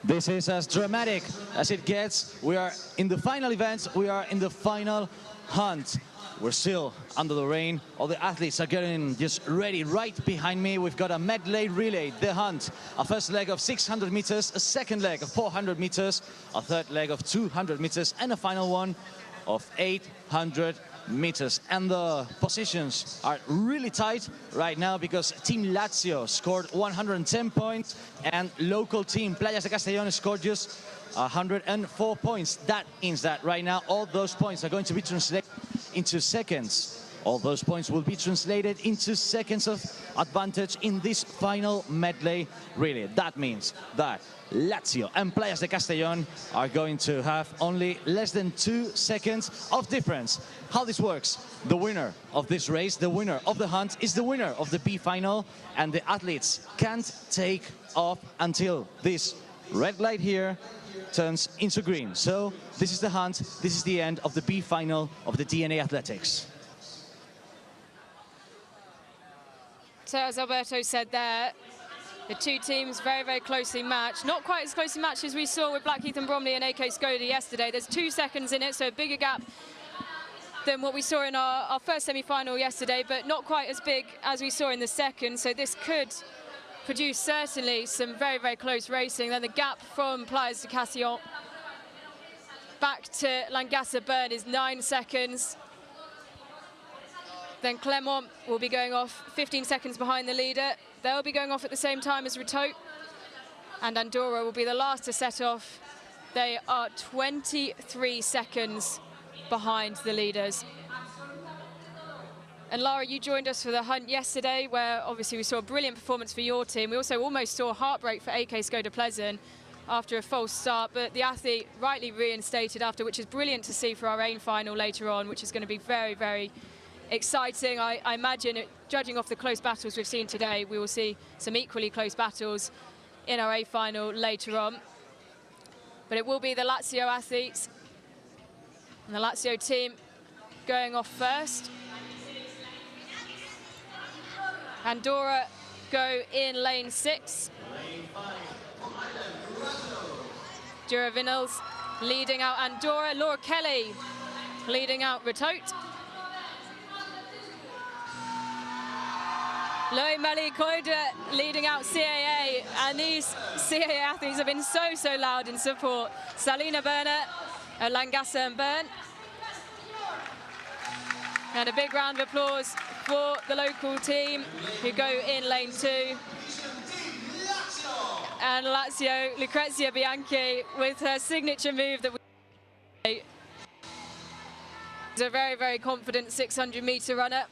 A: This is as dramatic as it gets. We are in the final events. We are in the final hunt. We're still under the rain. All the athletes are getting just ready. Right behind me, we've got a medley relay, the hunt. A first leg of 600 meters, a second leg of 400 meters, a third leg of 200 meters, and a final one of 800 meters. And the positions are really tight right now because Team Lazio scored 110 points and local team Playas de Castellón scored just 104 points. That means that right now all those points are going to be translated into seconds. All those points will be translated into seconds of advantage in this final medley relay. That means that Lazio and Playas de Castellón are going to have only less than 2 seconds of difference. How this works: the winner of this race, the winner of the hunt, is the winner of the B final, and the athletes can't take off until this red light here turns into green. So this is the hunt, this is the end of the B final of the DNA Athletics.
B: So as Alberto said there, the two teams very, very closely matched. Not quite as closely matched as we saw with Blackheath and Bromley and AK Skoda yesterday. There's 2 seconds in it, so a bigger gap than what we saw in our first semi-final yesterday, but not quite as big as we saw in the second. So this could produce certainly some very, very close racing. Then the gap from Playas de Castellón back to Langassa-Bern is 9 seconds. Then Clermont will be going off 15 seconds behind the leader. They'll be going off at the same time as Retote. And Andorra will be the last to set off. They are 23 seconds behind the leaders. And Lara, you joined us for the hunt yesterday, where obviously we saw a brilliant performance for your team. We also almost saw a heartbreak for AK Skoda Pleasant after a false start, but the athlete rightly reinstated after, which is brilliant to see for our AIM final later on, which is going to be very, very exciting. I imagine, judging off the close battles we've seen today, we will see some equally close battles in our A final later on. But it will be the Lazio athletes and the Lazio team going off first. Andorra go in lane 6. Jura Vinals leading out Andorra. Laura Kelly leading out Retote. Loe Malikoida leading out CAA, and these CAA athletes have been so loud in support. Salina Berner at Langassa and Bern. And a big round of applause for the local team who go in lane 2. And Lazio, Lucrezia Bianchi with her signature move that is a very, very confident 600 meter runner.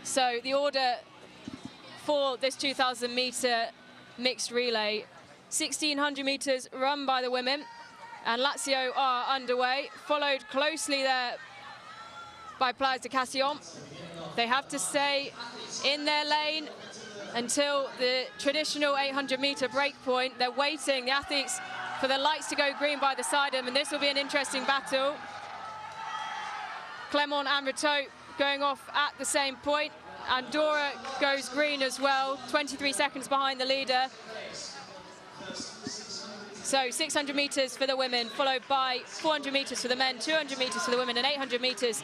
B: So the order for this 2,000 meter mixed relay, 1,600 meters run by the women, and Lazio are underway, followed closely there by Playas de Castellón. They have to stay in their lane until the traditional 800 meter break point. They're waiting, the athletes, for the lights to go green by the side of them, and this will be an interesting battle. Clermont and Retote going off at the same point. Andorra goes green as well, 23 seconds behind the leader. So 600 meters for the women, followed by 400 meters for the men, 200 meters for the women, and 800 meters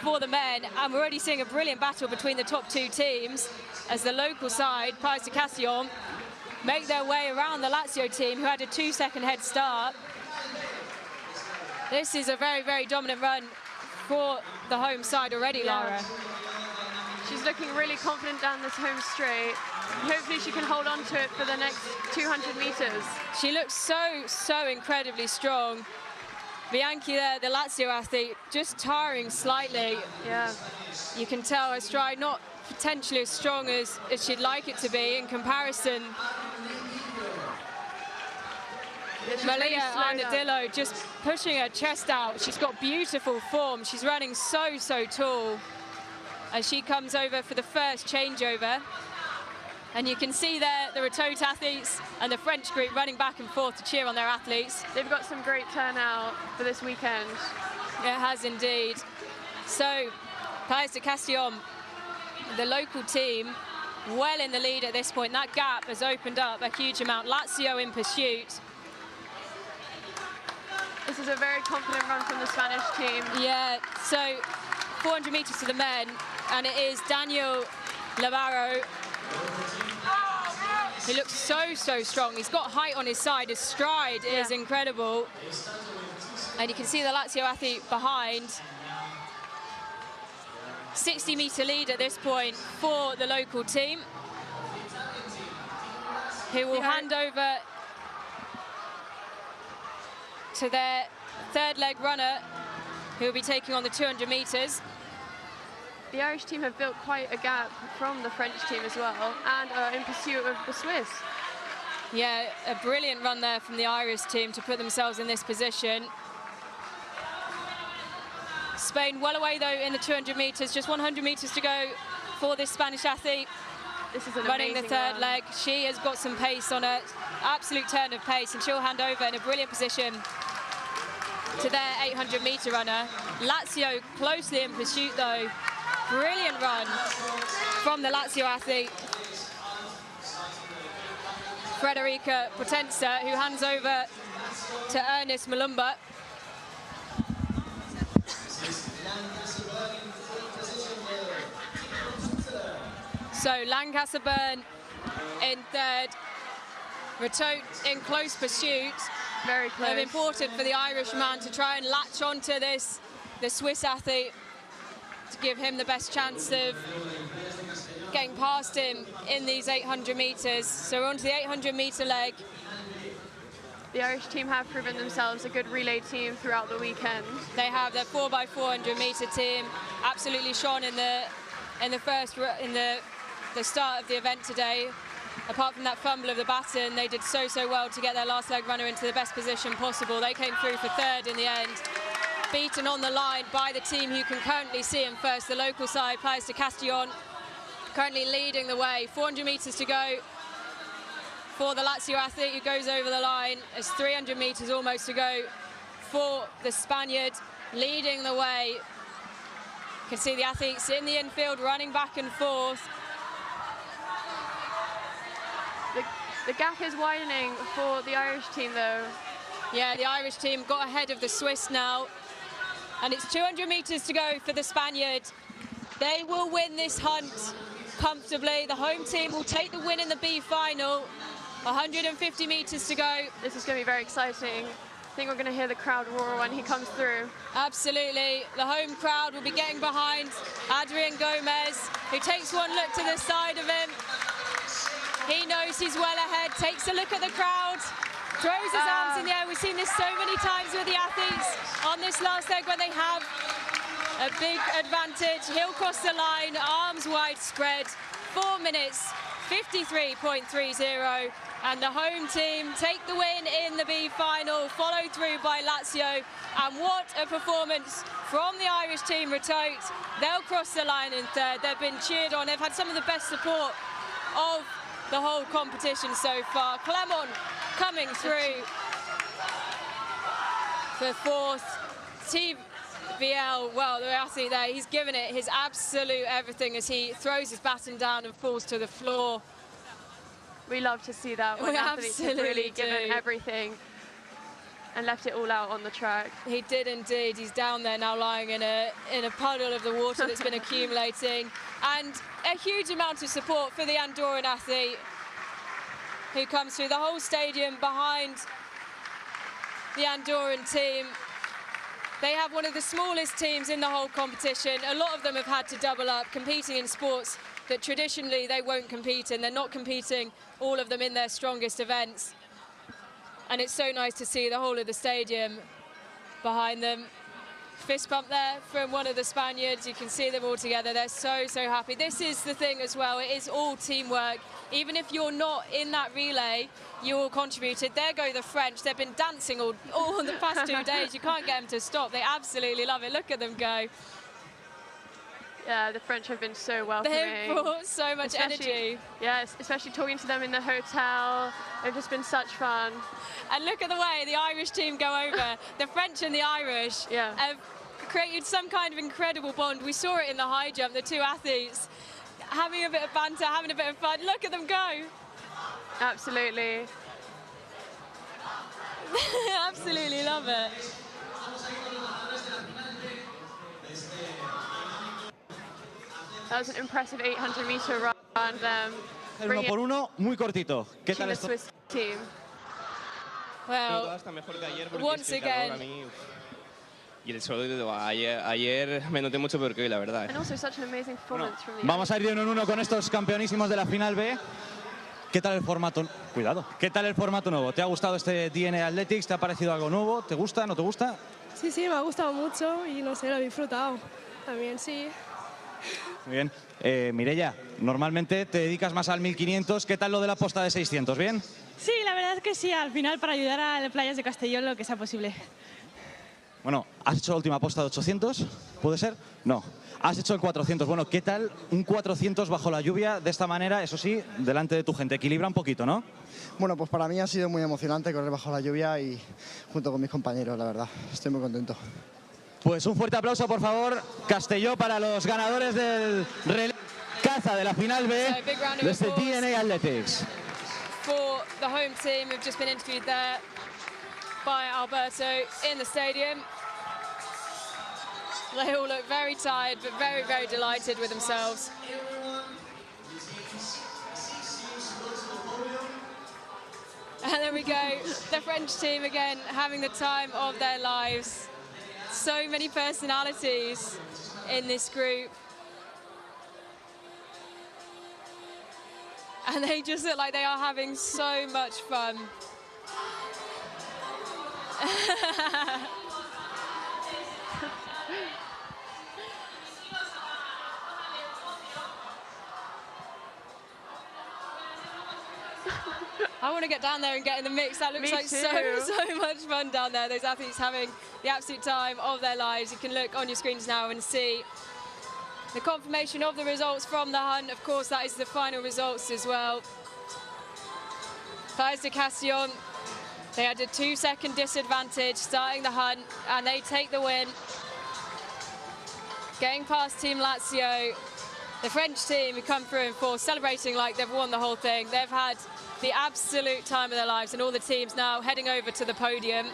B: for the men. And we're already seeing a brilliant battle between the top 2 teams as the local side, Playas de Castellón, make their way around the Lazio team, who had a 2-second head start. This is a very, very dominant run for the home side already, Lara.
E: She's looking really confident down this home straight. Hopefully she can hold on to it for the next 200 meters.
B: She looks so incredibly strong. Bianchi there, the Lazio athlete, just tiring slightly.
E: Yeah.
B: You can tell her stride not potentially as strong as she'd like it to be in comparison. Malia Arnadillo just pushing her chest out. She's got beautiful form. She's running so tall as she comes over for the first changeover. And you can see there the Retote athletes and the French group running back and forth to cheer on their athletes.
E: They've got some great turnout for this weekend.
B: It has indeed. So, Playas de Castellón, the local team, well in the lead at this point. That gap has opened up a huge amount. Lazio in pursuit.
E: It's is a very confident run from the Spanish team.
B: Yeah, so 400 meters to the men, and it is Daniel Navarro, who looks so strong. He's got height on his side. His stride is incredible. And you can see the Lazio athlete behind. 60-meter lead at this point for the local team, who will hand over to their third leg runner, who will be taking on the 200 meters.
E: The Irish team have built quite a gap from the French team as well, and are in pursuit of the Swiss.
B: Yeah, a brilliant run there from the Irish team to put themselves in this position. Spain well away though in the 200 meters, just 100 meters to go for this Spanish athlete.
E: This is an
B: running the
E: amazing
B: third
E: run.
B: leg. She has got some pace on her, absolute turn of pace, and she'll hand over in a brilliant position to their 800-meter runner. Lazio closely in pursuit though. Brilliant run from the Lazio athlete, Frederica Potenza, who hands over to Ernest Malumba. So Lancaster-Byrne in third, Ratot in close pursuit.
E: Very close.
B: Important for the Irishman to try and latch onto this, the Swiss athlete, to give him the best chance of getting past him in these 800 meters. So we're on to the 800-meter leg.
E: The Irish team have proven themselves a good relay team throughout the weekend.
B: They have their 4x400-meter team absolutely shone in the start of the event today. Apart from that fumble of the baton, they did so well to get their last leg runner into the best position possible. They came through for third in the end, beaten on the line by the team who can currently see him first, the local side, Playa de Castellón, currently leading the way. 400 meters to go for the Lazio athlete who goes over the line. There's 300 meters almost to go for the Spaniard, leading the way. You can see the athletes in the infield running back and forth.
E: The gap is widening for the Irish team though.
B: Yeah, the Irish team got ahead of the Swiss now. And it's 200 meters to go for the Spaniard. They will win this hunt comfortably. The home team will take the win in the B final. 150 meters to go.
E: This is going to be very exciting. I think we're going to hear the crowd roar when he comes through.
B: Absolutely. The home crowd will be getting behind Adrian Gomez, who takes one look to the side of him. He knows he's well ahead, takes a look at the crowd, throws his arms in the air. We've seen this so many times with the athletes on this last leg when they have a big advantage. He'll cross the line, arms wide spread, 4 minutes, 53.30. And the home team take the win in the B final, followed through by Lazio. And what a performance from the Irish team, Ratot. They'll cross the line in third. They've been cheered on. They've had some of the best support of the whole competition so far. Clermont coming through for fourth. TVL, well, the athlete there, he's given it his absolute everything as he throws his baton down and falls to the floor.
E: We love to see that when athletes have really given everything and left it all out on the track.
B: He did indeed. He's down there now lying in a puddle of the water that's been accumulating. And a huge amount of support for the Andorran athlete who comes through the whole stadium behind the Andorran team. They have one of the smallest teams in the whole competition. A lot of them have had to double up, competing in sports that traditionally they won't compete in. They're not competing, all of them, in their strongest events. And it's so nice to see the whole of the stadium behind them. Fist bump there from one of the Spaniards. You can see them all together. They're so happy. This is the thing as well. It is all teamwork. Even if you're not in that relay, you all contributed. There go the French. They've been dancing all the past 2 days. You can't get them to stop. They absolutely love it. Look at them go.
E: Yeah, the French have been so welcoming.
B: They've brought so much energy.
E: Yes, especially talking to them in the hotel. They've just been such fun.
B: And look at the way the Irish team go over. The French and the Irish have created some kind of incredible bond. We saw it in the high jump, the two athletes having a bit of banter, having a bit of fun. Look at them go.
E: Absolutely.
B: Absolutely love it.
E: That was an impressive 800-meter run.
A: El 1 por 1, muy cortito. ¿Qué tal
E: The
A: esto?
E: Swiss team.
B: Well,
F: Hasta mejor que ayer porque
B: once
F: este calor
B: again-
F: a mí, y el solo ayer me noté mucho peor que hoy, la verdad.
E: And also such an amazing performance from the
A: Vamos a ir de 1 en 1 con estos campeonísimos de la final B. ¿Qué tal el formato? Cuidado. ¿Qué tal el formato nuevo? ¿Te ha gustado este DNA Athletics? ¿Te ha parecido algo nuevo? ¿Te gusta? ¿No te gusta?
G: Sí, sí, me ha gustado mucho y no sé, lo he disfrutado. También sí.
A: Muy bien. Mireia, normalmente te dedicas más al 1500. ¿Qué tal lo de la posta de 600? ¿Bien?
G: Sí, la verdad es que sí, al final para ayudar a las playas de Castellón lo que sea posible.
A: Bueno, ¿has hecho la última posta de 800? ¿Puede ser? No. Has hecho el 400. Bueno, ¿qué tal un 400 bajo la lluvia de esta manera? Eso sí, delante de tu gente. Equilibra un poquito, ¿no?
H: Bueno, pues para mí ha sido muy emocionante correr bajo la lluvia y junto con mis compañeros, la verdad. Estoy muy contento.
A: Pues un fuerte aplauso, por favor, Castelló, para los ganadores del relé caza de la final B
B: So, big round of
A: de este
B: applause.
A: DNA Athletics.
B: For the home team who've just been interviewed there by Alberto in the stadium. They all look very tired, but very, very delighted with themselves. And there we go, the French team again having the time of their lives. So many personalities in this group. And they just look like they are having so much fun. I want to get down there and get in the mix. That looks
E: Me
B: like
E: too.
B: so much fun down there. Those athletes having the absolute time of their lives. You can look on your screens now and see the confirmation of the results from the hunt. Of course, that is the final results as well. Thais de Castillon, they had a 2-second disadvantage starting the hunt, and they take the win. Getting past Team Lazio, the French team who come through in fourth, celebrating like they've won the whole thing. They've had the absolute time of their lives, and all the teams now heading over to the podium.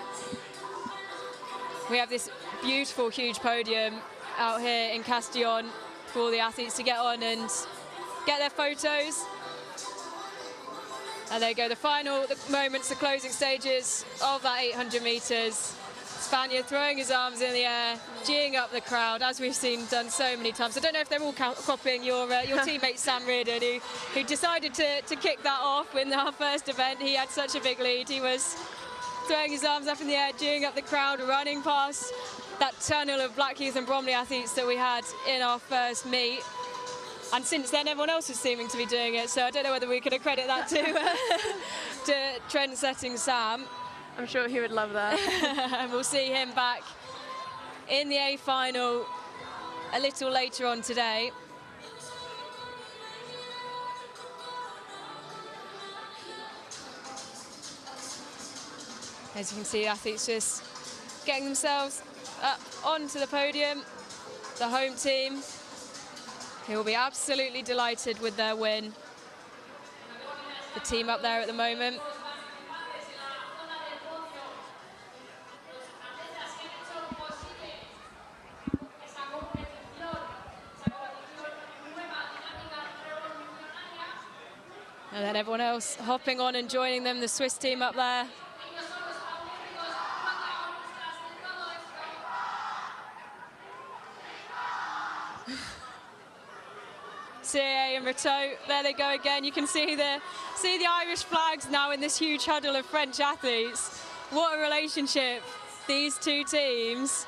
B: We have this beautiful, huge podium out here in Castellón for all the athletes to get on and get their photos. And there you go, the final moments, the closing stages of that 800 metres. Spaniard throwing his arms in the air, geeing up the crowd, as we've seen done so many times. I don't know if they're all copying your teammate Sam Reardon, who decided to kick that off in our first event. He had such a big lead. He was throwing his arms up in the air, geeing up the crowd, running past that tunnel of Blackheath and Bromley athletes that we had in our first meet. And since then, everyone else is seeming to be doing it. So I don't know whether we could accredit that to trend-setting Sam.
E: I'm sure he would love that.
B: And we'll see him back in the A final a little later on today. As you can see, athletes just getting themselves up onto the podium. The home team, who will be absolutely delighted with their win. The team up there at the moment. And then everyone else hopping on and joining them, the Swiss team up there. CAA and Rateau, there they go again. You can see the Irish flags now in this huge huddle of French athletes. What a relationship these two teams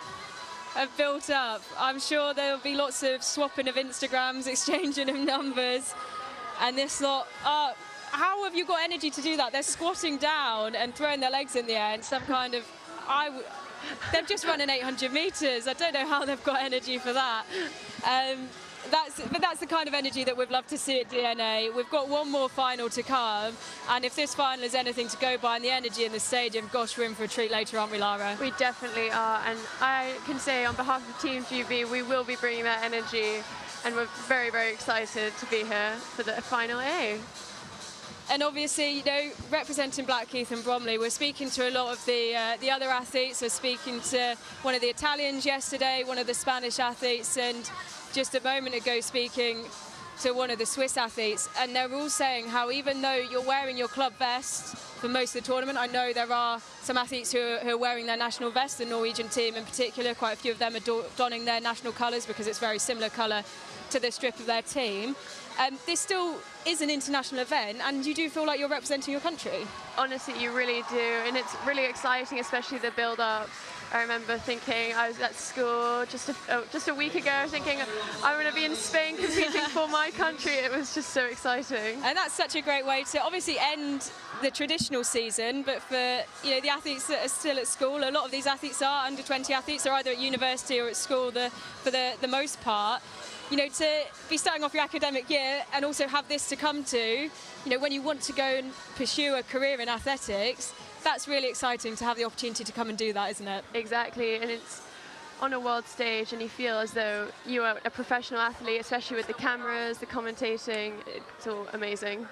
B: have built up. I'm sure there'll be lots of swapping of Instagrams, exchanging of numbers. And this lot, how have you got energy to do that? They're squatting down and throwing their legs in the air in some kind of, they've just run an 800 metres. I don't know how they've got energy for that. But that's the kind of energy that we'd love to see at DNA. We've got one more final to come, and if this final is anything to go by and the energy in the stadium, gosh, we're in for a treat later, aren't we, Lara?
E: We definitely are, and I can say on behalf of Team GB, we will be bringing that energy, and we're very, very excited to be here for the final A.
B: And obviously, you know, representing Blackheath and Bromley, we're speaking to a lot of the other athletes. We're speaking to one of the Italians yesterday, one of the Spanish athletes, and just a moment ago speaking to one of the Swiss athletes, and they're all saying how even though you're wearing your club vest for most of the tournament, I know there are some athletes who are wearing their national vest, the Norwegian team in particular, quite a few of them are donning their national colours because it's very similar colour to the strip of their team. This still is an international event, and you do feel like you're representing your country.
E: Honestly, you really do, and it's really exciting, especially the build-up. I remember thinking, I was at school just a week ago, thinking I'm going to be in Spain competing for my country. It was just so exciting.
B: And that's such a great way to obviously end the traditional season, but for the athletes that are still at school, a lot of these athletes are under 20 athletes, are either at university or at school for the most part. To be starting off your academic year and also have this to come to, when you want to go and pursue a career in athletics, that's really exciting to have the opportunity to come and do that, isn't it?
E: Exactly, and it's on a world stage and you feel as though you are a professional athlete, especially with the cameras, the commentating. It's all amazing.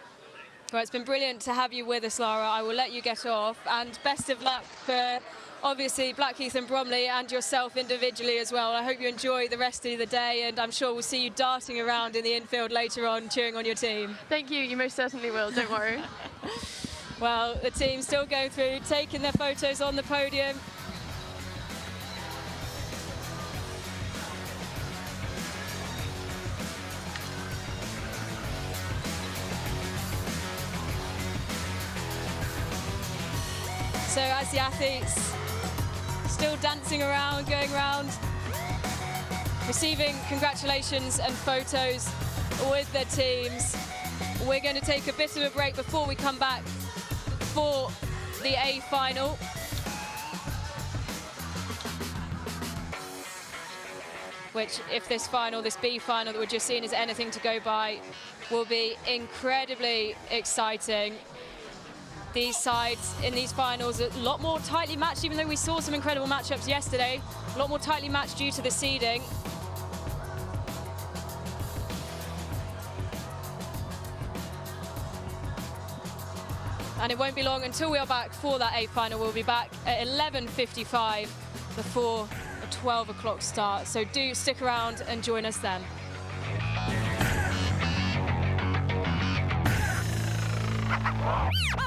B: Well, it's been brilliant to have you with us, Lara. I will let you get off, and best of luck for obviously Blackheath and Bromley and yourself individually as well. I hope you enjoy the rest of the day, and I'm sure we'll see you darting around in the infield later on cheering on your team.
E: Thank you, you most certainly will, don't worry.
B: Well, the team's still going through, taking their photos on the podium. So as the athletes still dancing around, going around, receiving congratulations and photos with their teams, we're going to take a bit of a break before we come back for the A final. Which, if this B final that we're just seeing is anything to go by, will be incredibly exciting. These sides in these finals are a lot more tightly matched, even though we saw some incredible matchups yesterday. A lot more tightly matched due to the seeding. And it won't be long until we are back for that A final. We'll be back at 11:55 before a 12 o'clock start. So do stick around and join us then.
I: Ah!